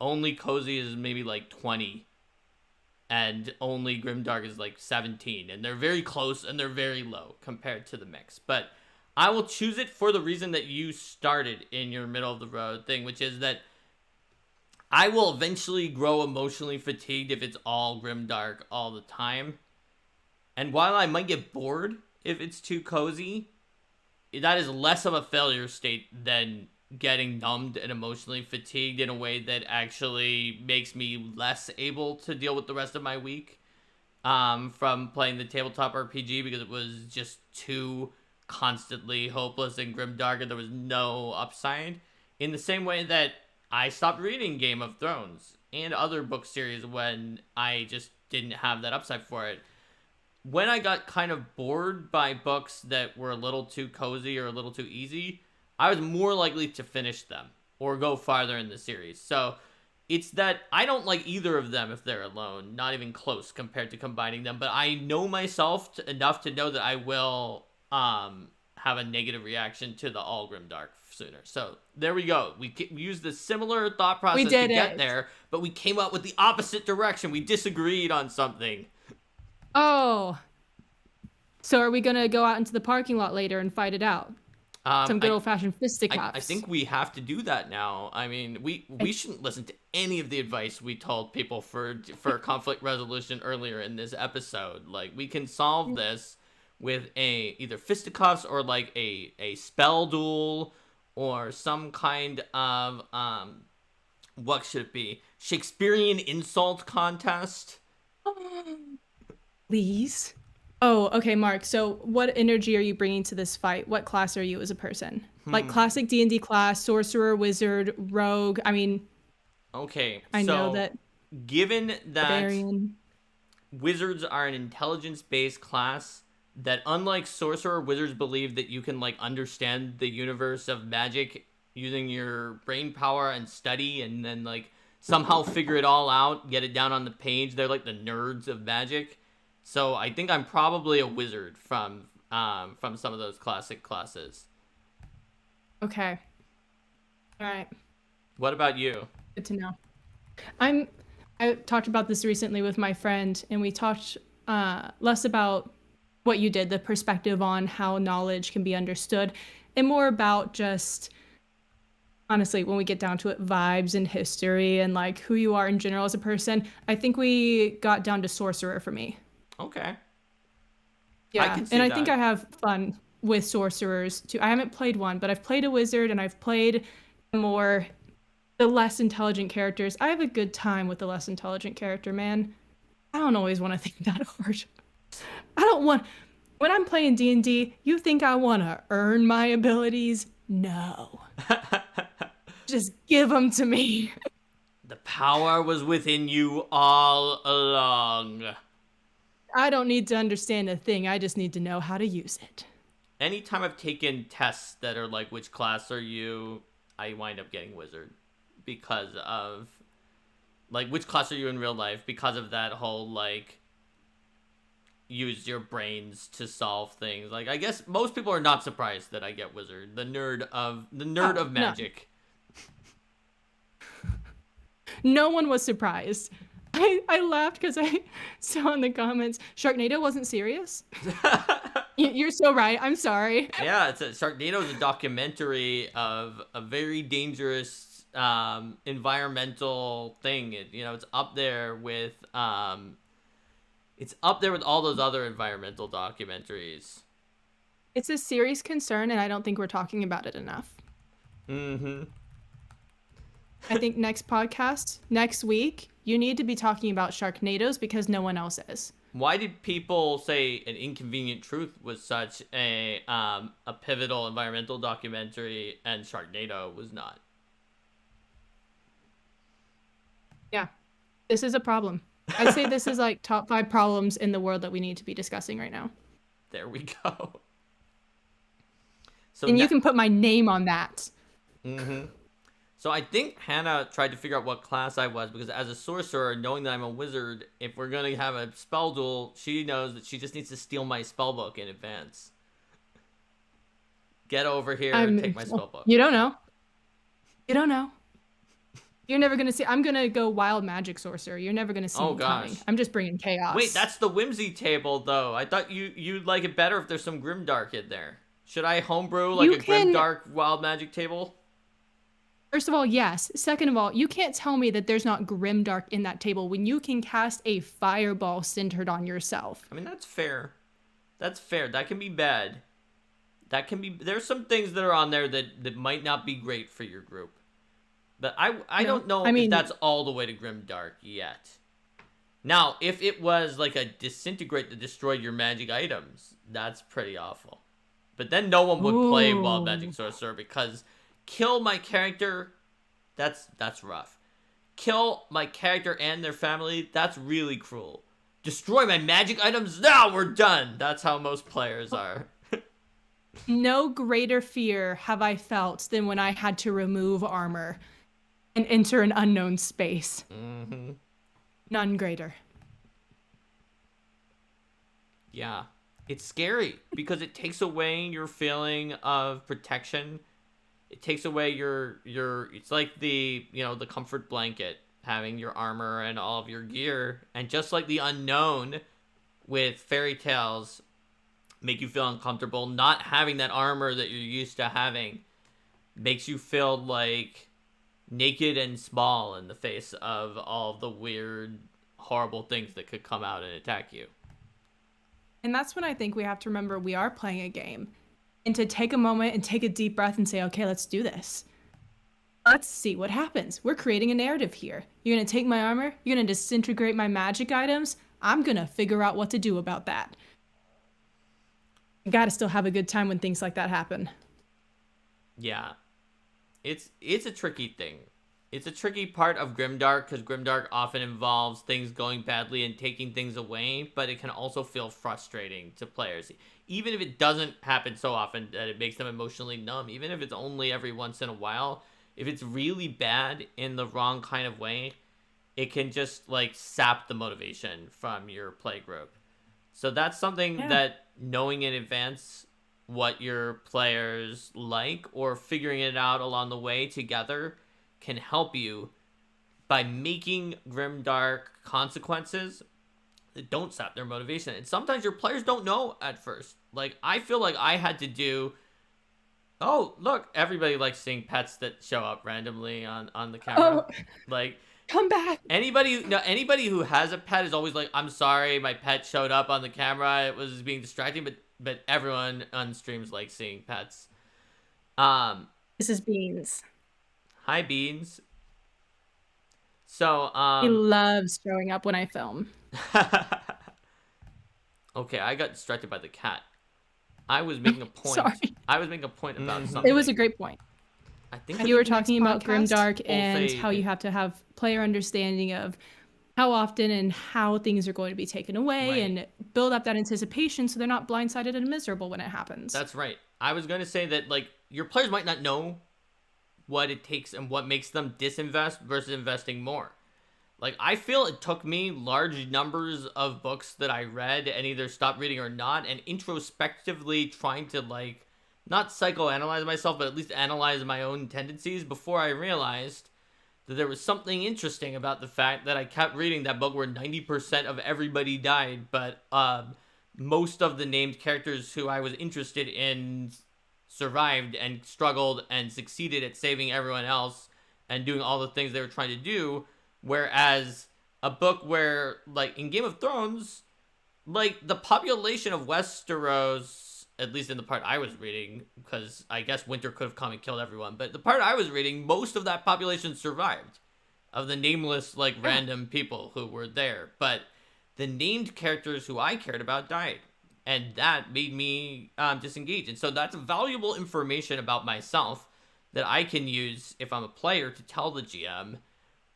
only cozy is maybe like 20, and only grimdark is like 17, and they're very close and they're very low compared to the mix. But I will choose it for the reason that you started in your middle of the road thing, which is that I will eventually grow emotionally fatigued if it's all grimdark all the time. And while I might get bored if it's too cozy, that is less of a failure state than getting numbed and emotionally fatigued in a way that actually makes me less able to deal with the rest of my week from playing the tabletop RPG, because it was just too constantly hopeless and grimdark and there was no upside. In the same way that I stopped reading Game of Thrones and other book series when I just didn't have that upside for it. When I got kind of bored by books that were a little too cozy or a little too easy, I was more likely to finish them or go farther in the series. So it's that I don't like either of them if they're alone, not even close compared to combining them. But I know myself enough to know that I will have a negative reaction to the all grimdark sooner. So there we go. We used the similar thought process to get there, but we came up with the opposite direction. We disagreed on something. Oh. So are we going to go out into the parking lot later and fight it out? Some good old-fashioned fisticuffs. I think we have to do that now. I mean, we shouldn't listen to any of the advice we told people for conflict resolution earlier in this episode. Like, we can solve this with either fisticuffs or like a spell duel or some kind of what should it be? Shakespearean insult contest. Please. Oh, okay, Mark. So what energy are you bringing to this fight? What class are you as a person? Like classic D&D class, sorcerer, wizard, rogue. I mean, okay. I know that. Given that barbarian. Wizards are an intelligence-based class, that unlike sorcerer, wizards believe that you can like understand the universe of magic using your brain power and study, and then like somehow figure it all out, get it down on the page. They're like the nerds of magic. So I think I'm probably a wizard from some of those classic classes. Okay. All right. What about you? Good to know. I talked about this recently with my friend, and we talked less about what you did, the perspective on how knowledge can be understood, and more about just, honestly, when we get down to it, vibes and history and like who you are in general as a person. I think we got down to sorcerer for me. Okay. Yeah, and I think I have fun with sorcerers too. I haven't played one, but I've played a wizard and I've played the less intelligent characters. I have a good time with the less intelligent character, man. I don't always want to think that hard. When I'm playing D&D, you think I want to earn my abilities? No. Just give them to me. The power was within you all along. I don't need to understand a thing. I just need to know how to use it. Anytime I've taken tests that are like, which class are you, I wind up getting wizard. Because of, like, which class are you in real life? Because of that whole, like, use your brains to solve things. Like, I guess most people are not surprised that I get wizard. The nerd of magic. No one was surprised. I laughed because I saw in the comments, Sharknado wasn't serious. You're so right. I'm sorry. Yeah, Sharknado is a documentary of a very dangerous environmental thing. It's up there with all those other environmental documentaries. It's a serious concern, and I don't think we're talking about it enough. Mm-hmm. I think next week, you need to be talking about Sharknadoes because no one else is. Why did people say An Inconvenient Truth was such a pivotal environmental documentary and Sharknado was not? Yeah, this is a problem. I'd say this is like top 5 problems in the world that we need to be discussing right now. There we go. So and you can put my name on that. Mm-hmm. So I think Hannah tried to figure out what class I was because as a sorcerer, knowing that I'm a wizard, if we're going to have a spell duel, she knows that she just needs to steal my spell book in advance. Get over here and take my spell book. You don't know. You're never going to see. I'm going to go wild magic sorcerer. You're never going to see me coming. I'm just bringing chaos. Wait, that's the Whimsy table, though. I thought you'd like it better if there's some Grimdark in there. Should I homebrew like Grimdark wild magic table? First of all, yes. Second of all, you can't tell me that there's not grimdark in that table when you can cast a fireball centered on yourself. I mean, that's fair. That can be bad. There's some things that are on there that might not be great for your group. But I don't know if that's all the way to grimdark yet. Now, if it was like a disintegrate to destroy your magic items, that's pretty awful. But then no one would play wild magic sorcerer because kill my character, that's rough. Kill my character and their family, that's really cruel. Destroy my magic items, now we're done. That's how most players are. No greater fear have I felt than when I had to remove armor and enter an unknown space. Mm-hmm. None greater. Yeah, it's scary because it takes away your feeling of protection. It takes away your it's like the comfort blanket, having your armor and all of your gear. And just like the unknown with fairy tales make you feel uncomfortable, not having that armor that you're used to having makes you feel like naked and small in the face of all the weird, horrible things that could come out and attack you. And that's when I think we have to remember we are playing a game. And to take a moment and take a deep breath and say, okay, let's do this. Let's see what happens. We're creating a narrative here. You're going to take my armor. You're going to disintegrate my magic items. I'm going to figure out what to do about that. You got to still have a good time when things like that happen. Yeah. It's a tricky thing. It's a tricky part of Grimdark because Grimdark often involves things going badly and taking things away, but it can also feel frustrating to players. Even if it doesn't happen so often that it makes them emotionally numb, even if it's only every once in a while, if it's really bad in the wrong kind of way, it can just like sap the motivation from your play group. So that's something that knowing in advance what your players like or figuring it out along the way together can help you by making grimdark consequences that don't sap their motivation. And sometimes your players don't know at first. Like, I feel like I had to do, oh, look, everybody likes seeing pets that show up randomly on the camera. Oh, like, come back. Anybody who has a pet is always like, I'm sorry, my pet showed up on the camera. It was being distracting, but everyone on streams likes seeing pets. This is Beans. Hi, Beans. So, he loves showing up when I film. Okay, I got distracted by the cat. I was making a point. Sorry. I was making a point about something. It was a great point. I think You were talking about podcast? Grimdark and Ulfe- how you have to have player understanding of how often and how things are going to be taken away Right. and build up that anticipation so they're not blindsided and miserable when it happens. That's right. I was going to say that, like, your players might not know what it takes and what makes them disinvest versus investing more. Like, I feel it took me large numbers of books that I read and either stopped reading or not, and introspectively trying to, like, not psychoanalyze myself, but at least analyze my own tendencies before I realized that there was something interesting about the fact that I kept reading that book where 90% of everybody died, but most of the named characters who I was interested in survived and struggled and succeeded at saving everyone else and doing all the things they were trying to do. Whereas a book where, like, in Game of Thrones, like, the population of Westeros, at least in the part I was reading, because I guess winter could have come and killed everyone, but the part I was reading, most of that population survived, of the nameless, like, random people who were there. But the named characters who I cared about died, and that made me disengage. And so that's valuable information about myself that I can use if I'm a player to tell the GM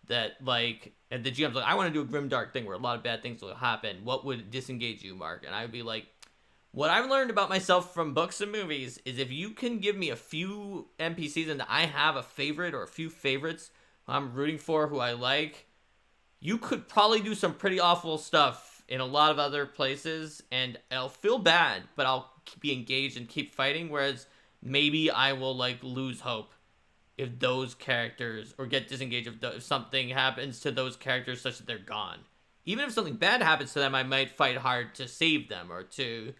that, like, and the GM's like, I want to do a grimdark thing where a lot of bad things will happen. What would disengage you, Mark? And I would be like, what I've learned about myself from books and movies is if you can give me a few NPCs and I have a favorite or a few favorites who I'm rooting for, who I like, you could probably do some pretty awful stuff in a lot of other places, and I'll feel bad, but I'll be engaged and keep fighting, whereas maybe I will, like, lose hope if those characters, or get disengaged if something happens to those characters such that they're gone. Even if something bad happens to them, I might fight hard to save them or to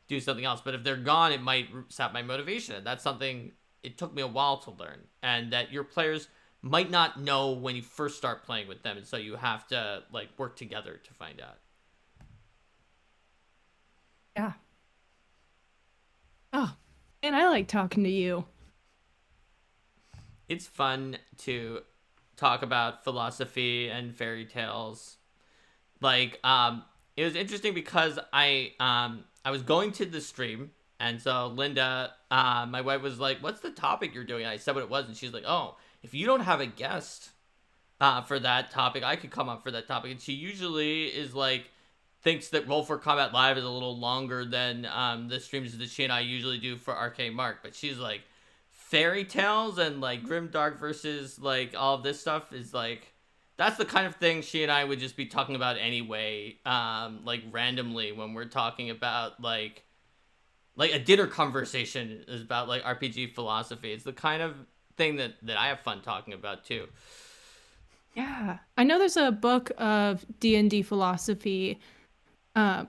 do something else. But if they're gone, it might sap my motivation. And that's something it took me a while to learn. And that your players might not know when you first start playing with them. And so you have to, like, work together to find out. Yeah. Oh, and I like talking to you. It's fun to talk about philosophy and fairy tales. Like, it was interesting because I was going to the stream, and so Linda, my wife, was like, what's the topic you're doing? And I said what it was, and she's like, oh, if you don't have a guest for that topic, I could come up for that topic. And she usually is like, thinks that Roll for Combat Live is a little longer than the streams that she and I usually do for Arcade Mark. But she's like, fairy tales and, like, grimdark versus, like, all of this stuff is, like, that's the kind of thing she and I would just be talking about anyway, like, randomly when we're talking about, like a dinner conversation is about, like, RPG philosophy. It's the kind of thing that I have fun talking about, too. Yeah. I know there's a book of D&D philosophy,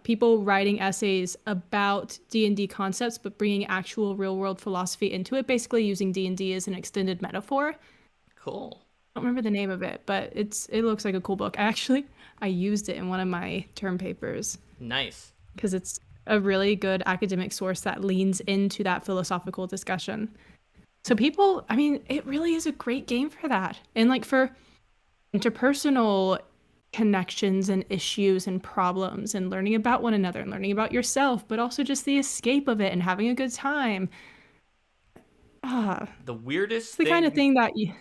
people writing essays about D&D concepts, but bringing actual real-world philosophy into it, basically using D&D as an extended metaphor. Cool. I don't remember the name of it, but it looks like a cool book. I used it in one of my term papers. Nice. Because it's a really good academic source that leans into that philosophical discussion. So people, I mean, it really is a great game for that. And, like, for interpersonal connections and issues and problems and learning about one another and learning about yourself, but also just the escape of it and having a good time. The weirdest it's the kind of thing that you...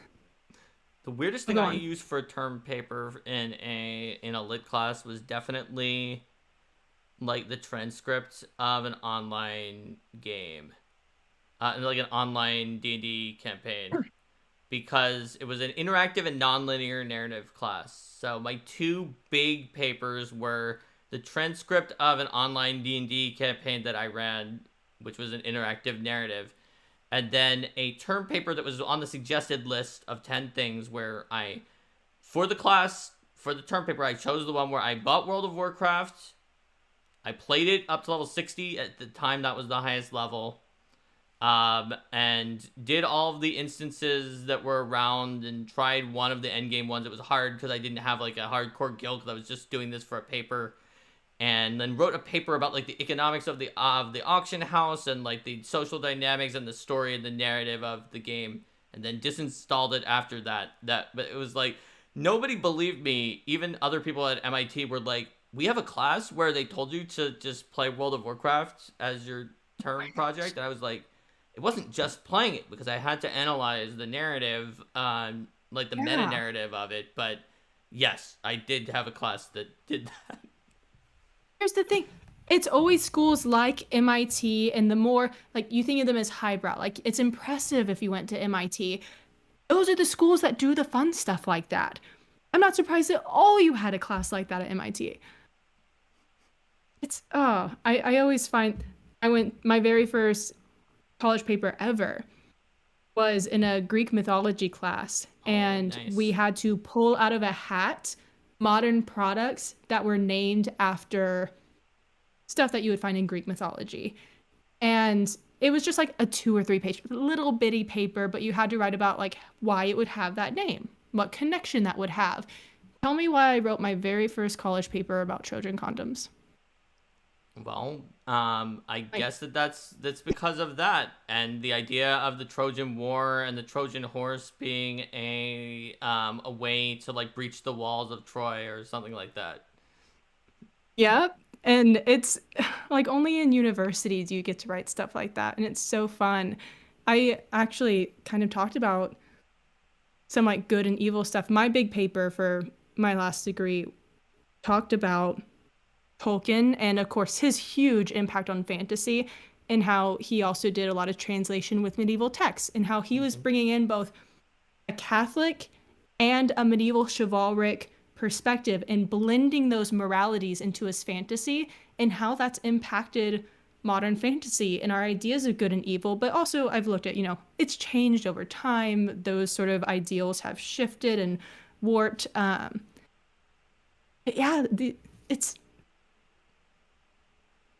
The weirdest thing I used for a term paper in a lit class was definitely, like, the transcript of an online game, like an online D&D campaign, because it was an interactive and non-linear narrative class. So my two big papers were the transcript of an online D&D campaign that I ran, which was an interactive narrative, and then a term paper that was on the suggested list of 10 things where for the term paper, I chose the one where I bought World of Warcraft. I played it up to level 60. At the time, that was the highest level. And did all of the instances that were around and tried one of the endgame ones. It was hard because I didn't have, like, a hardcore guild because I was just doing this for a paper. And then wrote a paper about, like, the economics of the auction house and, like, the social dynamics and the story and the narrative of the game, and then disinstalled it after that. But it was like, nobody believed me. Even other people at MIT were like, we have a class where they told you to just play World of Warcraft as your term project, and I was like, it wasn't just playing it because I had to analyze the narrative, like the meta narrative of it. But yes, I did have a class that did that. Here's the thing. It's always schools like MIT, and the more, like, you think of them as highbrow. Like, it's impressive if you went to MIT. Those are the schools that do the fun stuff like that. I'm not surprised at all you had a class like that at MIT. I always find, my very first college paper ever was in a Greek mythology class, and nice. we had to pull out of a hat modern products that were named after stuff that you would find in Greek mythology. And it was just like a 2 or 3 page little bitty paper, but you had to write about like why it would have that name, what connection that would have. Tell me why I wrote my very first college paper about Trojan condoms. Well, I guess that's because of that, and the idea of the Trojan War and the Trojan horse being a way to like breach the walls of Troy or something like that. Yep. And it's like only in universities you get to write stuff like that, and it's so fun. I actually kind of talked about some like good and evil stuff. My big paper for my last degree talked about Tolkien and of course his huge impact on fantasy, and how he also did a lot of translation with medieval texts, and how he was bringing in both a Catholic and a medieval chivalric perspective and blending those moralities into his fantasy, and how that's impacted modern fantasy and our ideas of good and evil. But also I've looked at, it's changed over time. Those sort of ideals have shifted and warped. I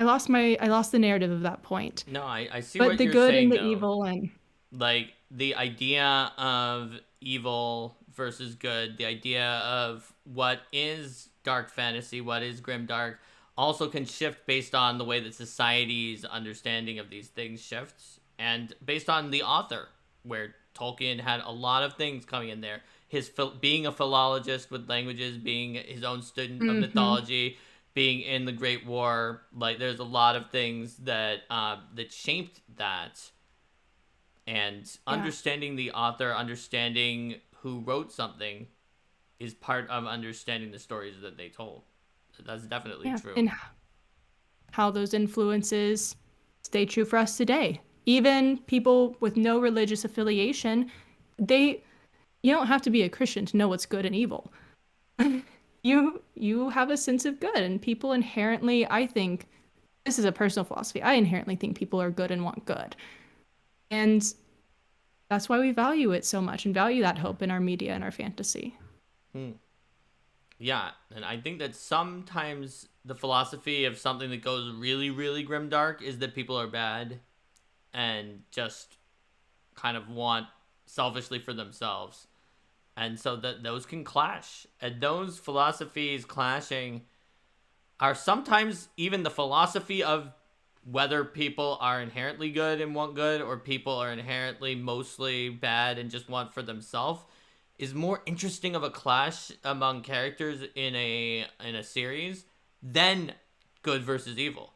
lost the narrative of that point. No, I see but what the you're good saying, and the though. evil, and like the idea of evil versus good, the idea of what is dark fantasy, what is grimdark, also can shift based on the way that society's understanding of these things shifts, and based on the author, where Tolkien had a lot of things coming in there. His being a philologist with languages, being his own student of mythology, being in the Great War, like there's a lot of things that that shaped that. And understanding the author, understanding who wrote something, is part of understanding the stories that they told. That's definitely true. And how those influences stay true for us today. Even people with no religious affiliation, you don't have to be a Christian to know what's good and evil. You have a sense of good, and people inherently, I think, this is a personal philosophy, I inherently think people are good and want good. And that's why we value it so much and value that hope in our media and our fantasy. Yeah, and I think that sometimes the philosophy of something that goes really, really grimdark is that people are bad and just kind of want selfishly for themselves. And so that those can clash. And those philosophies clashing are sometimes even the philosophy of whether people are inherently good and want good, or people are inherently mostly bad and just want for themselves, is more interesting of a clash among characters in a series than good versus evil.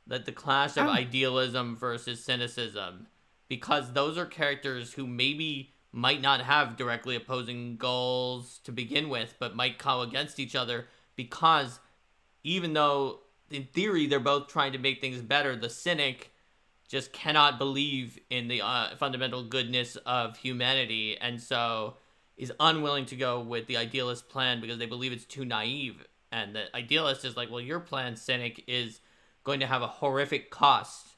That the clash of idealism versus cynicism, because those are characters who maybe might not have directly opposing goals to begin with, but might come against each other because even though in theory they're both trying to make things better, the cynic just cannot believe in the fundamental goodness of humanity, and so is unwilling to go with the idealist plan because they believe it's too naive. And the idealist is like, well, your plan, cynic, is going to have a horrific cost,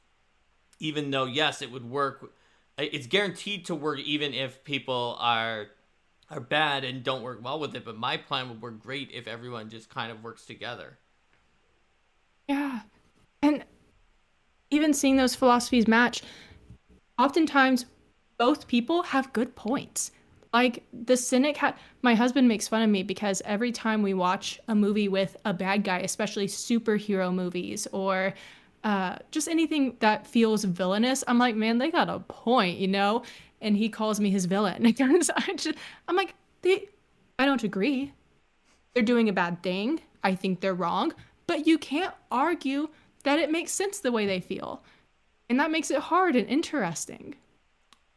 even though, yes, it would work. It's guaranteed to work even if people are bad and don't work well with it, but my plan would work great if everyone just kind of works together. Yeah. And even seeing those philosophies match, oftentimes both people have good points. Like the cynic my husband makes fun of me because every time we watch a movie with a bad guy, especially superhero movies or just anything that feels villainous, I'm like, man, they got a point, And he calls me his villain. I'm like, I don't agree. They're doing a bad thing. I think they're wrong. But you can't argue that it makes sense the way they feel. And that makes it hard and interesting.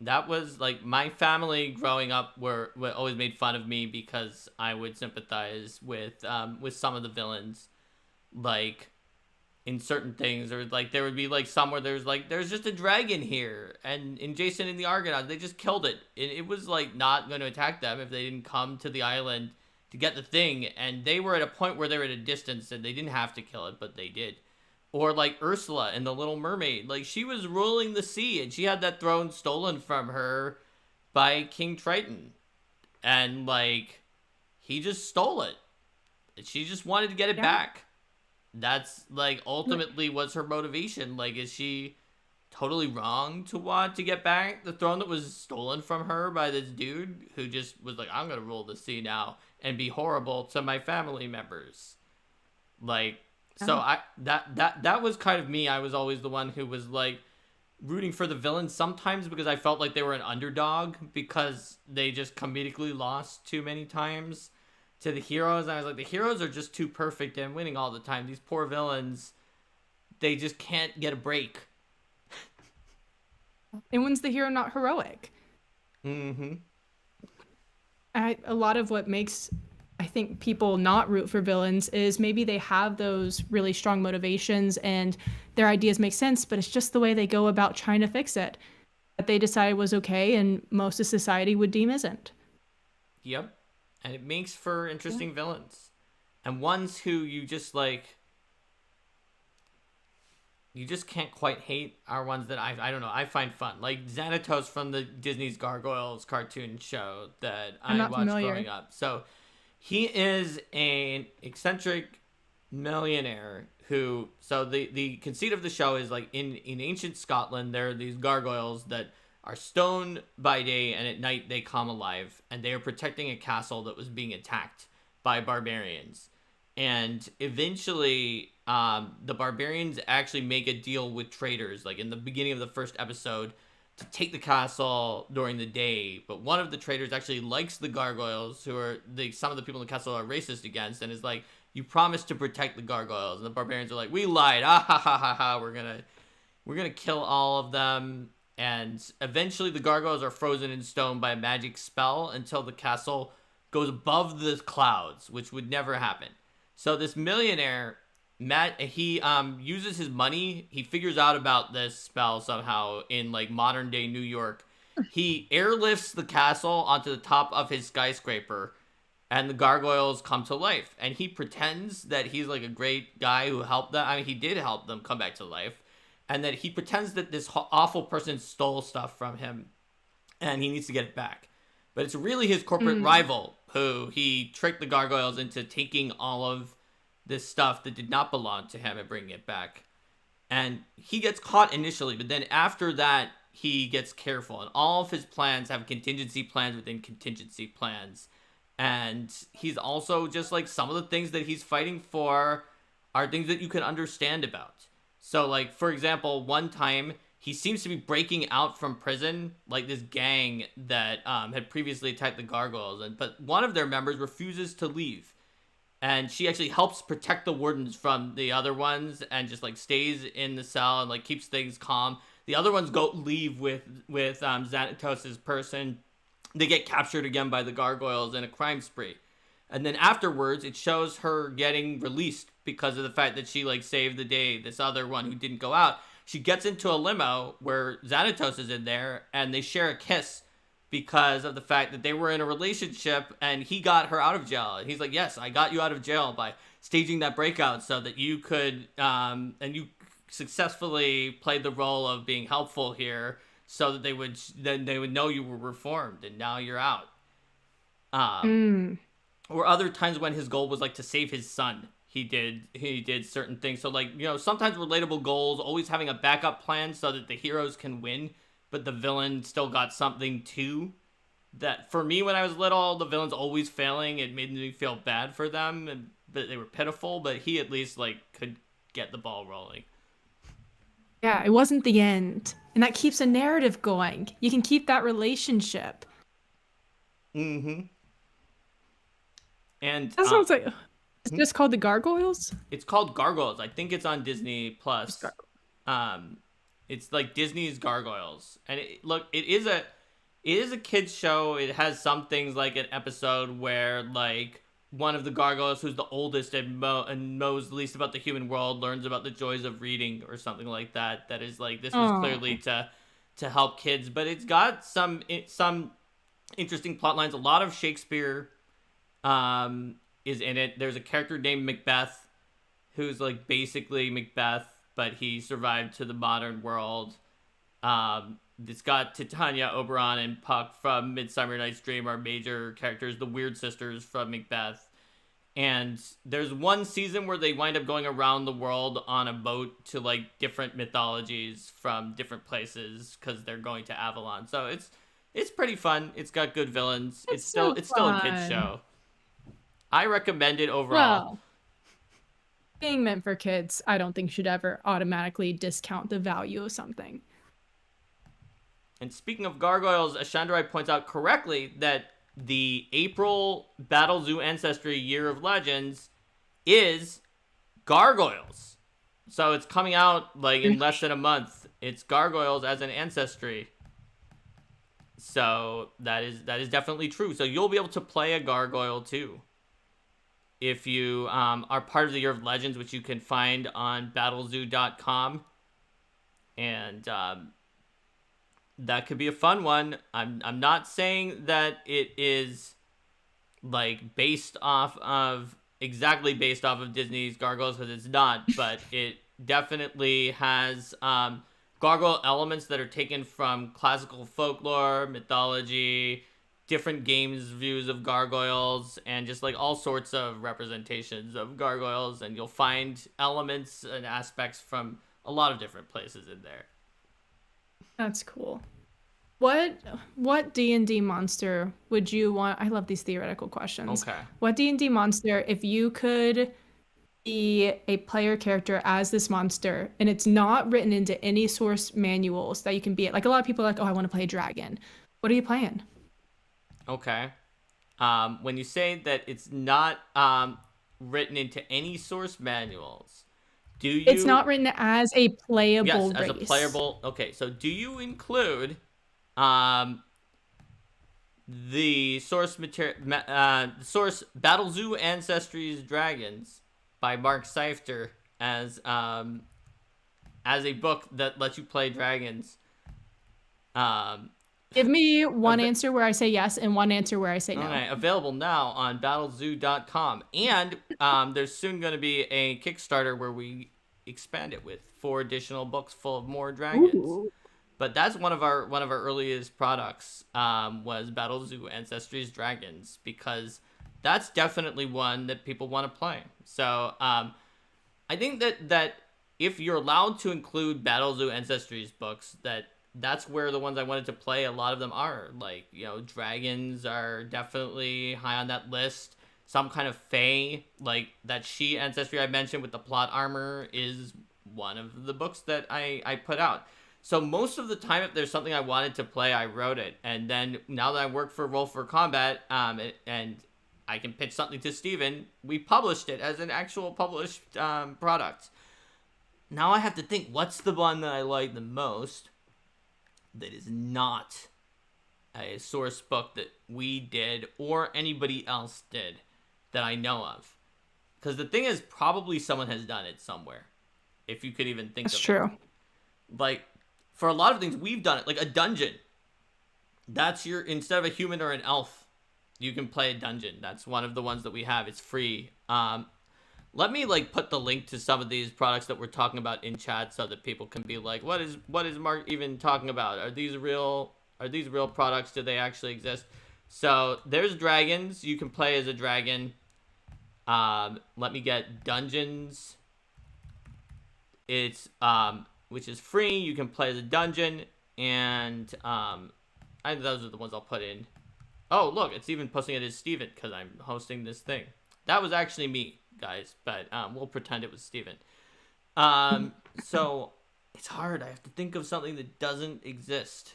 That was like my family growing up were always made fun of me because I would sympathize with some of the villains, like in certain things, or like there would be like somewhere there's just a dragon here, and in Jason and the Argonauts they just killed it. It was like not going to attack them if they didn't come to the island to get the thing, and they were at a point where they were at a distance and they didn't have to kill it, but they did. Or like Ursula in The Little Mermaid. Like, she was ruling the sea and she had that throne stolen from her by King Triton. And like, he just stole it. She just wanted to get it back. That's like ultimately was her motivation. Like, is she totally wrong to want to get back the throne that was stolen from her by this dude who just was like, I'm gonna rule the sea now and be horrible to my family members? Like, so that was kind of me. I was always the one who was like rooting for the villains sometimes because I felt like they were an underdog because they just comedically lost too many times to the heroes. And I was like, the heroes are just too perfect and winning all the time. These poor villains, they just can't get a break. And when's the hero not heroic? Mm-hmm. A lot of what makes, I think, people not root for villains is maybe they have those really strong motivations and their ideas make sense, but it's just the way they go about trying to fix it that they decided was okay and most of society would deem isn't. Yep. And it makes for interesting villains. And ones who you just like, you just can't quite hate are ones that I don't know, I find fun. Like Xanatos from the Disney's Gargoyles cartoon show that I watched growing up. So he is an eccentric millionaire who, so the conceit of the show is like in ancient Scotland, there are these gargoyles that are stone by day and at night they come alive, and they are protecting a castle that was being attacked by barbarians. And eventually, the barbarians actually make a deal with traders, like in the beginning of the first episode, to take the castle during the day. But one of the traders actually likes the gargoyles, who are some of the people in the castle are racist against, and is like, you promised to protect the gargoyles. And the barbarians are like, we lied. Ah ha ha ha ha. We're gonna kill all of them. And eventually the gargoyles are frozen in stone by a magic spell until the castle goes above the clouds, which would never happen. So this millionaire, Matt, he uses his money. He figures out about this spell somehow in like modern day New York. He airlifts the castle onto the top of his skyscraper, and the gargoyles come to life. And he pretends that he's like a great guy who helped them. I mean, he did help them come back to life. And that he pretends that this awful person stole stuff from him, and he needs to get it back. But it's really his corporate rival who he tricked the gargoyles into taking all of this stuff that did not belong to him and bringing it back. And he gets caught initially, but then after that, he gets careful. And all of his plans have contingency plans within contingency plans. And he's also just like, some of the things that he's fighting for are things that you can understand about. So, like, for example, one time, he seems to be breaking out from prison, like this gang that had previously attacked the gargoyles. But one of their members refuses to leave. And she actually helps protect the wardens from the other ones and just, like, stays in the cell and, like, keeps things calm. The other ones leave with Xanatos' person. They get captured again by the gargoyles in a crime spree. And then afterwards, it shows her getting released because of the fact that she, like, saved the day. This other one who didn't go out, she gets into a limo where Xanatos is in there, and they share a kiss because of the fact that they were in a relationship, and he got her out of jail. And he's like, yes, I got you out of jail by staging that breakout so that you could, and you successfully played the role of being helpful here so that they would know you were reformed, and now you're out. Or other times when his goal was like to save his son, he did certain things. So, like, you know, sometimes relatable goals, always having a backup plan so that the heroes can win, but the villain still got something too. That for me, when I was little, the villains always failing, it made me feel bad for them, but they were pitiful. But he at least like could get the ball rolling. Yeah, it wasn't the end, and that keeps a narrative going. You can keep that relationship. Mm-hmm. And that sounds like it's just called the Gargoyles. It's called Gargoyles. I think it's on Disney Plus. It's like Disney's Gargoyles, and it is a kids show. It has some things like an episode where like one of the gargoyles, who's the oldest and knows least about the human world, learns about the joys of reading or something like that. That is like, this was clearly to help kids, but it's got some interesting plot lines. A lot of Shakespeare is in it. There's a character named Macbeth who's like basically Macbeth, but he survived to the modern world. It's got Titania, Oberon, and Puck from Midsummer Night's Dream are major characters. The Weird Sisters from Macbeth. And there's one season where they wind up going around the world on a boat to like different mythologies from different places because they're going to Avalon. So it's pretty fun. It's got good villains. It's still a kid's show. I recommend it overall. Well, being meant for kids, I don't think should ever automatically discount the value of something. And speaking of gargoyles, Ashandrai points out correctly that the April Battle Zoo Ancestry Year of Legends is gargoyles. So it's coming out like in less than a month. It's gargoyles as an ancestry. So that is definitely true. So you'll be able to play a gargoyle too. If you are part of the Year of Legends, which you can find on battlezoo.com. And that could be a fun one. I'm not saying that it is like exactly based off of Disney's Gargoyles, because it's not, but it definitely has gargoyle elements that are taken from classical folklore, mythology, different games views of gargoyles, and just like all sorts of representations of gargoyles, and you'll find elements and aspects from a lot of different places in there. That's cool. What D&D monster would you want? I love these theoretical questions. Okay. What D&D monster, if you could be a player character as this monster, and it's not written into any source manuals that you can be it? Like a lot of people are like, oh, I want to play a dragon. What are you playing? Okay. When you say that it's not written into any source manuals, do you... It's not written as a playable race. Yes, as a playable... Okay, so do you include the source source Battle Zoo Ancestry's Dragons by Mark Seifter as a book that lets you play dragons? Give me one answer where I say yes and one answer where I say no. Okay, available now on battlezoo.com. And there's soon going to be a Kickstarter where we expand it with 4 additional books full of more dragons. Ooh. But that's one of our earliest products, was Battle Zoo Ancestry's Dragons, because that's definitely one that people want to play. So I think that if you're allowed to include Battle Zoo Ancestry's books, that's where the ones I wanted to play, a lot of them are. Like, dragons are definitely high on that list. Some kind of fae, like that She ancestry I mentioned with the plot armor, is one of the books that I put out. So most of the time, if there's something I wanted to play, I wrote it. And then now that I work for Roll for Combat, and I can pitch something to Steven, we published it as an actual published product. Now I have to think, what's the one that I like the most that is not a source book that we did or anybody else did that I know of? Because the thing is, probably someone has done it somewhere, if you could even think of it. That's true. Like, for a lot of things, we've done it. Like a dungeon. That's instead of a human or an elf, you can play a dungeon. That's one of the ones that we have. It's free. Let me put the link to some of these products that we're talking about in chat so that people can be like, what is Mark even talking about? Are these real products? Do they actually exist? So there's dragons. You can play as a dragon. Let me get dungeons. It's which is free. You can play as a dungeon, and those are the ones I'll put in. Oh, look, it's even posting it as Steven because I'm hosting this thing. That was actually me, guys, but we'll pretend it was Steven. So it's hard. I have to think of something that doesn't exist.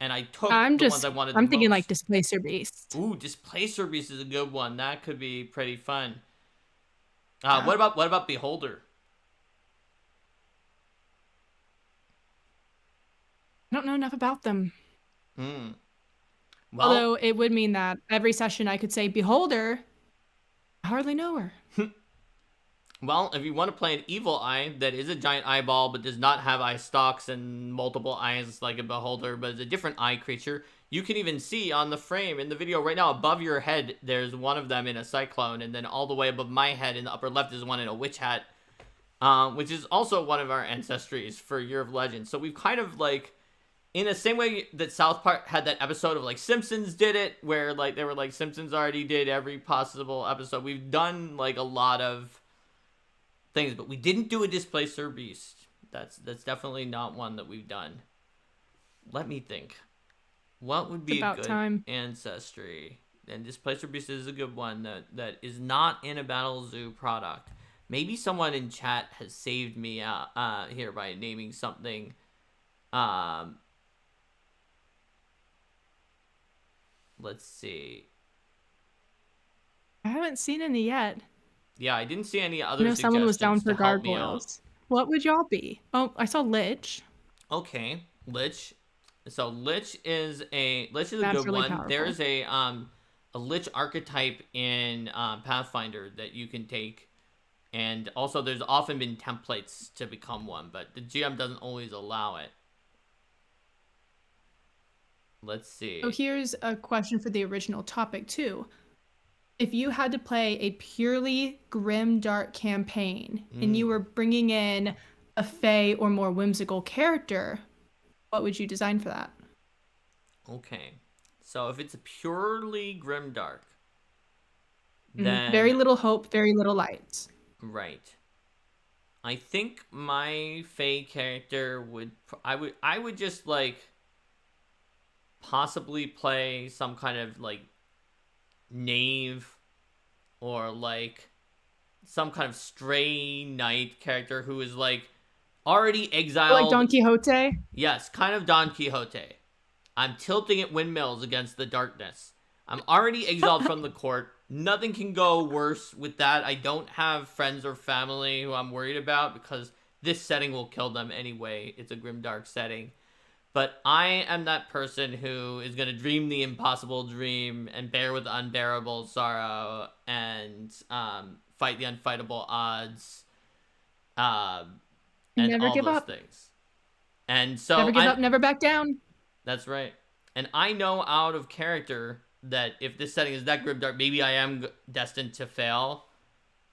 And I took the ones I wanted I'm thinking most. like Displacer Beast. Ooh, Displacer Beast is a good one. That could be pretty fun. What about Beholder? I don't know enough about them. Well, Although it would mean that every session I could say, "Beholder," I hardly know her. well, if you want to play an evil eye that is a giant eyeball but does not have eye stalks and multiple eyes like a beholder, but is a different eye creature, you can even see on the frame in the video right now above your head, there's one of them in a cyclone, and then all the way above my head in the upper left is one in a witch hat, which is also one of our ancestries for Year of Legend. So we've kind of like, in the same way that South Park had that episode of like Simpsons did it, where like they were like Simpsons already did every possible episode. We've done like a lot of things, but we didn't do a Displacer Beast. That's definitely not one that we've done. Let me think. What would be a good ancestry? And Displacer Beast is a good one that is not in a Battle Zoo product. Maybe someone in chat has saved me here by naming something. Let's see. I haven't seen any yet. Yeah, I didn't see any other I know someone was down for suggestions to help me out. gargoyles. What would y'all be? Oh, I saw Lich. Okay, Lich. So Lich is a That's good really one. powerful. There's a Lich archetype in Pathfinder that you can take, and also there's often been templates to become one, but the GM doesn't always allow it. Let's see. So here's a question for the original topic too. If you had to play a purely grimdark campaign and you were bringing in a fey or more whimsical character, what would you design for that? Okay. So if it's purely grimdark, then Very little hope, very little light. right. I think my fey character would I would just like possibly play some kind of like knave or like some kind of stray knight character who is like already exiled. Like Don Quixote? Yes, kind of Don Quixote. I'm tilting at windmills against the darkness. I'm already exiled from the court. Nothing can go worse with that. I don't have friends or family who I'm worried about because this setting will kill them anyway. It's a grimdark setting. But I am that person who is going to dream the impossible dream and bear with unbearable sorrow and fight the unfightable odds and never all give those up. things. And so Never give up, never back down. That's right. And I know out of character that if this setting is that grimdark, maybe I am destined to fail,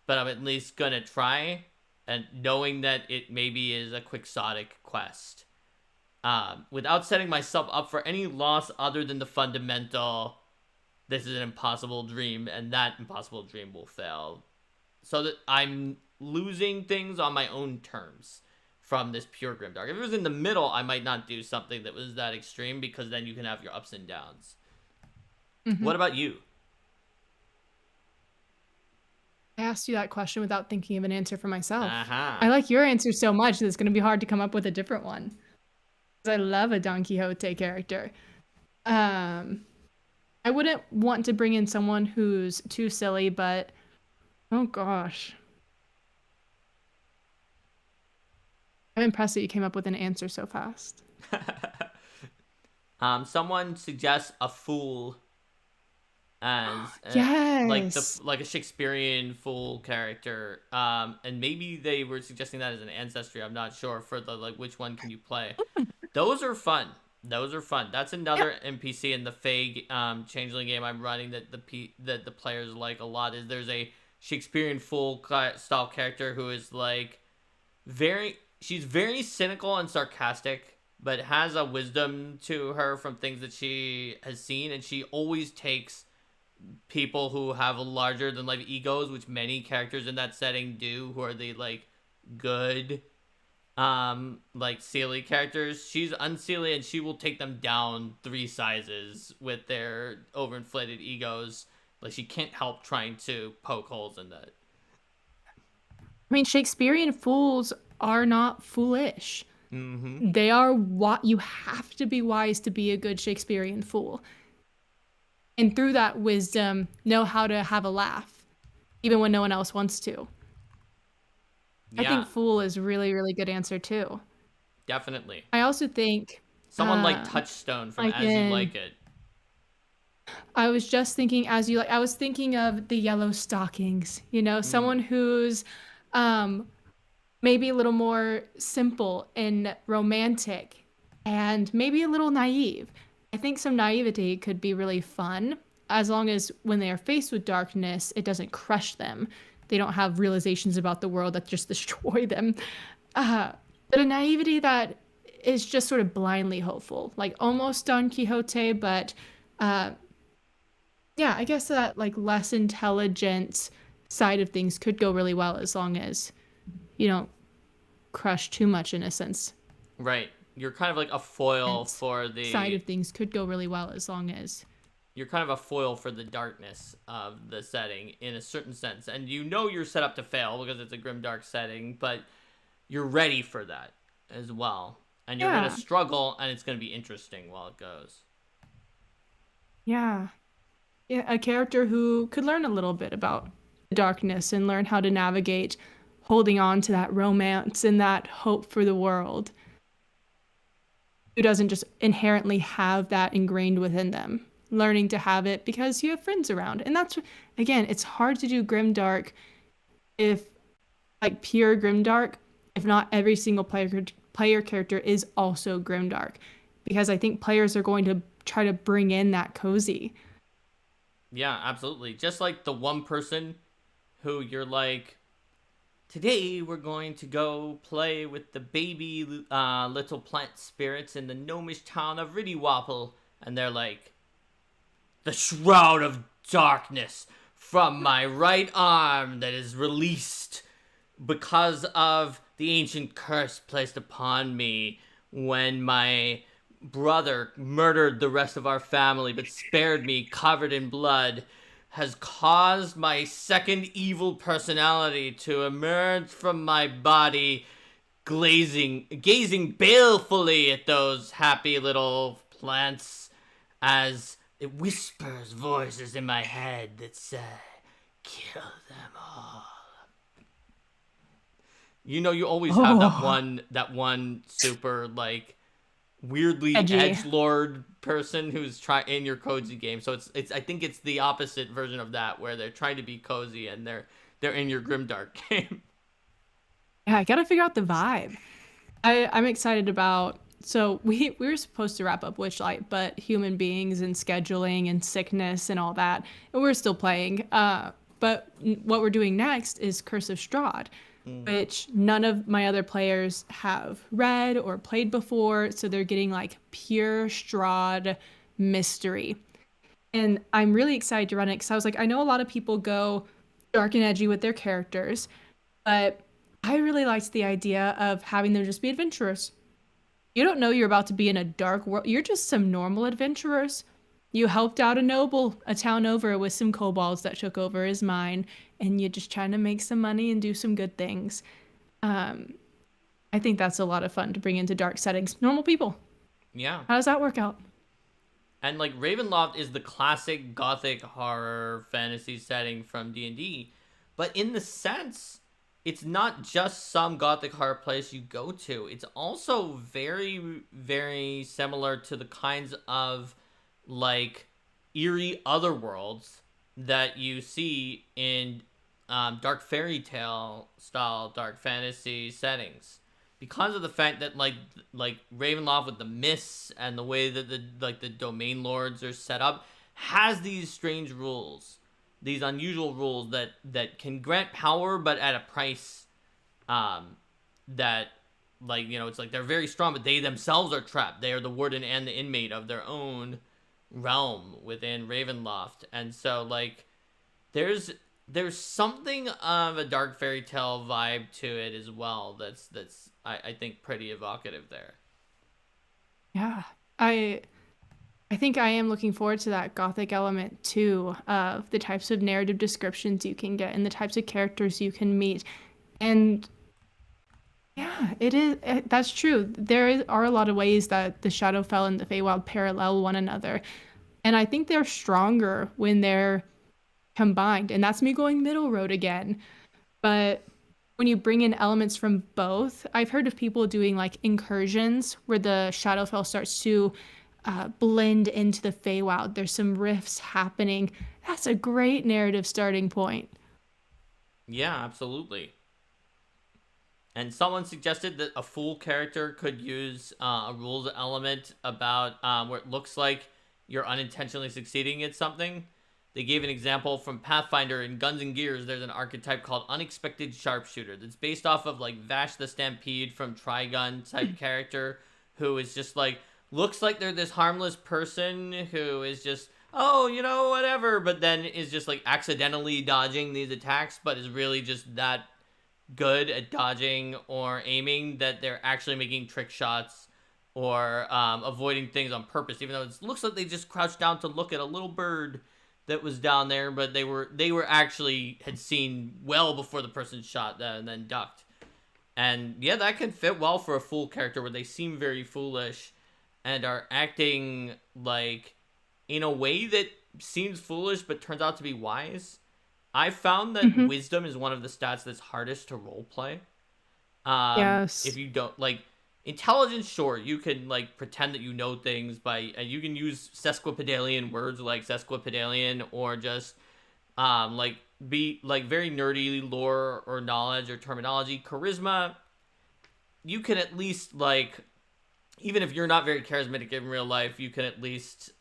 but I'm at least going to try, and knowing that it maybe is a quixotic quest. Without setting myself up for any loss other than the fundamental, this is an impossible dream, and that impossible dream will fail. So that I'm losing things on my own terms from this pure grimdark. If it was in the middle, I might not do something that was that extreme, because then you can have your ups and downs. What about you? I asked you that question without thinking of an answer for myself. Uh-huh. I like your answer so much that it's going to be hard to come up with a different one. I love a Don Quixote character. I wouldn't want to bring in someone who's too silly, but oh gosh. I'm impressed that you came up with an answer so fast. Someone suggests a fool as yes, like a Shakespearean fool character, and maybe they were suggesting that as an ancestry. I'm not sure for the like which one can you play. Those are fun. That's another NPC in the Fey changeling game I'm running that the players like a lot. Is there's a Shakespearean fool style character who is like she's very cynical and sarcastic, but has a wisdom to her from things that she has seen, and she always takes people who have larger than life egos, which many characters in that setting do, who are the like good like silly characters. She's unsilly, and she will take them down 3 sizes with their overinflated egos. Like, she can't help trying to poke holes in that. I mean, Shakespearean fools are not foolish. Mm-hmm. They are what you have to be wise to be a good Shakespearean fool. And through that wisdom, know how to have a laugh, even when no one else wants to. Yeah, I think fool is really, really good answer too. definitely. I also think Someone like Touchstone from like As You in- Like It. I was just thinking I was thinking of the Yellow Stockings, someone who's maybe a little more simple and romantic and maybe a little naive. I think some naivety could be really fun as long as when they are faced with darkness, it doesn't crush them. They don't have realizations about the world that just destroy them. But a naivety that is just sort of blindly hopeful, like almost Don Quixote, but yeah, I guess that like less intelligent side of things could go really well as long as you don't crush too much in a sense. Right. You're kind of like a foil for the side of things could go really well as long as you're kind of a foil for the darkness of the setting in a certain sense. And you're set up to fail because it's a grimdark setting, but you're ready for that as well. And you're going to struggle, and it's going to be interesting while it goes. Yeah, a character who could learn a little bit about the darkness and learn how to navigate holding on to that romance and that hope for the world, who doesn't just inherently have that ingrained within them, learning to have it because you have friends around. And that's, again, it's hard to do grimdark if, like, pure grimdark, if not every single player character is also grimdark, because I think players are going to try to bring in that cozy. Yeah, absolutely. Just like the one person who you're like, today we're going to go play with the baby little plant spirits in the gnomish town of Riddywopple. And they're like, the shroud of darkness from my right arm that is released because of the ancient curse placed upon me when my brother murdered the rest of our family but spared me covered in blood, has caused my second evil personality to emerge from my body, gazing balefully at those happy little plants as it whispers voices in my head that say, kill them all. You always have that one super, like, weirdly edgelord person who's in your cozy game. So it's I think it's the opposite version of that, where they're trying to be cozy and they're in your grimdark game. Yeah, I gotta figure out the vibe. I'm excited about. So we were supposed to wrap up Witchlight, but human beings and scheduling and sickness and all that, and we're still playing. But what we're doing next is Curse of Strahd, which none of my other players have read or played before, so they're getting like pure Strahd mystery. And I'm really excited to run it because I was like, I know a lot of people go dark and edgy with their characters, but I really liked the idea of having them just be adventurers. You don't know you're about to be in a dark world. You're just some normal adventurers. You helped out a noble a town over with some kobolds that took over his mine, and you're just trying to make some money and do some good things. I think that's a lot of fun to bring into dark settings. Normal people. Yeah. How does that work out? And like Ravenloft is the classic gothic horror fantasy setting from D&D, but in the sense, it's not just some gothic horror place you go to. It's also very, very similar to the kinds of like eerie otherworlds that you see in dark fairy tale style dark fantasy settings, because of the fact that like Ravenloft with the mists and the way that the domain lords are set up has these strange rules, these unusual rules that can grant power but at a price that, like, it's like they're very strong, but they themselves are trapped. They are the warden and the inmate of their own realm within Ravenloft. And so like there's something of a dark fairy tale vibe to it as well that's I think pretty evocative there. Yeah, I think I am looking forward to that gothic element too, of the types of narrative descriptions you can get and the types of characters you can meet. And yeah, that's true. Are a lot of ways that the Shadowfell and the Feywild parallel one another. And I think they're stronger when they're combined. And that's me going middle road again. But when you bring in elements from both, I've heard of people doing like incursions where the Shadowfell starts to blend into the Feywild. There's some rifts happening. That's a great narrative starting point. Yeah, absolutely. And someone suggested that a fool character could use a rules element about where it looks like you're unintentionally succeeding at something. They gave an example from Pathfinder in Guns and Gears. There's an archetype called Unexpected Sharpshooter that's based off of like Vash the Stampede from Trigun type character, who is just like, looks like they're this harmless person who is just, oh, you know, whatever, but then is just like accidentally dodging these attacks, but is really just that good at dodging or aiming that they're actually making trick shots or avoiding things on purpose, even though it looks like they just crouched down to look at a little bird that was down there, but they were actually had seen well before the person shot and then ducked. And yeah, that can fit well for a fool character where they seem very foolish and are acting like in a way that seems foolish but turns out to be wise. I found that wisdom is one of the stats that's hardest to roleplay. Yes. If you don't like intelligence, sure, you can like pretend that you know things by you can use sesquipedalian words like sesquipedalian or just like be like very nerdy lore or knowledge or terminology. Charisma, you can at least like, even if you're not very charismatic in real life, you can at least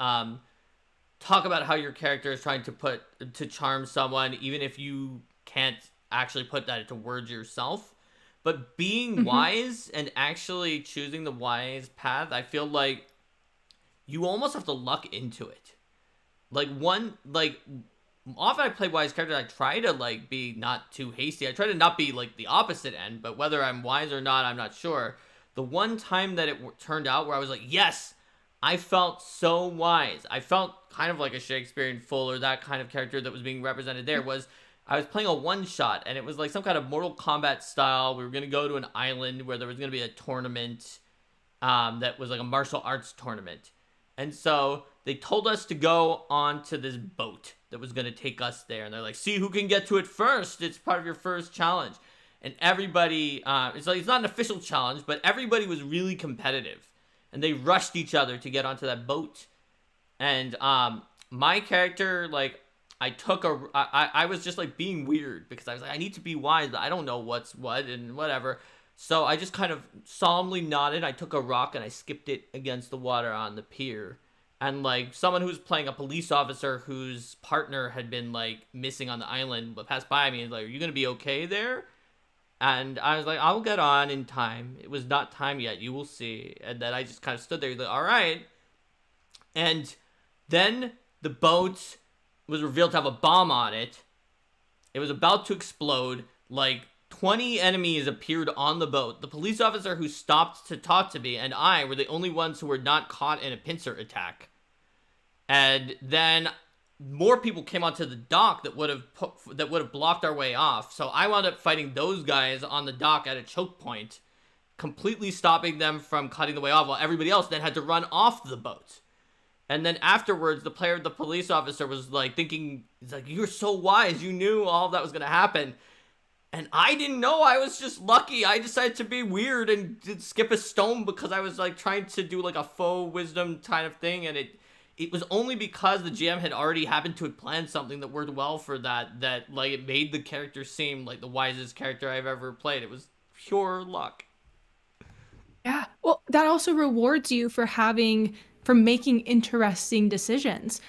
talk about how your character is trying to charm someone, even if you can't actually put that into words yourself. But being wise and actually choosing the wise path, I feel like you almost have to luck into it. Often I play wise characters, I try to like be not too hasty. I try to not be like the opposite end, but whether I'm wise or not, I'm not sure. The one time that it turned out where I was like, yes, I felt so wise. I felt kind of like a Shakespearean fool or that kind of character that was being represented there was I was playing a one-shot, and it was like some kind of Mortal Kombat style. We were going to go to an island where there was going to be a tournament that was like a martial arts tournament. And so they told us to go onto this boat that was going to take us there. And they're like, see who can get to it first. It's part of your first challenge. And everybody, it's like it's not an official challenge, but everybody was really competitive. And they rushed each other to get onto that boat. And my character, like, I was just like being weird because I was like, I need to be wise, but I don't know what's what and whatever. So I just kind of solemnly nodded. I took a rock and I skipped it against the water on the pier. And like someone who was playing a police officer whose partner had been like missing on the island but passed by me and was like, are you going to be okay there? And I was like, I'll get on in time. It was not time yet. You will see. And then I just kind of stood there like, all right. And then the boat was revealed to have a bomb on it. It was about to explode. Like 20 enemies appeared on the boat. The police officer who stopped to talk to me and I were the only ones who were not caught in a pincer attack. And then more people came onto the dock that would have blocked our way off. So I wound up fighting those guys on the dock at a choke point, completely stopping them from cutting the way off, while everybody else then had to run off the boat. And then afterwards, the police officer was like thinking, he's like, you're so wise. You knew all of that was going to happen. And I didn't know. I was just lucky. I decided to be weird and skip a stone because I was like trying to do like a faux wisdom kind of thing. And it was only because the GM had already happened to have planned something that worked well for that like it made the character seem like the wisest character I've ever played. It was pure luck. Yeah. Well, that also rewards you for making interesting decisions.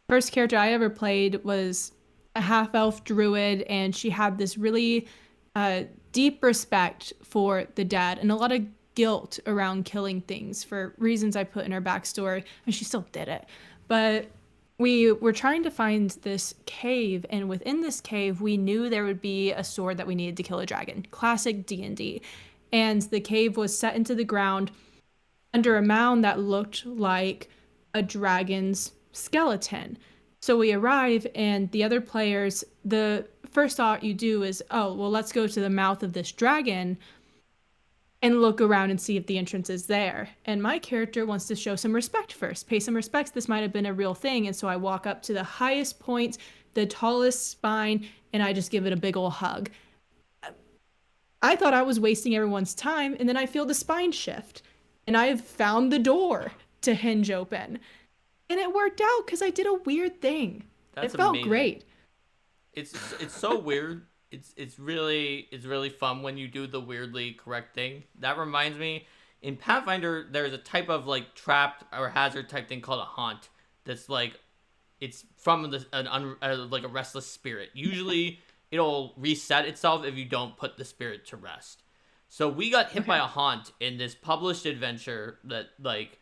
First character I ever played was a half-elf druid, and she had this really deep respect for the dead and a lot of guilt around killing things for reasons I put in her backstory, and she still did it. But we were trying to find this cave, and within this cave, we knew there would be a sword that we needed to kill a dragon. Classic D&D. And the cave was set into the ground under a mound that looked like a dragon's skeleton. So we arrive, and the other players, the first thought you do is, oh, well, let's go to the mouth of this dragon and look around and see if the entrance is there. And my character wants to show some respect first, pay some respects. This might have been a real thing. And so I walk up to the highest point, the tallest spine, and I just give it a big ol' hug. I thought I was wasting everyone's time, and then I feel the spine shift, and I found the door to hinge open, and it worked out because I did a weird thing. That's it felt amazing. great. It's so weird. It's really fun when you do the weirdly correct thing. That reminds me, in Pathfinder, there's a type of like trap or hazard type thing called a haunt. That's like, it's from like a restless spirit. Usually, it'll reset itself if you don't put the spirit to rest. So we got hit by a haunt in this published adventure that like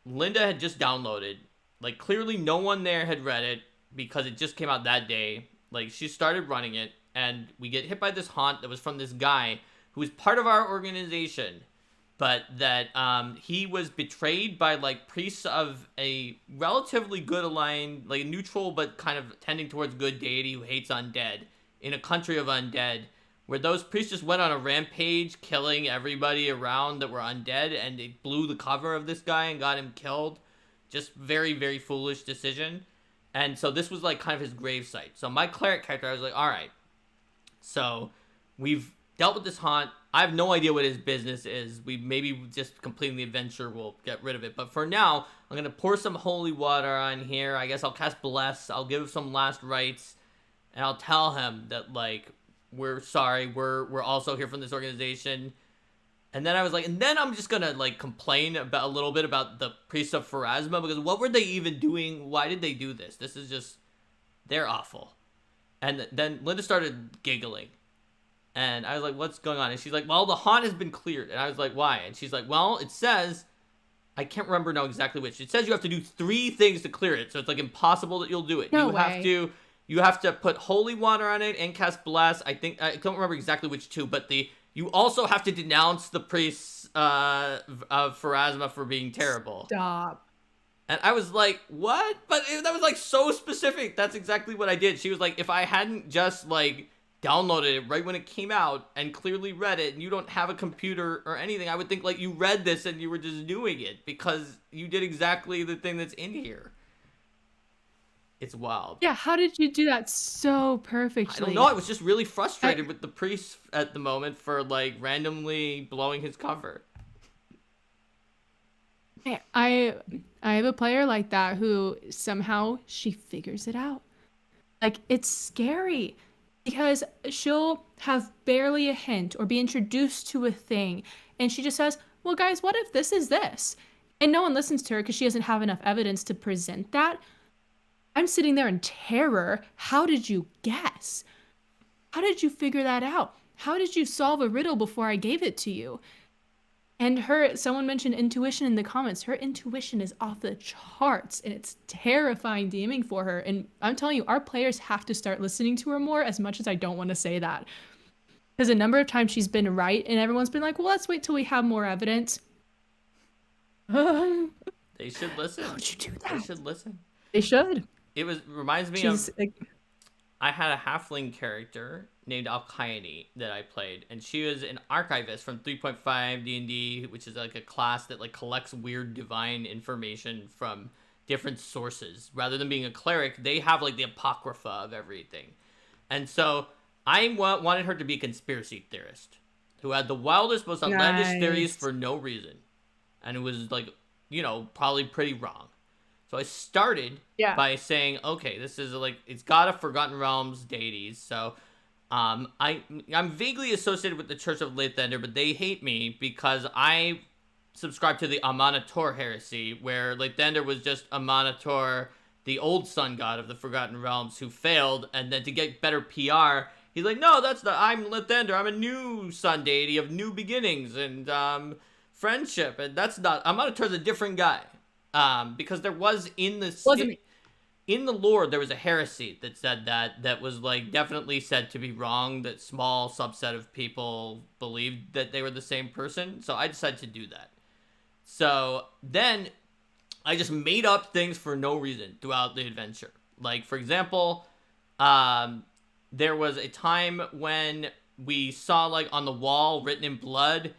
Linda had just downloaded. Like clearly, no one there had read it because it just came out that day. Like she started running it. And we get hit by this haunt that was from this guy who was part of our organization, but that he was betrayed by like priests of a relatively good aligned, like neutral but kind of tending towards good deity who hates undead in a country of undead, where those priests just went on a rampage killing everybody around that were undead, and it blew the cover of this guy and got him killed. Just very, very foolish decision. And so this was like kind of his gravesite. So my cleric character, I was like, all right. So we've dealt with this haunt. I have no idea what his business is. We maybe just completing the adventure will get rid of it. But for now, I'm going to pour some holy water on here. I guess I'll cast Bless. I'll give him some last rites. And I'll tell him that, like, we're sorry. We're also here from this organization. And then I was like, and then I'm just going to, like, complain about a little bit about the priests of Pharasma. Because what were they even doing? Why did they do this? This is just, they're awful. And then Linda started giggling. And I was like, what's going on? And she's like, well, the haunt has been cleared. And I was like, why? And she's like, well, it says, I can't remember now exactly which. It says you have to do 3 things to clear it. So it's like impossible that you'll do it. No you way. You have to put holy water on it and cast Bless. I don't remember exactly which 2, but you also have to denounce the priests of Pharasma for being terrible. Stop. And I was like, what? But that was like so specific. That's exactly what I did. She was like, if I hadn't just like downloaded it right when it came out and clearly read it, and you don't have a computer or anything, I would think like you read this and you were just doing it because you did exactly the thing that's in here. It's wild. Yeah, how did you do that so perfectly? I don't know. I was just really frustrated with the priest at the moment for like randomly blowing his cover. I have a player like that who somehow she figures it out. Like, it's scary because she'll have barely a hint or be introduced to a thing, and she just says, well, guys, what if this is this? And no one listens to her because she doesn't have enough evidence to present that. I'm sitting there in terror. How did you guess? How did you figure that out? How did you solve a riddle before I gave it to you? And someone mentioned intuition in the comments. Her intuition is off the charts, and it's terrifying DMing for her. And I'm telling you, our players have to start listening to her more, as much as I don't want to say that. Because a number of times she's been right, and everyone's been like, well, let's wait till we have more evidence. They should listen. How would you do that? They should listen. They should. Reminds me of... I had a halfling character named Alkyone that I played, and she was an archivist from 3.5 D&D, which is like a class that like collects weird divine information from different sources. Rather than being a cleric, they have like the apocrypha of everything. And so I wanted her to be a conspiracy theorist who had the wildest, most outlandish theories for no reason. And it was like, you know, probably pretty wrong. So I started by saying, okay, this is like, it's got a Forgotten Realms deities. So I'm vaguely associated with the Church of Lathander, but they hate me because I subscribe to the Amanator heresy, where Lathander was just Amanator, the old sun god of the Forgotten Realms, who failed. And then to get better PR, he's like, no, I'm Lathander. I'm a new sun deity of new beginnings and friendship. And that's not, Amanator's a different guy. Because there was in the lore, there was a heresy that said that was like definitely said to be wrong, that small subset of people believed that they were the same person. So I decided to do that. So then I just made up things for no reason throughout the adventure. Like, for example, there was a time when we saw like on the wall written in blood,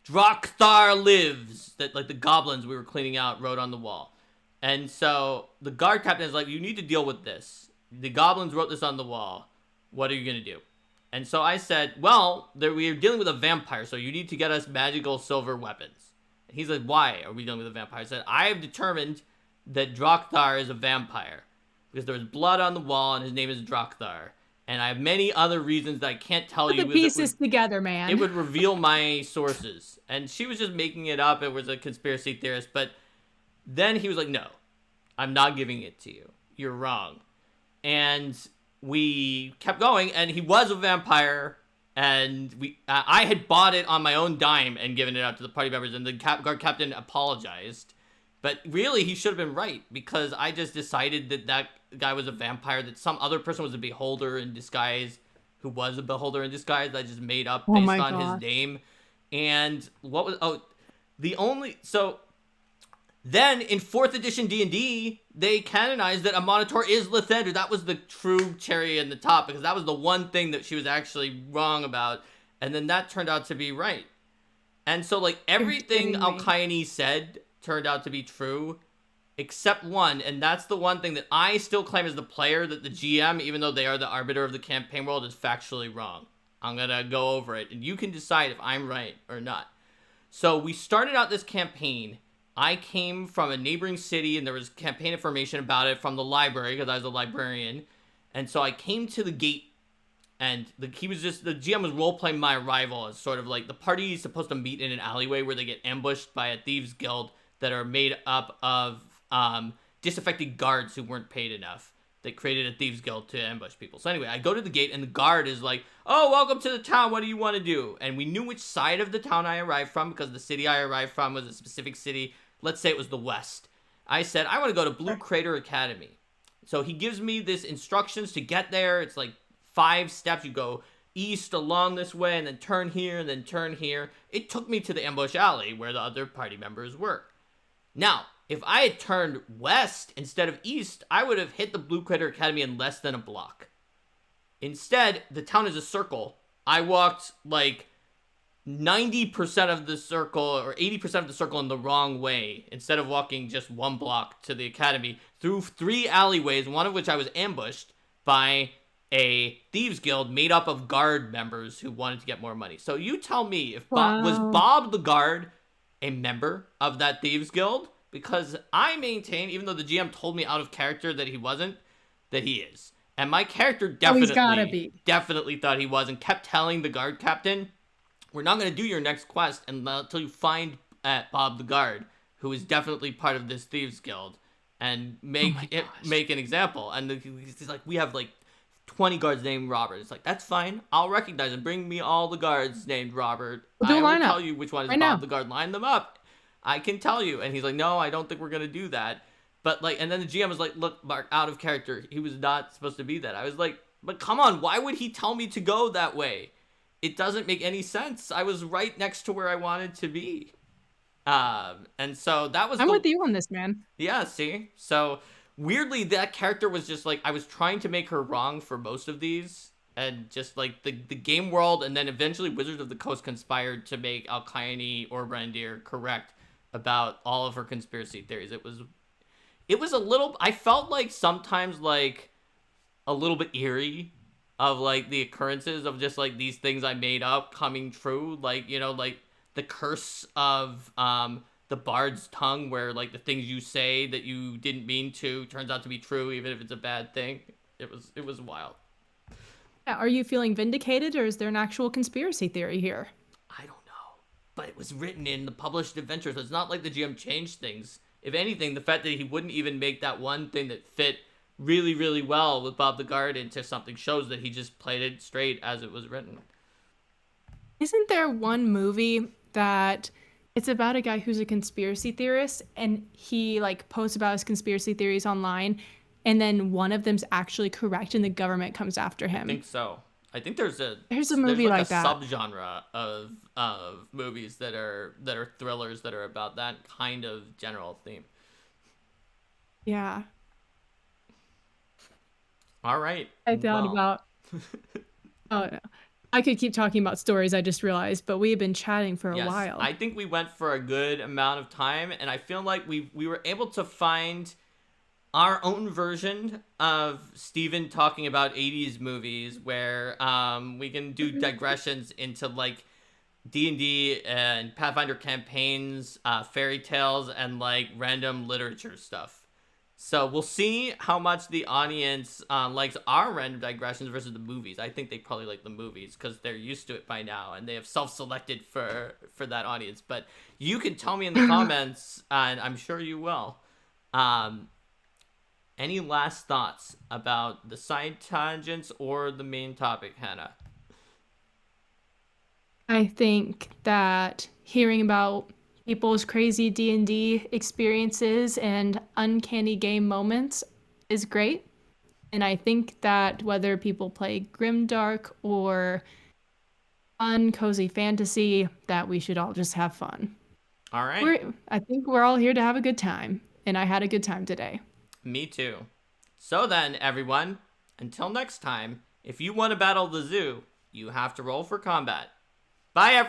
Drakthar lives, that like the goblins we were cleaning out wrote on the wall. And so the guard captain is like, you need to deal with this. The goblins wrote this on the wall. What are you going to do? And so I said, well, we are dealing with a vampire, so you need to get us magical silver weapons. And he's like, why are we dealing with a vampire? I said, I have determined that Drakthar is a vampire because there was blood on the wall and his name is Drakthar. And I have many other reasons that I can't tell you. Put the pieces together, man. It would reveal my sources. And she was just making it up. It was a conspiracy theorist. But then he was like, no, I'm not giving it to you. You're wrong. And we kept going, and he was a vampire. And I had bought it on my own dime and given it out to the party members. And the guard captain apologized. But really, he should have been right, because I just decided that guy was a vampire, that some other person was a beholder in disguise, who was a beholder in disguise that I just made up based on his name. And then in 4th edition D&D, they canonized that a Monitor is Lathander. That was the true cherry in the top, because that was the one thing that she was actually wrong about. And then that turned out to be right. And so, like, everything Alkyone said turned out to be true, except one, and that's the one thing that I still claim as the player, that the GM, even though they are the arbiter of the campaign world, is factually wrong. I'm gonna go over it, and you can decide if I'm right or not. So we started out this campaign. I came from a neighboring city, and there was campaign information about it from the library, because I was a librarian. And so I came to the gate, and the GM was role-playing my arrival as sort of like the party is supposed to meet in an alleyway where they get ambushed by a thieves guild that are made up of disaffected guards who weren't paid enough. They created a thieves guild to ambush people. So anyway, I go to the gate, and the guard is like, oh, welcome to the town. What do you want to do? And we knew which side of the town I arrived from, because the city I arrived from was a specific city. Let's say it was the west. I said, I want to go to Blue Crater Academy. So he gives me this instructions to get there. It's like 5 steps. You go east along this way, and then turn here, and then turn here. It took me to the ambush alley where the other party members were. Now, if I had turned west instead of east, I would have hit the Blue Crater Academy in less than a block. Instead, the town is a circle. I walked like 90% of the circle or 80% of the circle in the wrong way, instead of walking just 1 block to the academy, through 3 alleyways, one of which I was ambushed by a thieves guild made up of guard members who wanted to get more money. So you tell me, if was Bob the guard a member of that thieves guild? Because I maintain, even though the GM told me out of character that he wasn't, that he is. And my character definitely thought he was, and kept telling the guard captain, we're not going to do your next quest until you find Bob the guard, who is definitely part of this thieves guild, and make an example. And he's like, we have like 20 guards named Robert. It's like, that's fine. I'll recognize him. Bring me all the guards named Robert. I will tell you which one is Bob the guard. Line them up. I can tell you. And he's like, no, I don't think we're going to do that. But like, and then the GM was like, look, Mark, out of character. He was not supposed to be that. I was like, but come on, why would he tell me to go that way? It doesn't make any sense. I was right next to where I wanted to be. And so that was... I'm with you on this, man. Yeah, see? So weirdly, that character was just like, I was trying to make her wrong for most of these. And just like the game world, and then eventually Wizards of the Coast conspired to make Alkyone or Brandir correct about all of her conspiracy theories. It was a little... I felt like sometimes like a little bit eerie of like the occurrences of just like these things I made up coming true. Like, you know, like the curse of the bard's tongue, where like the things you say that you didn't mean to turns out to be true, even if it's a bad thing. It was wild. Yeah, are you feeling vindicated, or is there an actual conspiracy theory here? I don't know, but it was written in the published adventure, so it's not like the GM changed things. If anything, the fact that he wouldn't even make that one thing that fit really, really well with Bob the Guard into something shows that he just played it straight as it was written. Isn't there one movie that it's about a guy who's a conspiracy theorist, and he like posts about his conspiracy theories online, and then one of them's actually correct and the government comes after him? I think so. I think there's a movie like that. There's subgenre of movies that are thrillers that are about that kind of general theme. Yeah. All right. I thought about... Oh, no. I could keep talking about stories, I just realized, but we've been chatting for a while. I think we went for a good amount of time, and I feel like we were able to find our own version of Steven talking about 80s movies where we can do digressions into like D&D and Pathfinder campaigns, fairy tales, and like random literature stuff. So we'll see how much the audience likes our random digressions versus the movies. I think they probably like the movies because they're used to it by now and they have self-selected for that audience. But you can tell me in the comments, and I'm sure you will. Any last thoughts about the side tangents or the main topic, Hannah? I think that hearing about people's crazy D&D experiences and uncanny game moments is great. And I think that whether people play grimdark or fun, cozy fantasy, that we should all just have fun. All right. I think we're all here to have a good time. And I had a good time today. Me too. So then, everyone, until next time, if you want to battle the zoo, you have to roll for combat. Bye, everyone.